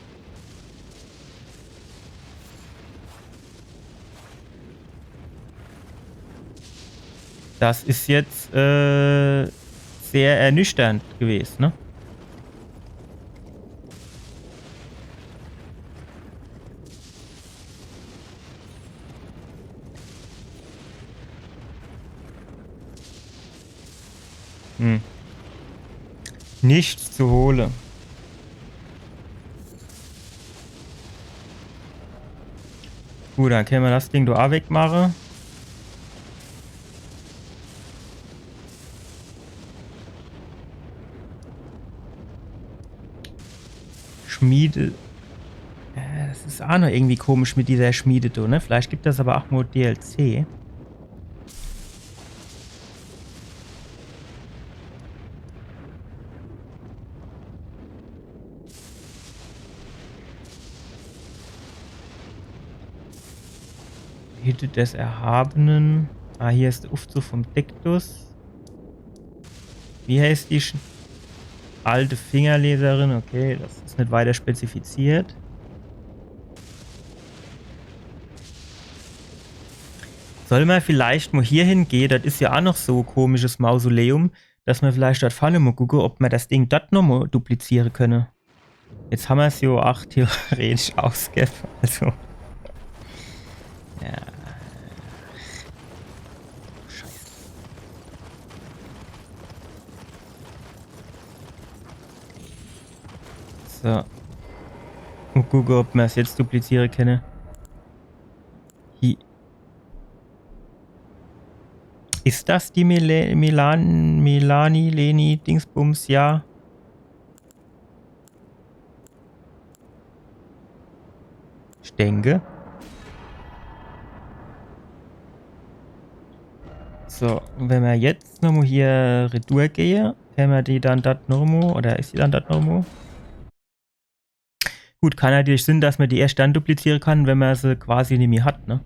Das ist jetzt sehr ernüchternd gewesen, ne? Nichts zu holen. Gut, dann können wir das Ding da auch wegmachen. Schmiede. Das ist auch noch irgendwie komisch mit dieser Schmiede, da, ne? Vielleicht gibt das aber auch nur DLC. Hütte des Erhabenen. Ah, hier ist der Aufzug vom Dektus. Wie heißt die alte Fingerleserin? Okay, das ist nicht weiter spezifiziert. Soll man vielleicht mal hier hingehen? Das ist ja auch noch so ein komisches Mausoleum, dass man vielleicht dort vorne mal gucken, ob man das Ding dort nochmal duplizieren können. Jetzt haben wir es ja auch theoretisch ausgegeben. Also. Ja. Scheiße. So. Und gucken, ob wir es jetzt duplizieren können. Hier. Ist das die Melanie, Leni, Dingsbums? Ja. Ich denke. So, wenn wir jetzt nochmal hier Retour gehen, können wir die dann dort nochmal, oder ist die dann dort nochmal? Gut, kann natürlich Sinn, dass man die erst dann duplizieren kann, wenn man sie quasi nicht mehr hat, ne?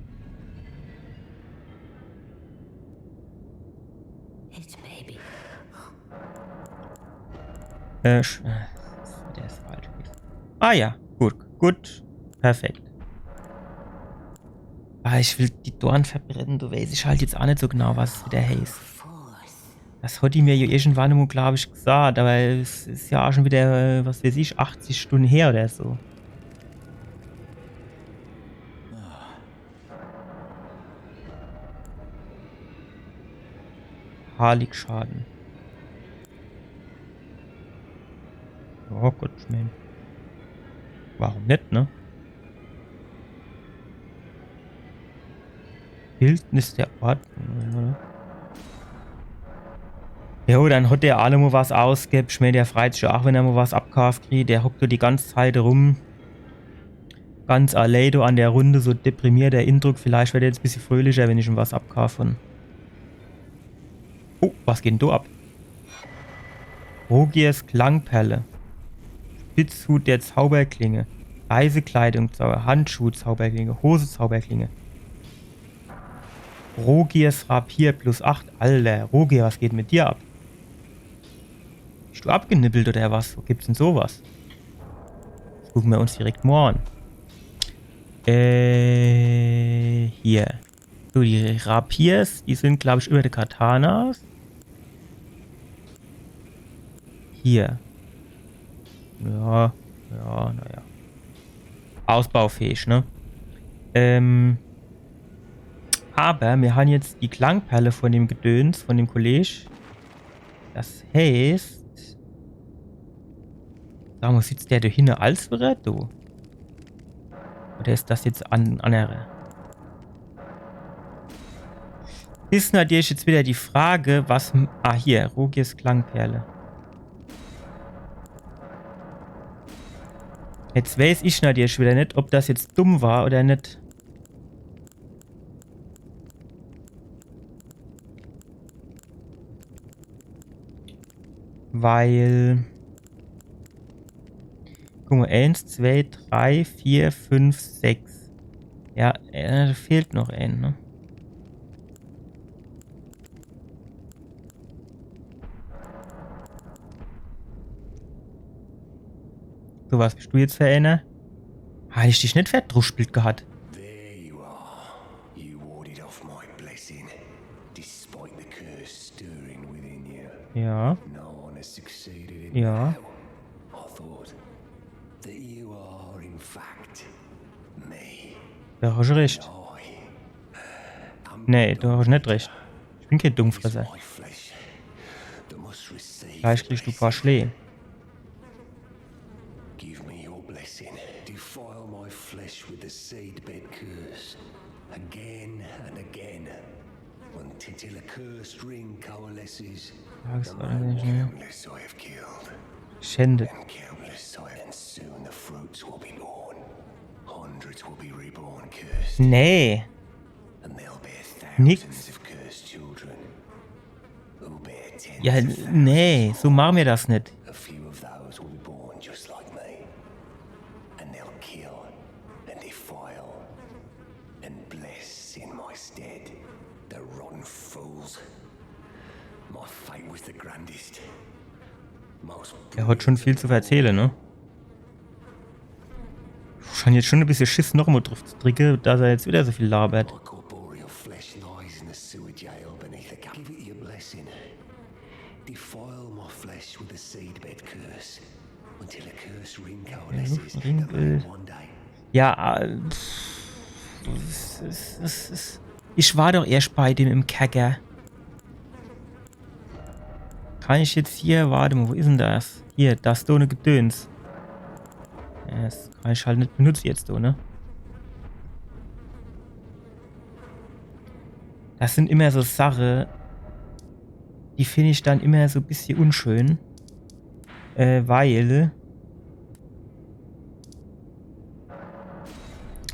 Der ist falsch. Ah ja, gut, perfekt. Ah, ich will die Dorn verbrennen, du weißt, ich halt jetzt auch nicht so genau, was es wieder heißt. Das hat die mir ja irgendwann mal, glaube ich, gesagt, aber es ist ja auch schon wieder, was weiß ich, 80 Stunden her oder so. Heiligschaden. Oh Gott, ich mein, warum nicht, ne? Wildnis der Ort. Oder? Jo, dann hat der alle mal was ausgibt. Ich mein, der freut sich auch, wenn er mal was abkauft kriegt. Der hockt da die ganze Zeit rum. Ganz allein an der Runde, so deprimiert der Eindruck. Vielleicht wird er jetzt ein bisschen fröhlicher, wenn ich ihm was abkaufe. Oh, was geht denn da ab? Rogiers Klangperle. Spitzhut der Zauberklinge. Reisekleidung, Handschuh, Zauberklinge. Hose, Zauberklinge. Rogiers Rapier plus 8. Alter, Rogier, was geht mit dir ab? Bist du abgenippelt oder was? Wo gibt's denn sowas? Das gucken wir uns direkt mal an. Hier. So, die Rapiers, die sind, glaube ich, über die Katanas. Hier. Ja, naja. Ausbaufähig, ne? Aber wir haben jetzt die Klangperle von dem Gedöns, von dem Kollege. Das heißt... Sag mal, sitzt der da hinten als Wirt, du? Oder ist das jetzt andere? Ist natürlich jetzt wieder die Frage, was... Ah, hier, Rogiers Klangperle. Jetzt weiß ich natürlich wieder nicht, ob das jetzt dumm war oder nicht. Weil... Guck mal, 1, 2, 3, 4, 5, 6. Ja, da fehlt noch ein, ne? So, was bist du jetzt für einer? Habe ich dich nicht verdruschelt gehabt? There you are. You warded off my blessing, despite the curse stirring within you. Ja. No one has succeeded in Ja. that. I thought that you are, in fact, me. Da hast du recht. I'm Nee, du hast nicht recht. Ich bin kein Dummfresser. my flesh that must receive. Gleich kriegst du ein paar Schläge. Give me your blessing. Defile my flesh with the seedbed curse. Again and again. Until a cursed ring coalesces. Countless I have killed. Schändet. And countless I have. And soon the fruits will be born. Hundreds will be reborn cursed. Nee. And they'll bear Nix. thousands of cursed children. Who bear tens Ja, of thousands. nee, so machen wir das nicht. A few of those will be born just like me. And they'll kill and defile and bless in my stead. The rotten fools. My fate was the grandest. Most Er hat schon viel zu erzählen, ne? Ich habe jetzt schon ein bisschen Schiss noch mal drauf zu drücken, dass er jetzt wieder so viel labert. my corporeal flesh lies in the sewer jail beneath the cap. Give it your blessing. Defile my flesh with the seedbed curse. Until a curse ring coalesces. Ring, that may one day. Ja, ich war doch erst bei dem im Kacker. Kann ich jetzt hier, warte mal, wo ist denn das? Hier, das da eine Gedöns. Ja, das kann ich halt nicht benutzen jetzt so, ne? Das sind immer so Sachen, die finde ich dann immer so ein bisschen unschön. Weil...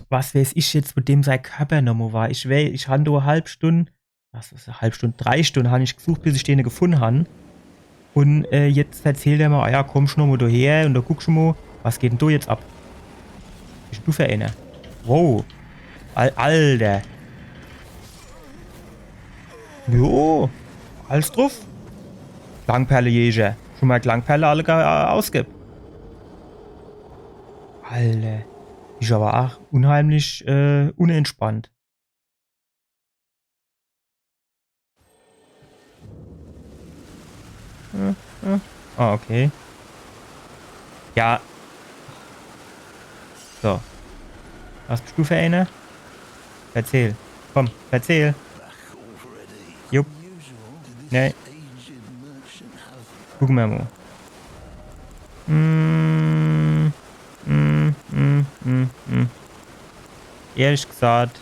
Was weiß ich jetzt, wo dem sein Körper nochmal war. Ich habe da eine halbe Stunde, was ist eine halbe Stunde, 3 Stunden habe ich gesucht, bis ich den gefunden habe. Und jetzt erzählt er mir, ah ja, komm schon mal daher und da guck schon mal, was geht denn da jetzt ab? Bist du für einer? Wow. Alter. Jo. Alles drauf. Klangperle-Jäger. Schon mal Klangperle alle ausgibt. Alter. Ist aber auch unheimlich unentspannt. Ah, okay. Ja. So. Was bist du für einer? Erzähl. Komm, erzähl. Jupp. Nee. Gucken wir mal. Mm, mm, mm, mm, mm. Ehrlich gesagt,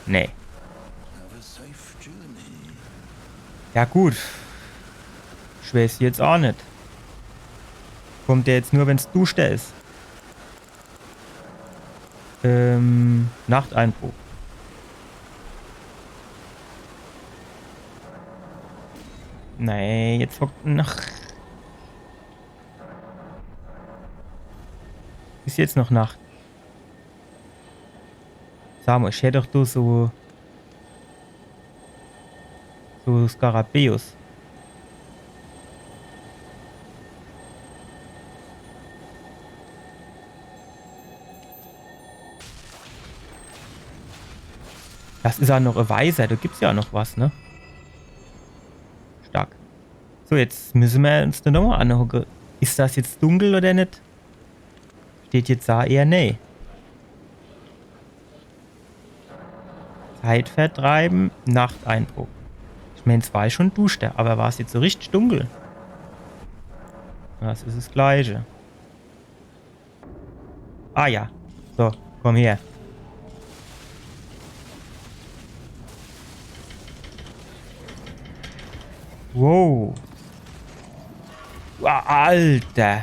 nee. Ja gut. Ich weiß jetzt auch nicht. Kommt der jetzt nur, wenn es Dusche ist? Nachteinbruch. Nee, jetzt hockt nach. Ist jetzt noch Nacht. Sag mal, ich hätte doch da so Skarabäus. Das ist ja noch ein Weiser. Da gibt's ja auch noch was, ne? Stark. So, jetzt müssen wir uns da nochmal angucken. Ist das jetzt dunkel oder nicht? Steht jetzt da eher nee. Zeit vertreiben, Nachteinbruch. Ich meine, es war schon duschte, aber war es jetzt so richtig dunkel? Das ist das Gleiche. Ah ja. So, komm her. Wow. Wow, Alter.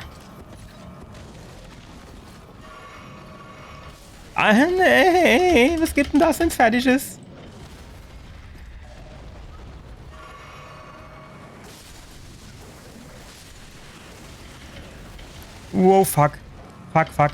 Ah, nee. Was gibt denn das, wenn es fertig ist? Wow, fuck. Fuck, fuck.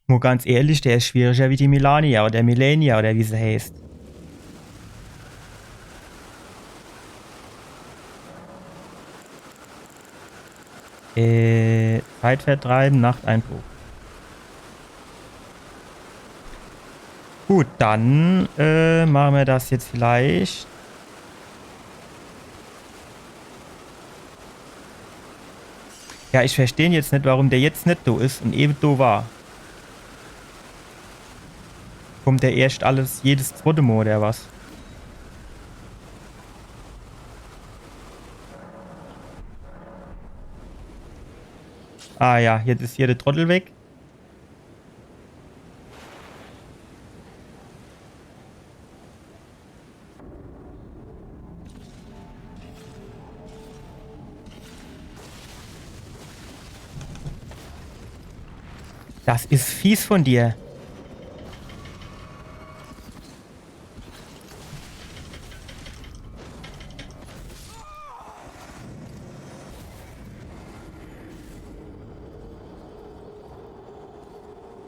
Nur ganz ehrlich, der ist schwieriger wie die Melania oder Melania oder wie sie heißt. Zeit vertreiben, Nachteinbruch. Gut, dann machen wir das jetzt vielleicht. Ja, ich verstehe jetzt nicht, warum der jetzt nicht da ist und eben da war. Kommt der erst alles, jedes zweite Mal oder was? Ah ja, jetzt ist hier der Trottel weg. Das ist fies von dir.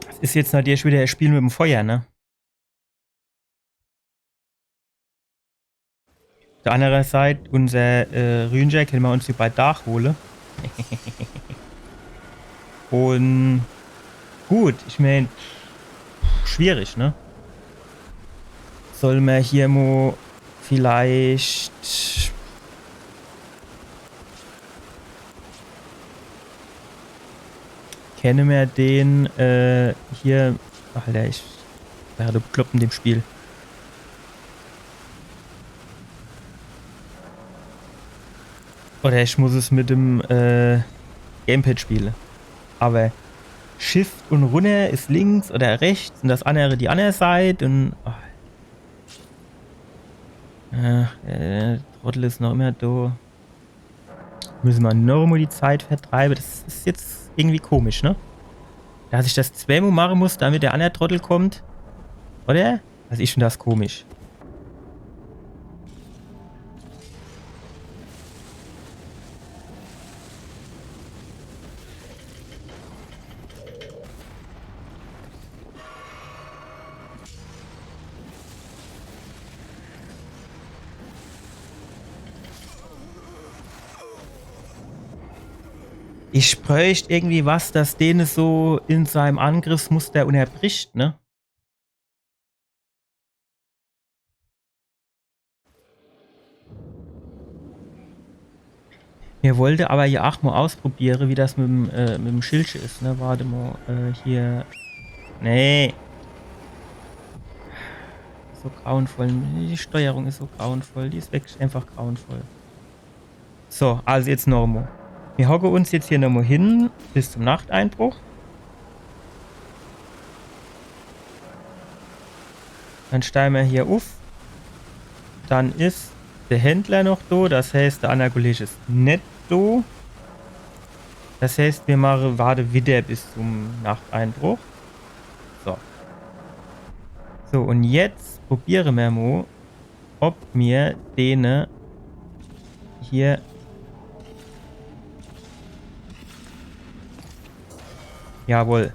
Das ist jetzt natürlich wieder ein Spiel mit dem Feuer, ne? Auf der anderen Seite, unser Rünger können wir uns bei Dach holen. Und gut, ich meine, schwierig, ne? Soll man hier mal vielleicht kennen wir den hier. Alter, ich werde bekloppt in dem Spiel. Oder ich muss es mit dem Gamepad spielen. Aber Shift und runter ist links oder rechts und das andere die andere Seite und Trottel ist noch immer da. Müssen wir noch mal die Zeit vertreiben. Das ist jetzt irgendwie komisch, ne? Dass ich das zweimal machen muss, damit der andere Trottel kommt. Oder? Also ich finde das komisch. Ich bräuchte irgendwie was, das den so in seinem Angriffsmuster unterbricht, ne? Mir wollte aber ja auch mal ausprobieren, wie das mit dem Schildchen ist, ne? Warte mal, hier. Nee. So grauenvoll. Die Steuerung ist so grauenvoll. Die ist wirklich einfach grauenvoll. So, also jetzt nochmal. Wir hocken uns jetzt hier nochmal hin bis zum Nachteinbruch. Dann steigen wir hier auf. Dann ist der Händler noch da. Das heißt, der Anna-Kollege ist nicht da. Das heißt, wir machen warte wieder bis zum Nachteinbruch. So. So, und jetzt probieren wir mal, ob mir denen hier jawohl.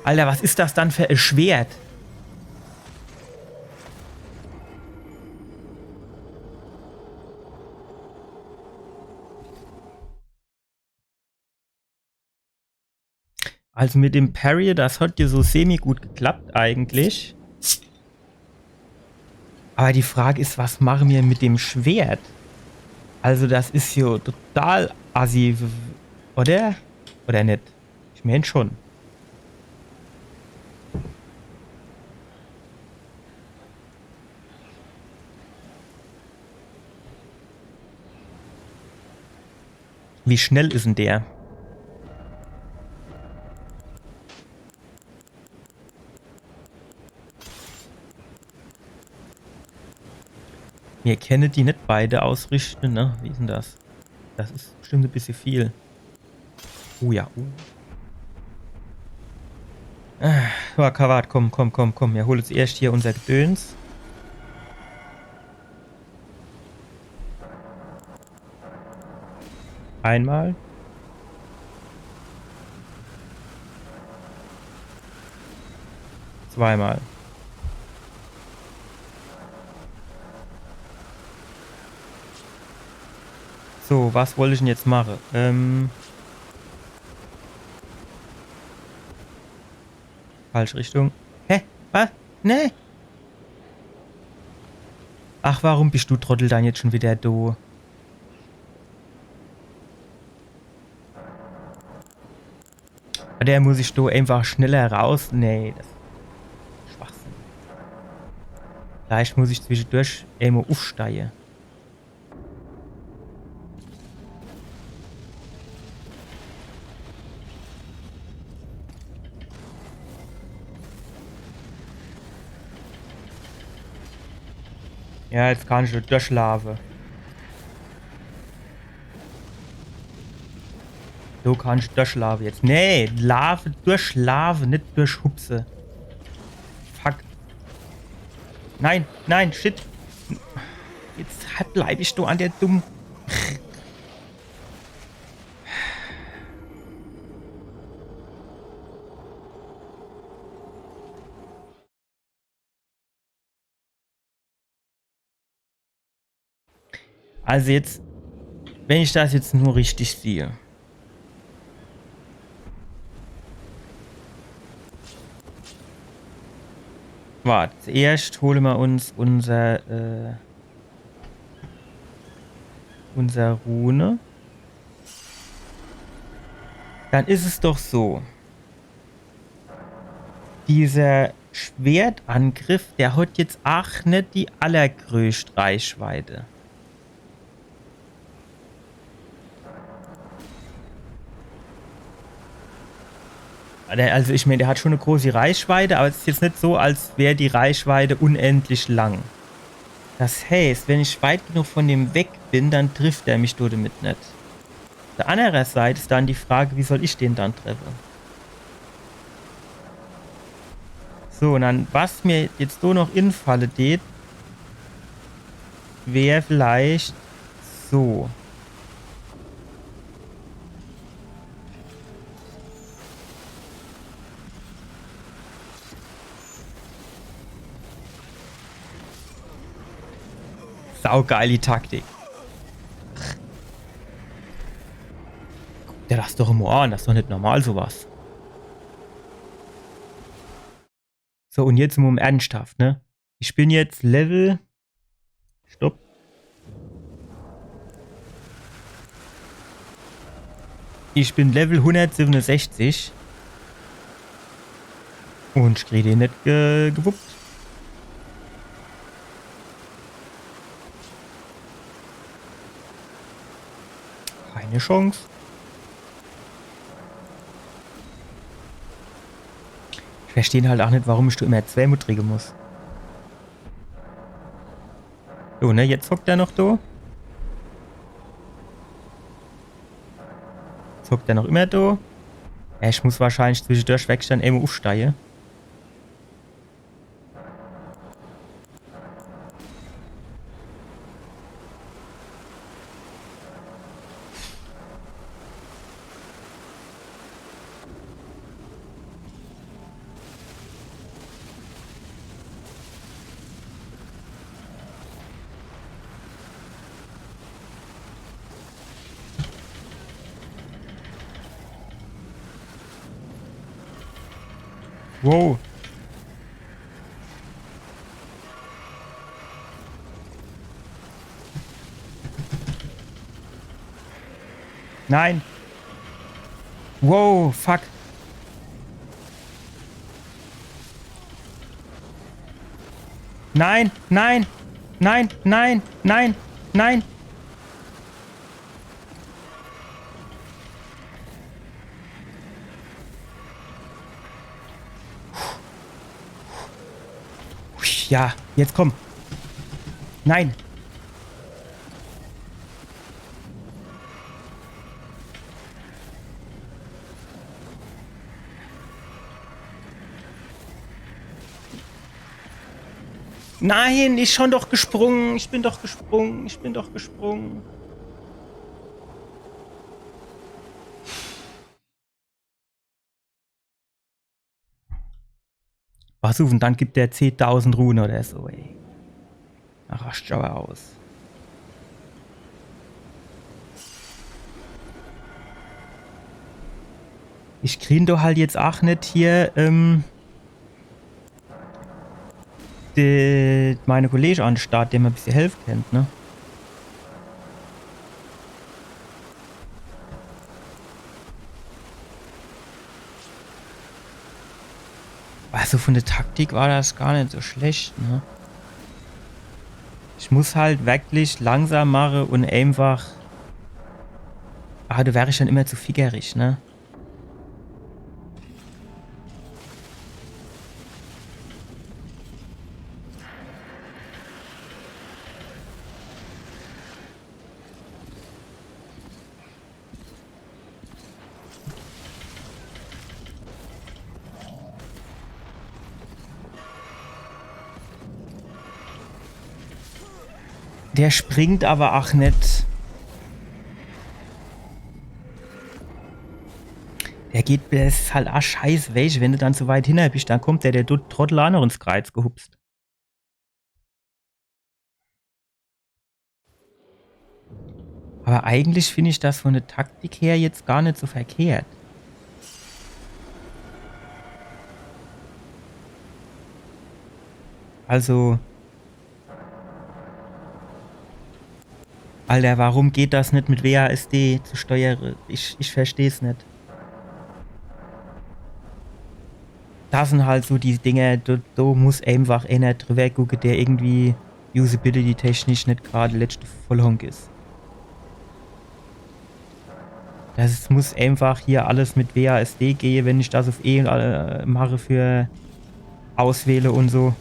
Alter, was ist das dann für ein Schwert? Also mit dem Parry, das hat ja so semi gut geklappt eigentlich. Aber die Frage ist, was machen wir mit dem Schwert? Also das ist ja total assi, oder? Oder nicht? Ich meine schon. Wie schnell ist denn der? Wir kennen die nicht beide ausrichten, ne? Wie ist denn das? Das ist bestimmt ein bisschen viel. Oh ja. So, Kavat, komm. Wir holen jetzt erst hier unser Gedöns. Einmal. Zweimal. So, was wollte ich denn jetzt machen? Falsche Richtung. Hä? Was? Nee. Ach, warum bist du Trottel dann jetzt schon wieder da? Der muss ich da einfach schneller raus. Nee, das ist Schwachsinn. Vielleicht muss ich zwischendurch einmal aufsteigen. Ja, jetzt kann ich durchschlafen. So kann ich durchschlafen jetzt. Nee, durchschlafen, nicht durchhupse. Fuck. Nein, shit. Jetzt bleib ich da an der dummen... Also jetzt, wenn ich das jetzt nur richtig sehe. Warte, zuerst holen wir uns unser Rune. Dann ist es doch so. Dieser Schwertangriff, der hat jetzt auch nicht die allergrößte Reichweite. Also ich meine, der hat schon eine große Reichweite, aber es ist jetzt nicht so, als wäre die Reichweite unendlich lang. Das heißt, wenn ich weit genug von dem weg bin, dann trifft er mich damit nicht. Auf der anderen Seite ist dann die Frage, wie soll ich den dann treffen? So, und dann, was mir jetzt so noch infalle geht, wäre vielleicht so. Saugeil die Taktik. Ja, das ist doch immer an, das ist doch nicht normal sowas. So, und jetzt mal ernsthaft, ne? Ich bin jetzt Level... Stopp. Ich bin Level 167. Und ich kriege den nicht gewuppt. Keine Chance. Ich verstehe halt auch nicht, warum ich immer 2 kriegen muss. So, ne, jetzt hockt er noch da. Jetzt hockt er noch immer da. Ja, ich muss wahrscheinlich zwischendurch wegstehen, einmal aufsteigen. Wow. Nein. Wow, fuck. Nein, nein, nein, nein, nein, nein. Ja, jetzt komm. Nein. Nein, ich schon doch gesprungen. Ich bin doch gesprungen. Ich bin doch gesprungen. Was und dann gibt der 10.000 Runen oder so, ey. Ach, rascht aber aus. Ich krieg doch halt jetzt auch nicht hier, meine Kollegen an den Start, dem ein bisschen helfen kennt, ne? Also von der Taktik war das gar nicht so schlecht, ne? Ich muss halt wirklich langsam machen und einfach... Ah, da wäre ich dann immer zu figgerig, ne? Der springt aber auch nicht. Der geht, das ist halt auch scheiße, welche. Wenn du dann so weit hinter bist, dann kommt der Trottel auch noch ins Kreuz gehupst. Aber eigentlich finde ich das von der Taktik her jetzt gar nicht so verkehrt. Also... Alter, warum geht das nicht mit WASD zu steuern? Ich verstehe es nicht. Das sind halt so die Dinge, da muss einfach einer drüber gucken, der irgendwie usability-technisch nicht gerade letzte Vollhonk ist. Das muss einfach hier alles mit WASD gehen, wenn ich das auf E mache für Auswähle und so.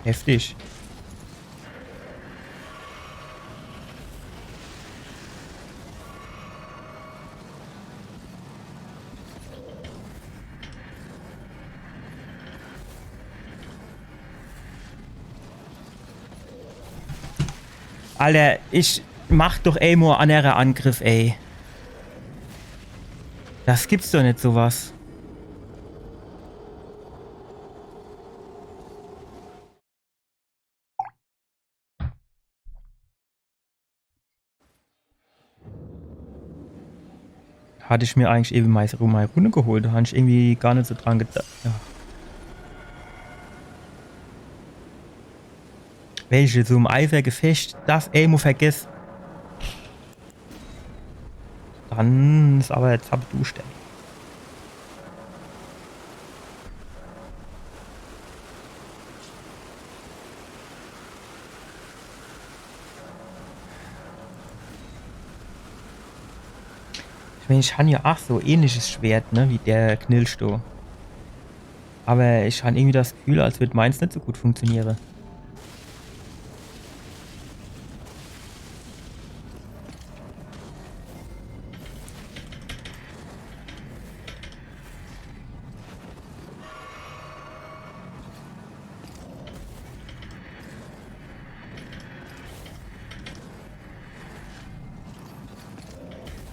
Heftig. Alter, ich mach doch einmal einen anderen Angriff, ey. Das gibt's doch nicht, sowas. Hatte ich mir eigentlich eben meine Rune geholt. Da habe ich irgendwie gar nicht so dran gedacht. Ja. Welche so im Eifergefecht das Amo vergisst. Dann ist aber jetzt hab du stellen. Ich meine, ich habe ja auch so ähnliches Schwert, ne, wie der Knillsto. Aber ich habe irgendwie das Gefühl, als würde meins nicht so gut funktionieren.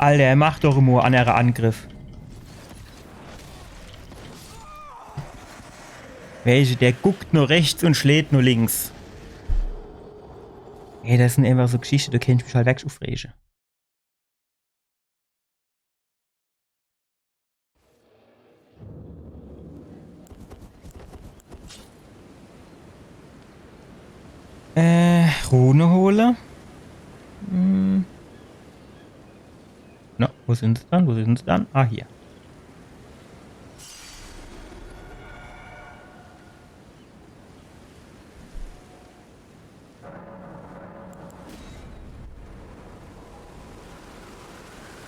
Alter, er macht doch immer einen Angriff. Welche? Der guckt nur rechts und schlägt nur links. Ey, das sind einfach so Geschichten, da kenn ich mich halt weg aufregen. Rune hole. Na, wo sind sie dann? Wo sind sie dann? Ah, hier.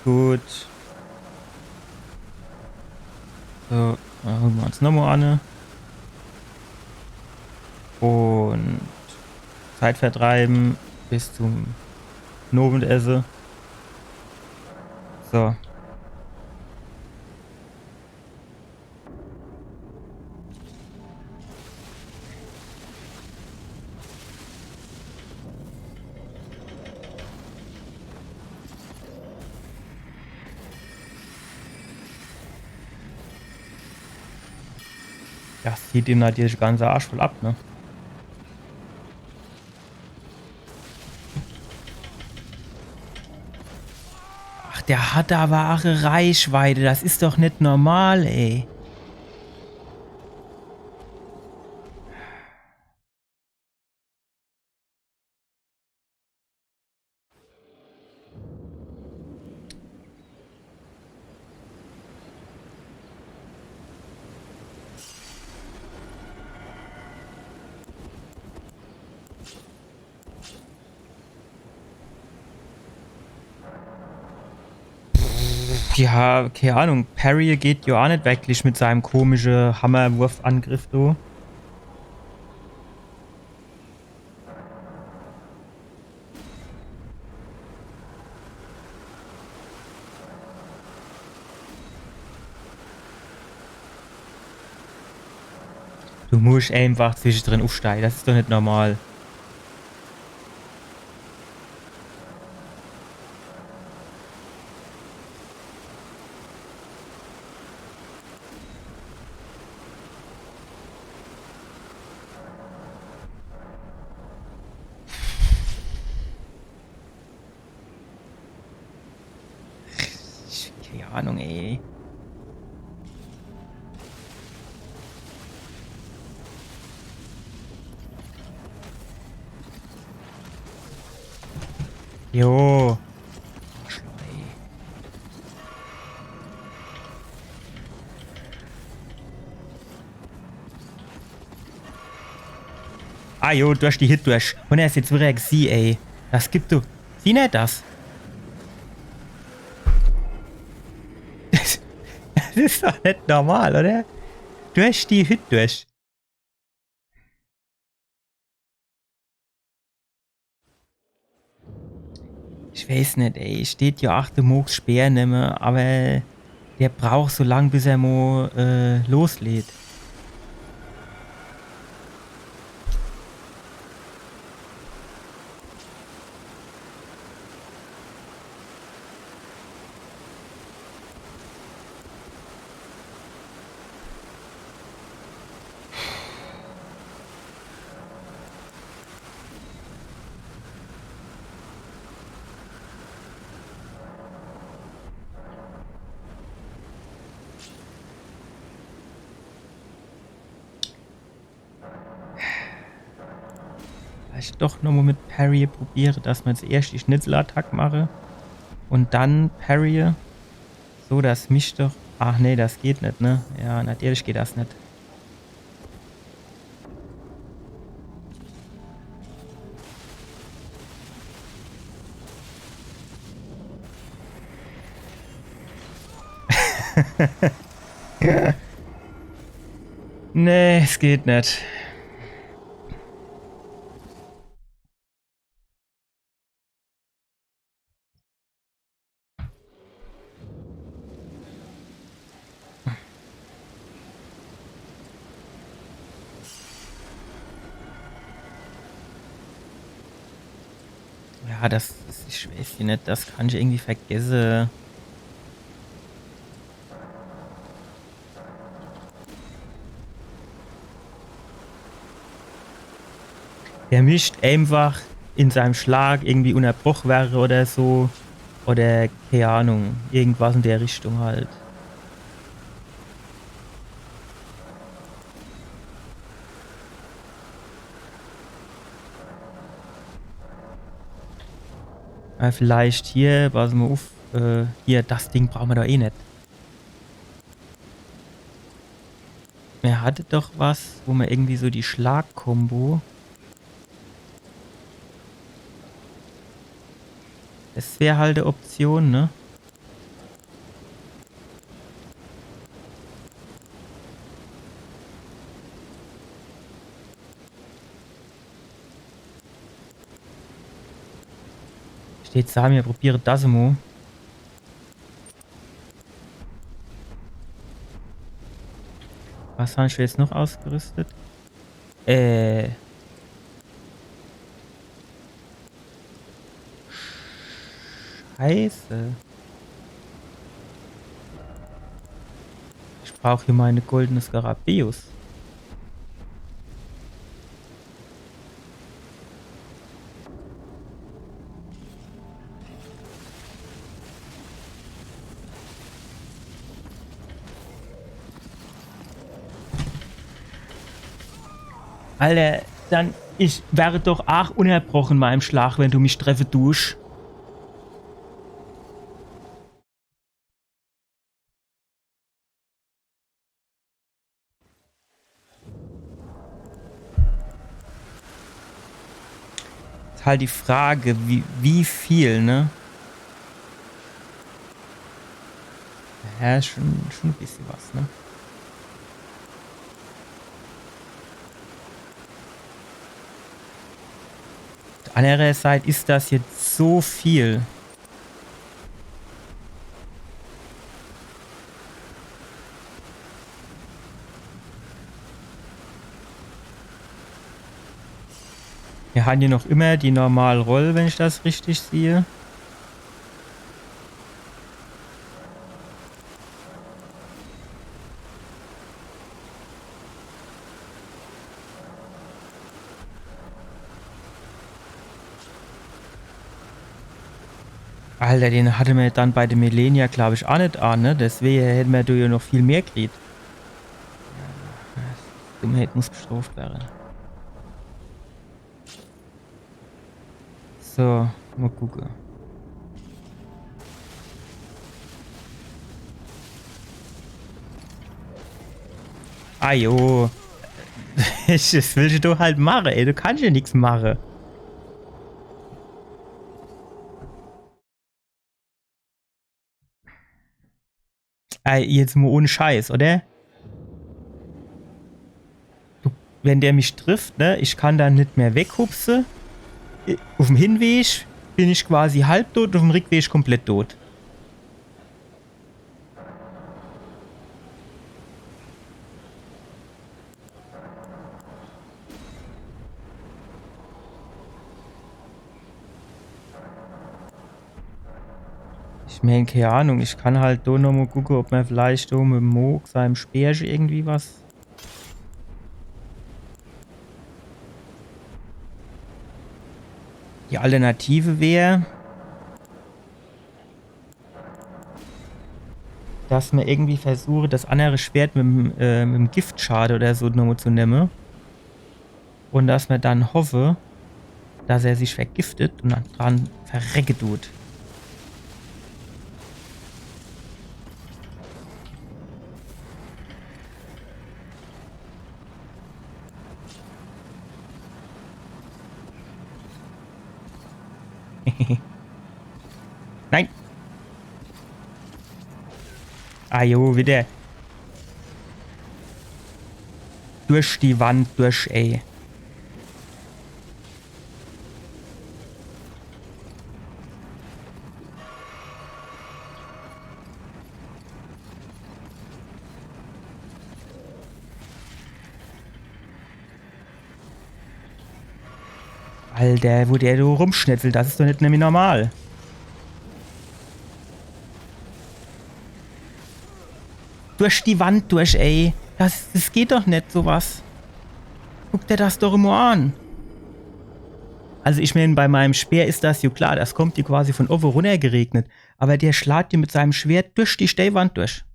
Gut. So, dann holen wir uns nochmal an. Und Zeit vertreiben bis zum Novenesse. So. Das zieht ihm natürlich ganze Arsch voll ab, ne? Ach, der hat da wahre Reichweite. Das ist doch nicht normal, ey. Ja, keine Ahnung. Parry geht ja auch nicht wirklich mit seinem komischen Hammerwurfangriff, du. Du musst einfach zwischendrin aufsteigen. Das ist doch nicht normal. Keine Ahnung, ey. Jo. Arschloch, ey. Ah jo, durch die Hit durch. Und er ist jetzt wieder sie, ey. Das gibt du. Sieh nicht das. Das ist doch nicht normal, oder? Durch die Hit durch. Ich weiß nicht, ey. Steht ja 8 Moogs Speer nimmer, aber der braucht so lang, bis er mal loslädt. vielleicht doch nochmal mit Parry probiere, dass man zuerst die Schnitzelattack mache und dann Parry. So, dass mich doch... Ach nee, das geht nicht, ne? Ja, natürlich geht das nicht. Nee, es geht nicht. Ja, ich weiß nicht, das kann ich irgendwie vergessen. Der mischt einfach in seinem Schlag irgendwie unterbrochen wäre oder so. Oder, keine Ahnung, irgendwas in der Richtung halt. Vielleicht hier, pass mal auf, hier, das Ding brauchen wir doch eh nicht. Er hatte doch was, wo man irgendwie so die Schlagkombo. Das wäre halt eine Option, ne? Steht da, mir probiere das mal. Was haben wir jetzt noch ausgerüstet? Scheiße. Ich brauche hier meine goldene Skarabäus. Alter, dann ich wäre doch auch unterbrochen mal im Schlag, wenn du mich treffe tust. Ist halt die Frage, wie viel, ne? Ja, schon ein bisschen was, ne? Andererseits ist das jetzt so viel. Wir haben hier noch immer die normale Roll, wenn ich das richtig sehe. Alter, den hatte man dann bei dem Melania, glaube ich, auch nicht an, ne? Deswegen hätten wir ja noch viel mehr gekriegt. Dummheit muss bestraft werden. So, mal gucken. Ah jo. Das willst du halt machen, ey. Du kannst ja nichts machen. Ey, jetzt mal ohne Scheiß, oder? Wenn der mich trifft, ne, ich kann dann nicht mehr weghupsen. Auf dem Hinweg bin ich quasi halbtot, auf dem Rückweg komplett tot. Ich meine, keine Ahnung, ich kann halt da nochmal gucken, ob man vielleicht da mit dem Moog, seinem Speer irgendwie was... Die Alternative wäre, dass man irgendwie versuche, das andere Schwert mit dem Giftschade oder so nochmal zu nehmen. Und dass man dann hoffe, dass er sich vergiftet und dann dran verrecke tut. Nein! Ah jo, wieder. Durch die Wand, durch, ey. Alter, wo der so rumschnetzelt, das ist doch nicht nämlich normal. Durch die Wand durch, ey. Das geht doch nicht, sowas. Guck dir das doch immer an. Also ich meine, bei meinem Speer ist das ja klar, das kommt dir quasi von oben runter geregnet. Aber der schlägt dir mit seinem Schwert durch die Steinwand durch.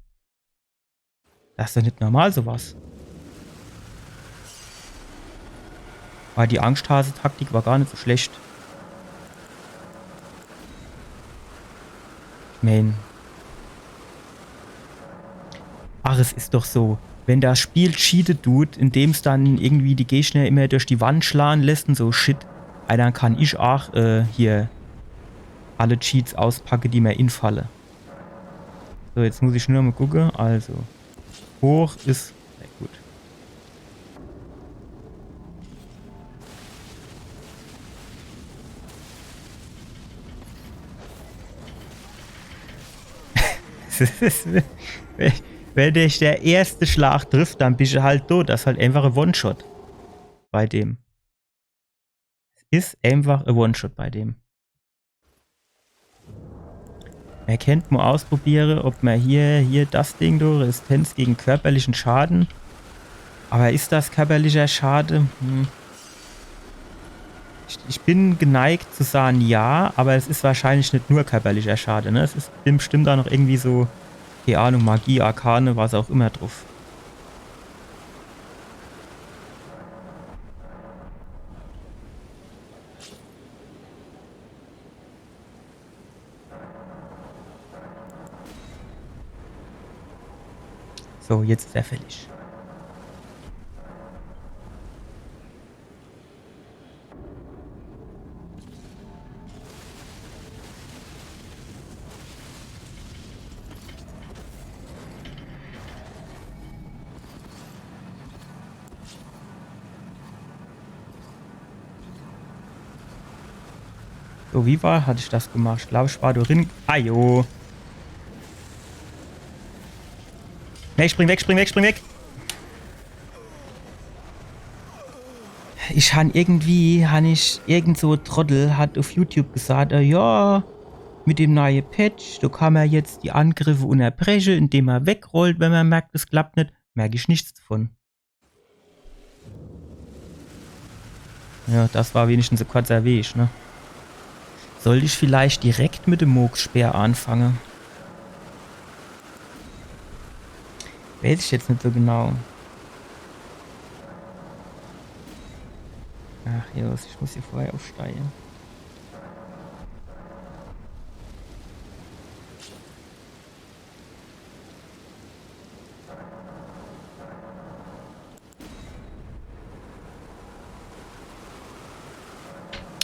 Das ist doch nicht normal, sowas. Aber die Angsthase-Taktik war gar nicht so schlecht. Ich meine... Ach, es ist doch so. Wenn das Spiel cheatet tut, indem es dann irgendwie die Gegner immer durch die Wand schlagen lässt und so Shit, dann kann ich auch hier alle Cheats auspacken, die mir infalle. So, jetzt muss ich nur mal gucken. Also, hoch ist... Sehr gut. Wenn dich der erste Schlag trifft, dann bist du halt tot. Das ist halt einfach ein One-Shot bei dem. Es ist einfach ein One-Shot bei dem. Man könnte mal ausprobieren, ob man hier das Ding durch, Resistenz gegen körperlichen Schaden. Aber ist das körperlicher Schaden? Ich bin geneigt zu sagen ja, aber es ist wahrscheinlich nicht nur körperlicher Schaden. Ne? Es ist bestimmt auch noch irgendwie so, keine Ahnung, Magie, Arkane, was auch immer drauf. So, jetzt ist er fällig. So, wie hatte ich das gemacht? Ich glaube, ich war drin. Ajo. Ne, spring weg, spring weg, spring weg. Irgend so Trottel hat auf YouTube gesagt, ja, mit dem neuen Patch, da kann man jetzt die Angriffe unterbrechen, indem man wegrollt, wenn man merkt, es klappt nicht. Merke ich nichts davon. Ja, das war wenigstens ein kurzer Weg, ne? Sollte ich vielleicht direkt mit dem Moogspeer anfangen? Weiß ich jetzt nicht so genau. Ach ja, ich muss hier vorher aufsteigen.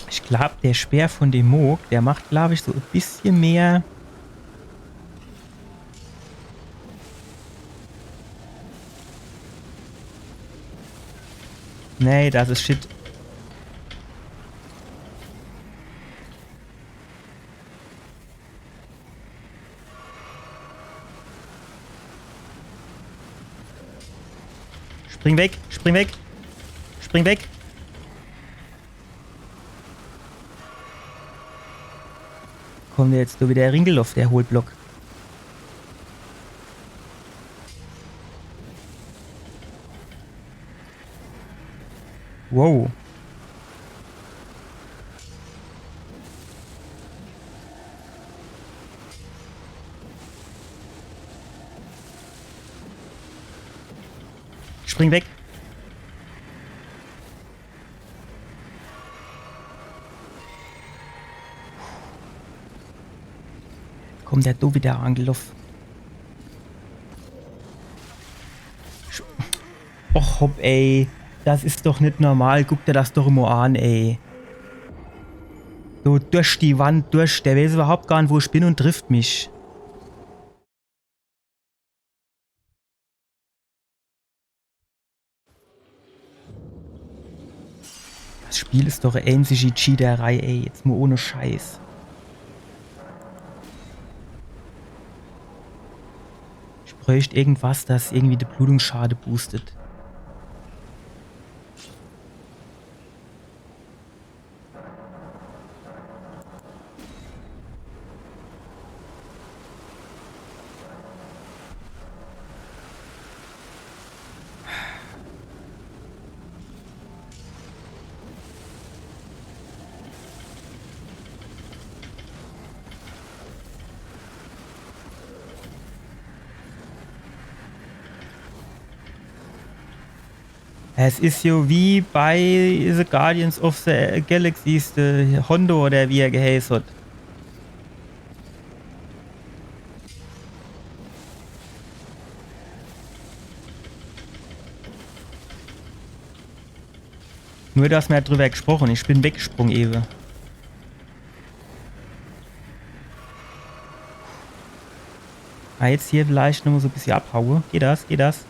Ich glaube, der Speer von dem Moog, der macht, glaube ich, so ein bisschen mehr... Nee, das ist Shit. Spring weg, spring weg, spring weg. Kommt jetzt so wieder der Ringelhoff, der Hohlblock. Wow. Spring weg. kommt der da wieder angelaufen. Och, hopp, ey. Das ist doch nicht normal. Guck dir das doch immer an, ey. So durch die Wand durch. Der weiß überhaupt gar nicht, wo ich bin und trifft mich. Das Spiel ist doch eine ähnliche Cheaterei, ey. Jetzt nur ohne Scheiß. Ich bräuchte irgendwas, das irgendwie die Blutungsschade boostet. Es ist so wie bei The Guardians of the Galaxies, der Hondo oder wie er geheißen hat. Nur, dass wir drüber gesprochen. Ich bin weggesprungen eben. Ah, jetzt hier vielleicht noch mal so ein bisschen abhaue. Geht das? Geht das?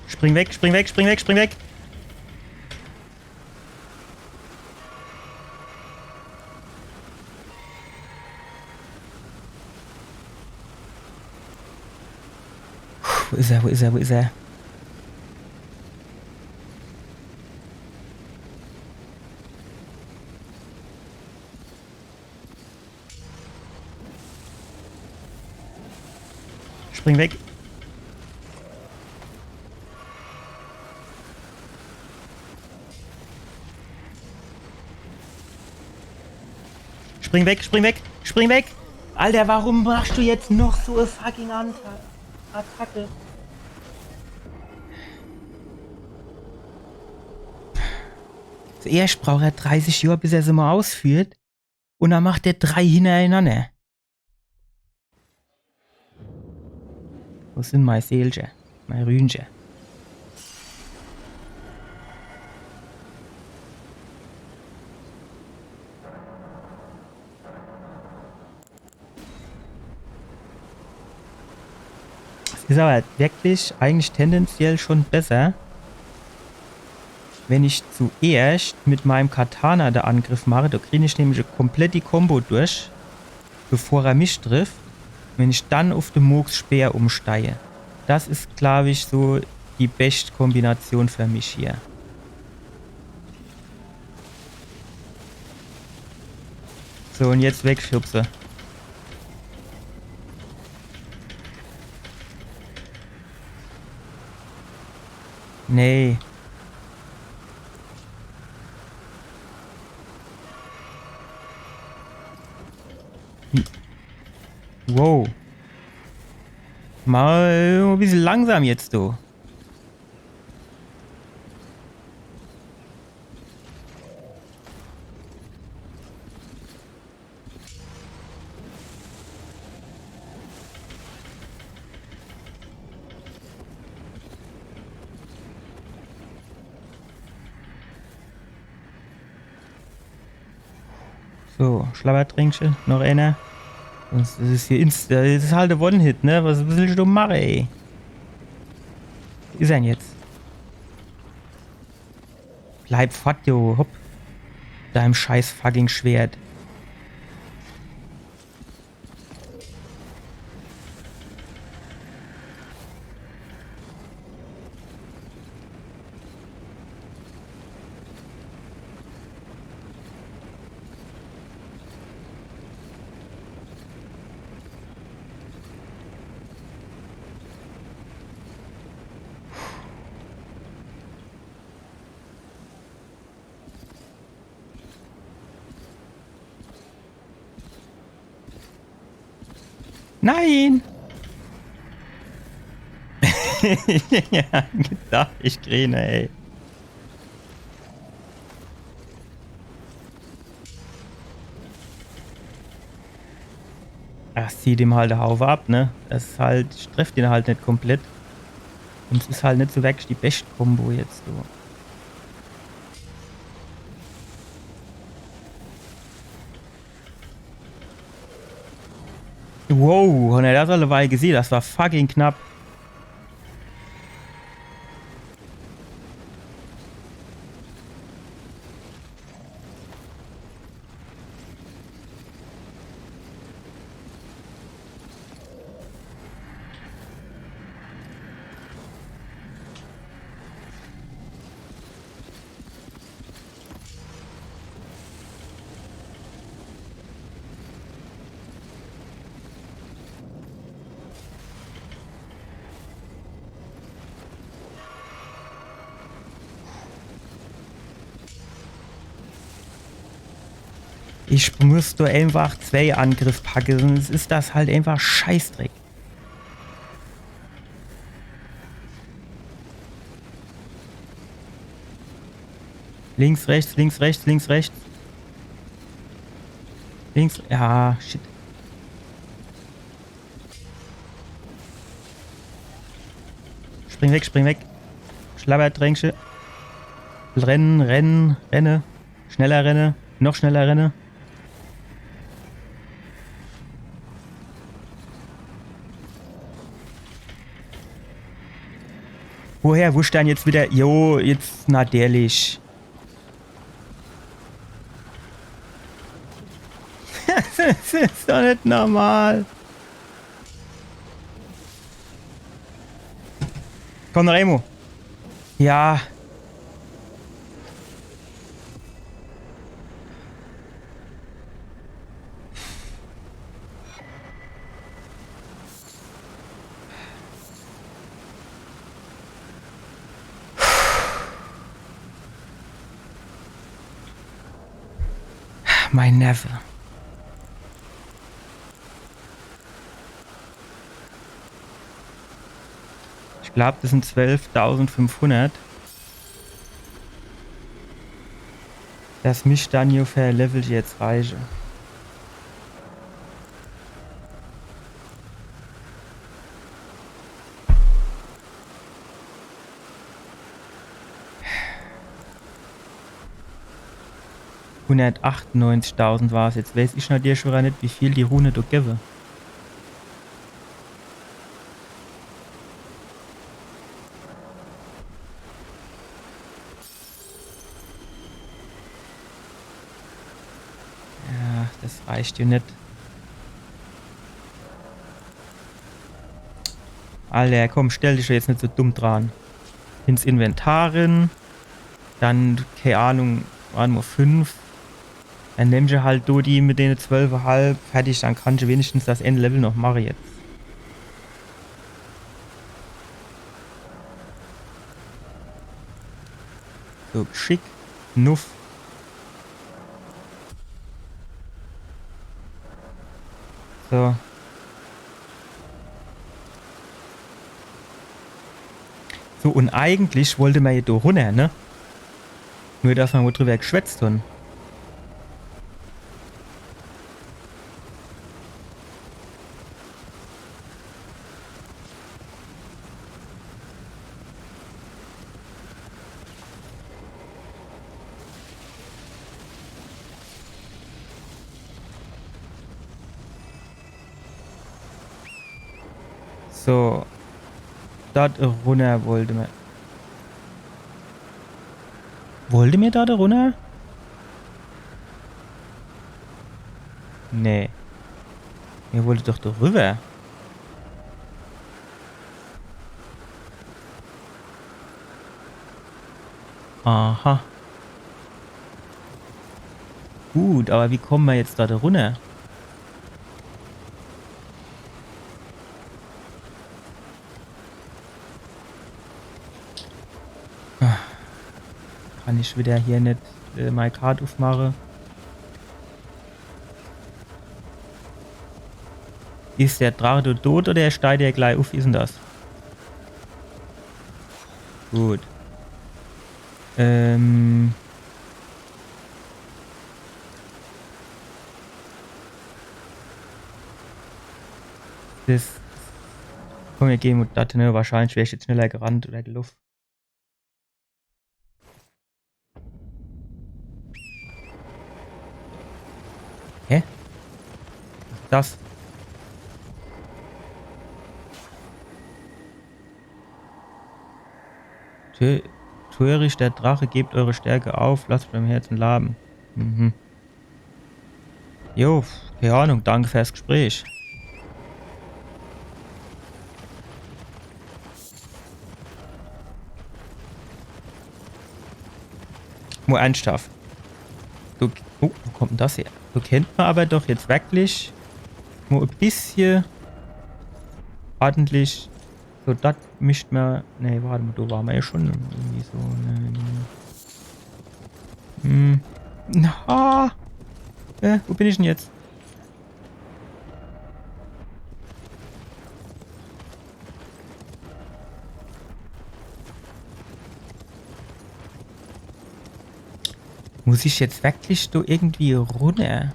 Spring weg, spring weg, spring weg, spring weg. Wo ist er, wo ist er, wo ist er? Spring weg. Spring weg, spring weg, spring weg! Alter, warum machst du jetzt noch so eine fucking Attacke? Zuerst braucht er 30 Jahre, bis er sie mal ausführt. Und dann macht er 3 hintereinander. Wo sind meine Seelchen? Meine Rühnchen? Ist aber wirklich eigentlich tendenziell schon besser, wenn ich zuerst mit meinem Katana den Angriff mache. Da kriege ich nämlich komplett die Combo durch, bevor er mich trifft. Wenn ich dann auf den Murks-Speer umsteige. Das ist, glaube ich, so die beste Kombination für mich hier. So, und jetzt wegschubse. Nee. Wow. Mal ein bisschen langsam jetzt, du. So, Schlabbertrinkchen, noch einer. Das ist hier das ist halt ein One-Hit, ne? Was willst du machen, ey? Wie ist er denn jetzt? Bleib fort, jo, hopp. Deinem scheiß fucking Schwert. Nein! Ja, gedacht, ich gräne, ey. Das zieht ihm halt der Haufe ab, ne? Das ist halt, trifft ihn halt nicht komplett. Und es ist halt nicht so wirklich die beste Kombo jetzt so. Wow, und er hat das alle Weile gesehen, das war fucking knapp. Ich muss nur einfach 2 Angriff packen, sonst ist das halt einfach Scheißdreck. Links, rechts, links, rechts, links, rechts. Links, ja, shit. Spring weg, spring weg. Schlabbertränkche. Rennen, rennen, renne. Schneller renne. Noch schneller renne. Woher? Wo stand jetzt wieder? Jo, jetzt natürlich. Das ist doch nicht normal. Komm, Remo. Ja. Mein Neffe. Ich glaube, das sind 12.500. Das mich dann hier für Level jetzt reiche. $198.000 war es. Jetzt weiß ich natürlich schon nicht, wie viel die Rune da gebe. Ja, das reicht ja nicht. Alter, komm, stell dich jetzt nicht so dumm dran. Ins Inventarin. Dann, keine Ahnung, waren nur 5. Dann nimm ich halt do die mit denen 12,5 fertig, dann kann ich wenigstens das Endlevel noch machen jetzt. So, schick, nuff. So. So, und eigentlich wollte man hier da runter, ne? Nur, dass wir mal drüber geschwätzt haben. So. Dort runter wollte man. Wollte mir da runter? Nee. Ihr wolltet doch da rüber. Aha. Gut, aber wie kommen wir jetzt da runter? Kann ich wieder hier nicht meine Karte aufmachen. Ist der Drache tot oder steigt der gleich auf? Wie ist denn das? Gut. Das. Komm, wir gehen mit das, ne? Wahrscheinlich wäre ich jetzt schneller gerannt oder gelaufen. Hä? Was ist das? Töricht, der Drache, gebt eure Stärke auf, lasst beim Herzen laben. Mhm. Jo, keine Ahnung, danke fürs Gespräch. Nur ernsthaft. Du, oh, wo kommt denn das her? Du kennt man aber doch jetzt wirklich nur ein bisschen ordentlich. So, das mischt man. Ne, warte mal, da waren wir ja schon irgendwie so. Na, wo bin ich denn jetzt? Muss ich jetzt wirklich da irgendwie runter?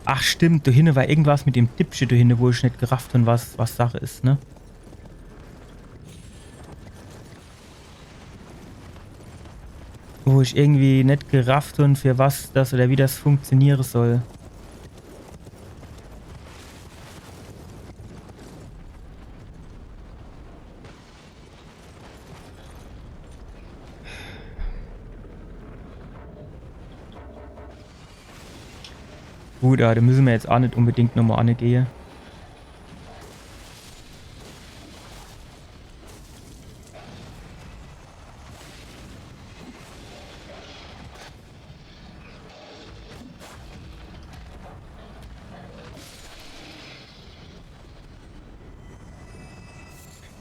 Ach stimmt, da hinten war irgendwas mit dem Tippchen da hinten, wo ich nicht gerafft habe, was Sache ist, ne? Wo ich irgendwie nicht gerafft habe, für was das oder wie das funktionieren soll. Gut, da müssen wir jetzt auch nicht unbedingt nochmal angehen.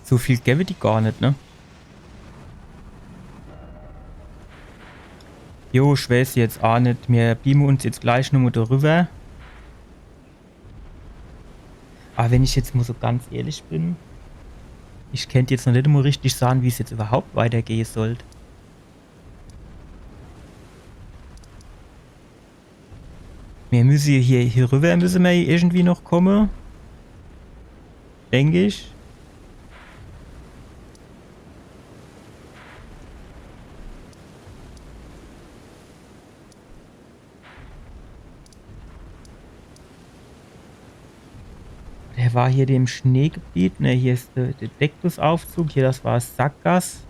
So viel gäbe die gar nicht, ne? Jo, ich weiß jetzt auch nicht. Wir beamen uns jetzt gleich nochmal darüber. Aber wenn ich jetzt mal so ganz ehrlich bin, ich könnte jetzt noch nicht mal richtig sagen, wie es jetzt überhaupt weitergehen sollte. Wir müssen hier rüber müssen wir irgendwie noch kommen. Denke ich. Der war hier dem Schneegebiet. Ne, hier ist der Deckbusaufzug. Hier, das war Sackgass.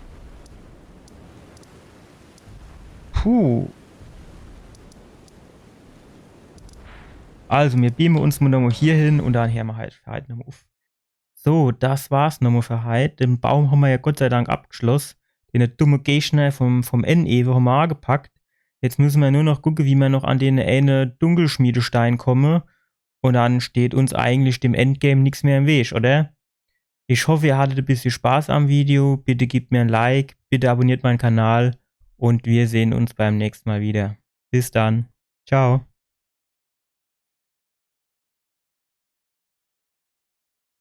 Puh. Also, wir beamen uns mal nochmal hier hin und dann hören wir halt für heute nochmal auf. So, das war's nochmal für heute. Den Baum haben wir ja Gott sei Dank abgeschlossen. Den dumme Gegner vom NE haben wir angepackt. Jetzt müssen wir nur noch gucken, wie wir noch an den einen Dunkelschmiedestein kommen. Und dann steht uns eigentlich dem Endgame nichts mehr im Weg, oder? Ich hoffe, ihr hattet ein bisschen Spaß am Video. Bitte gebt mir ein Like, bitte abonniert meinen Kanal und wir sehen uns beim nächsten Mal wieder. Bis dann. Ciao.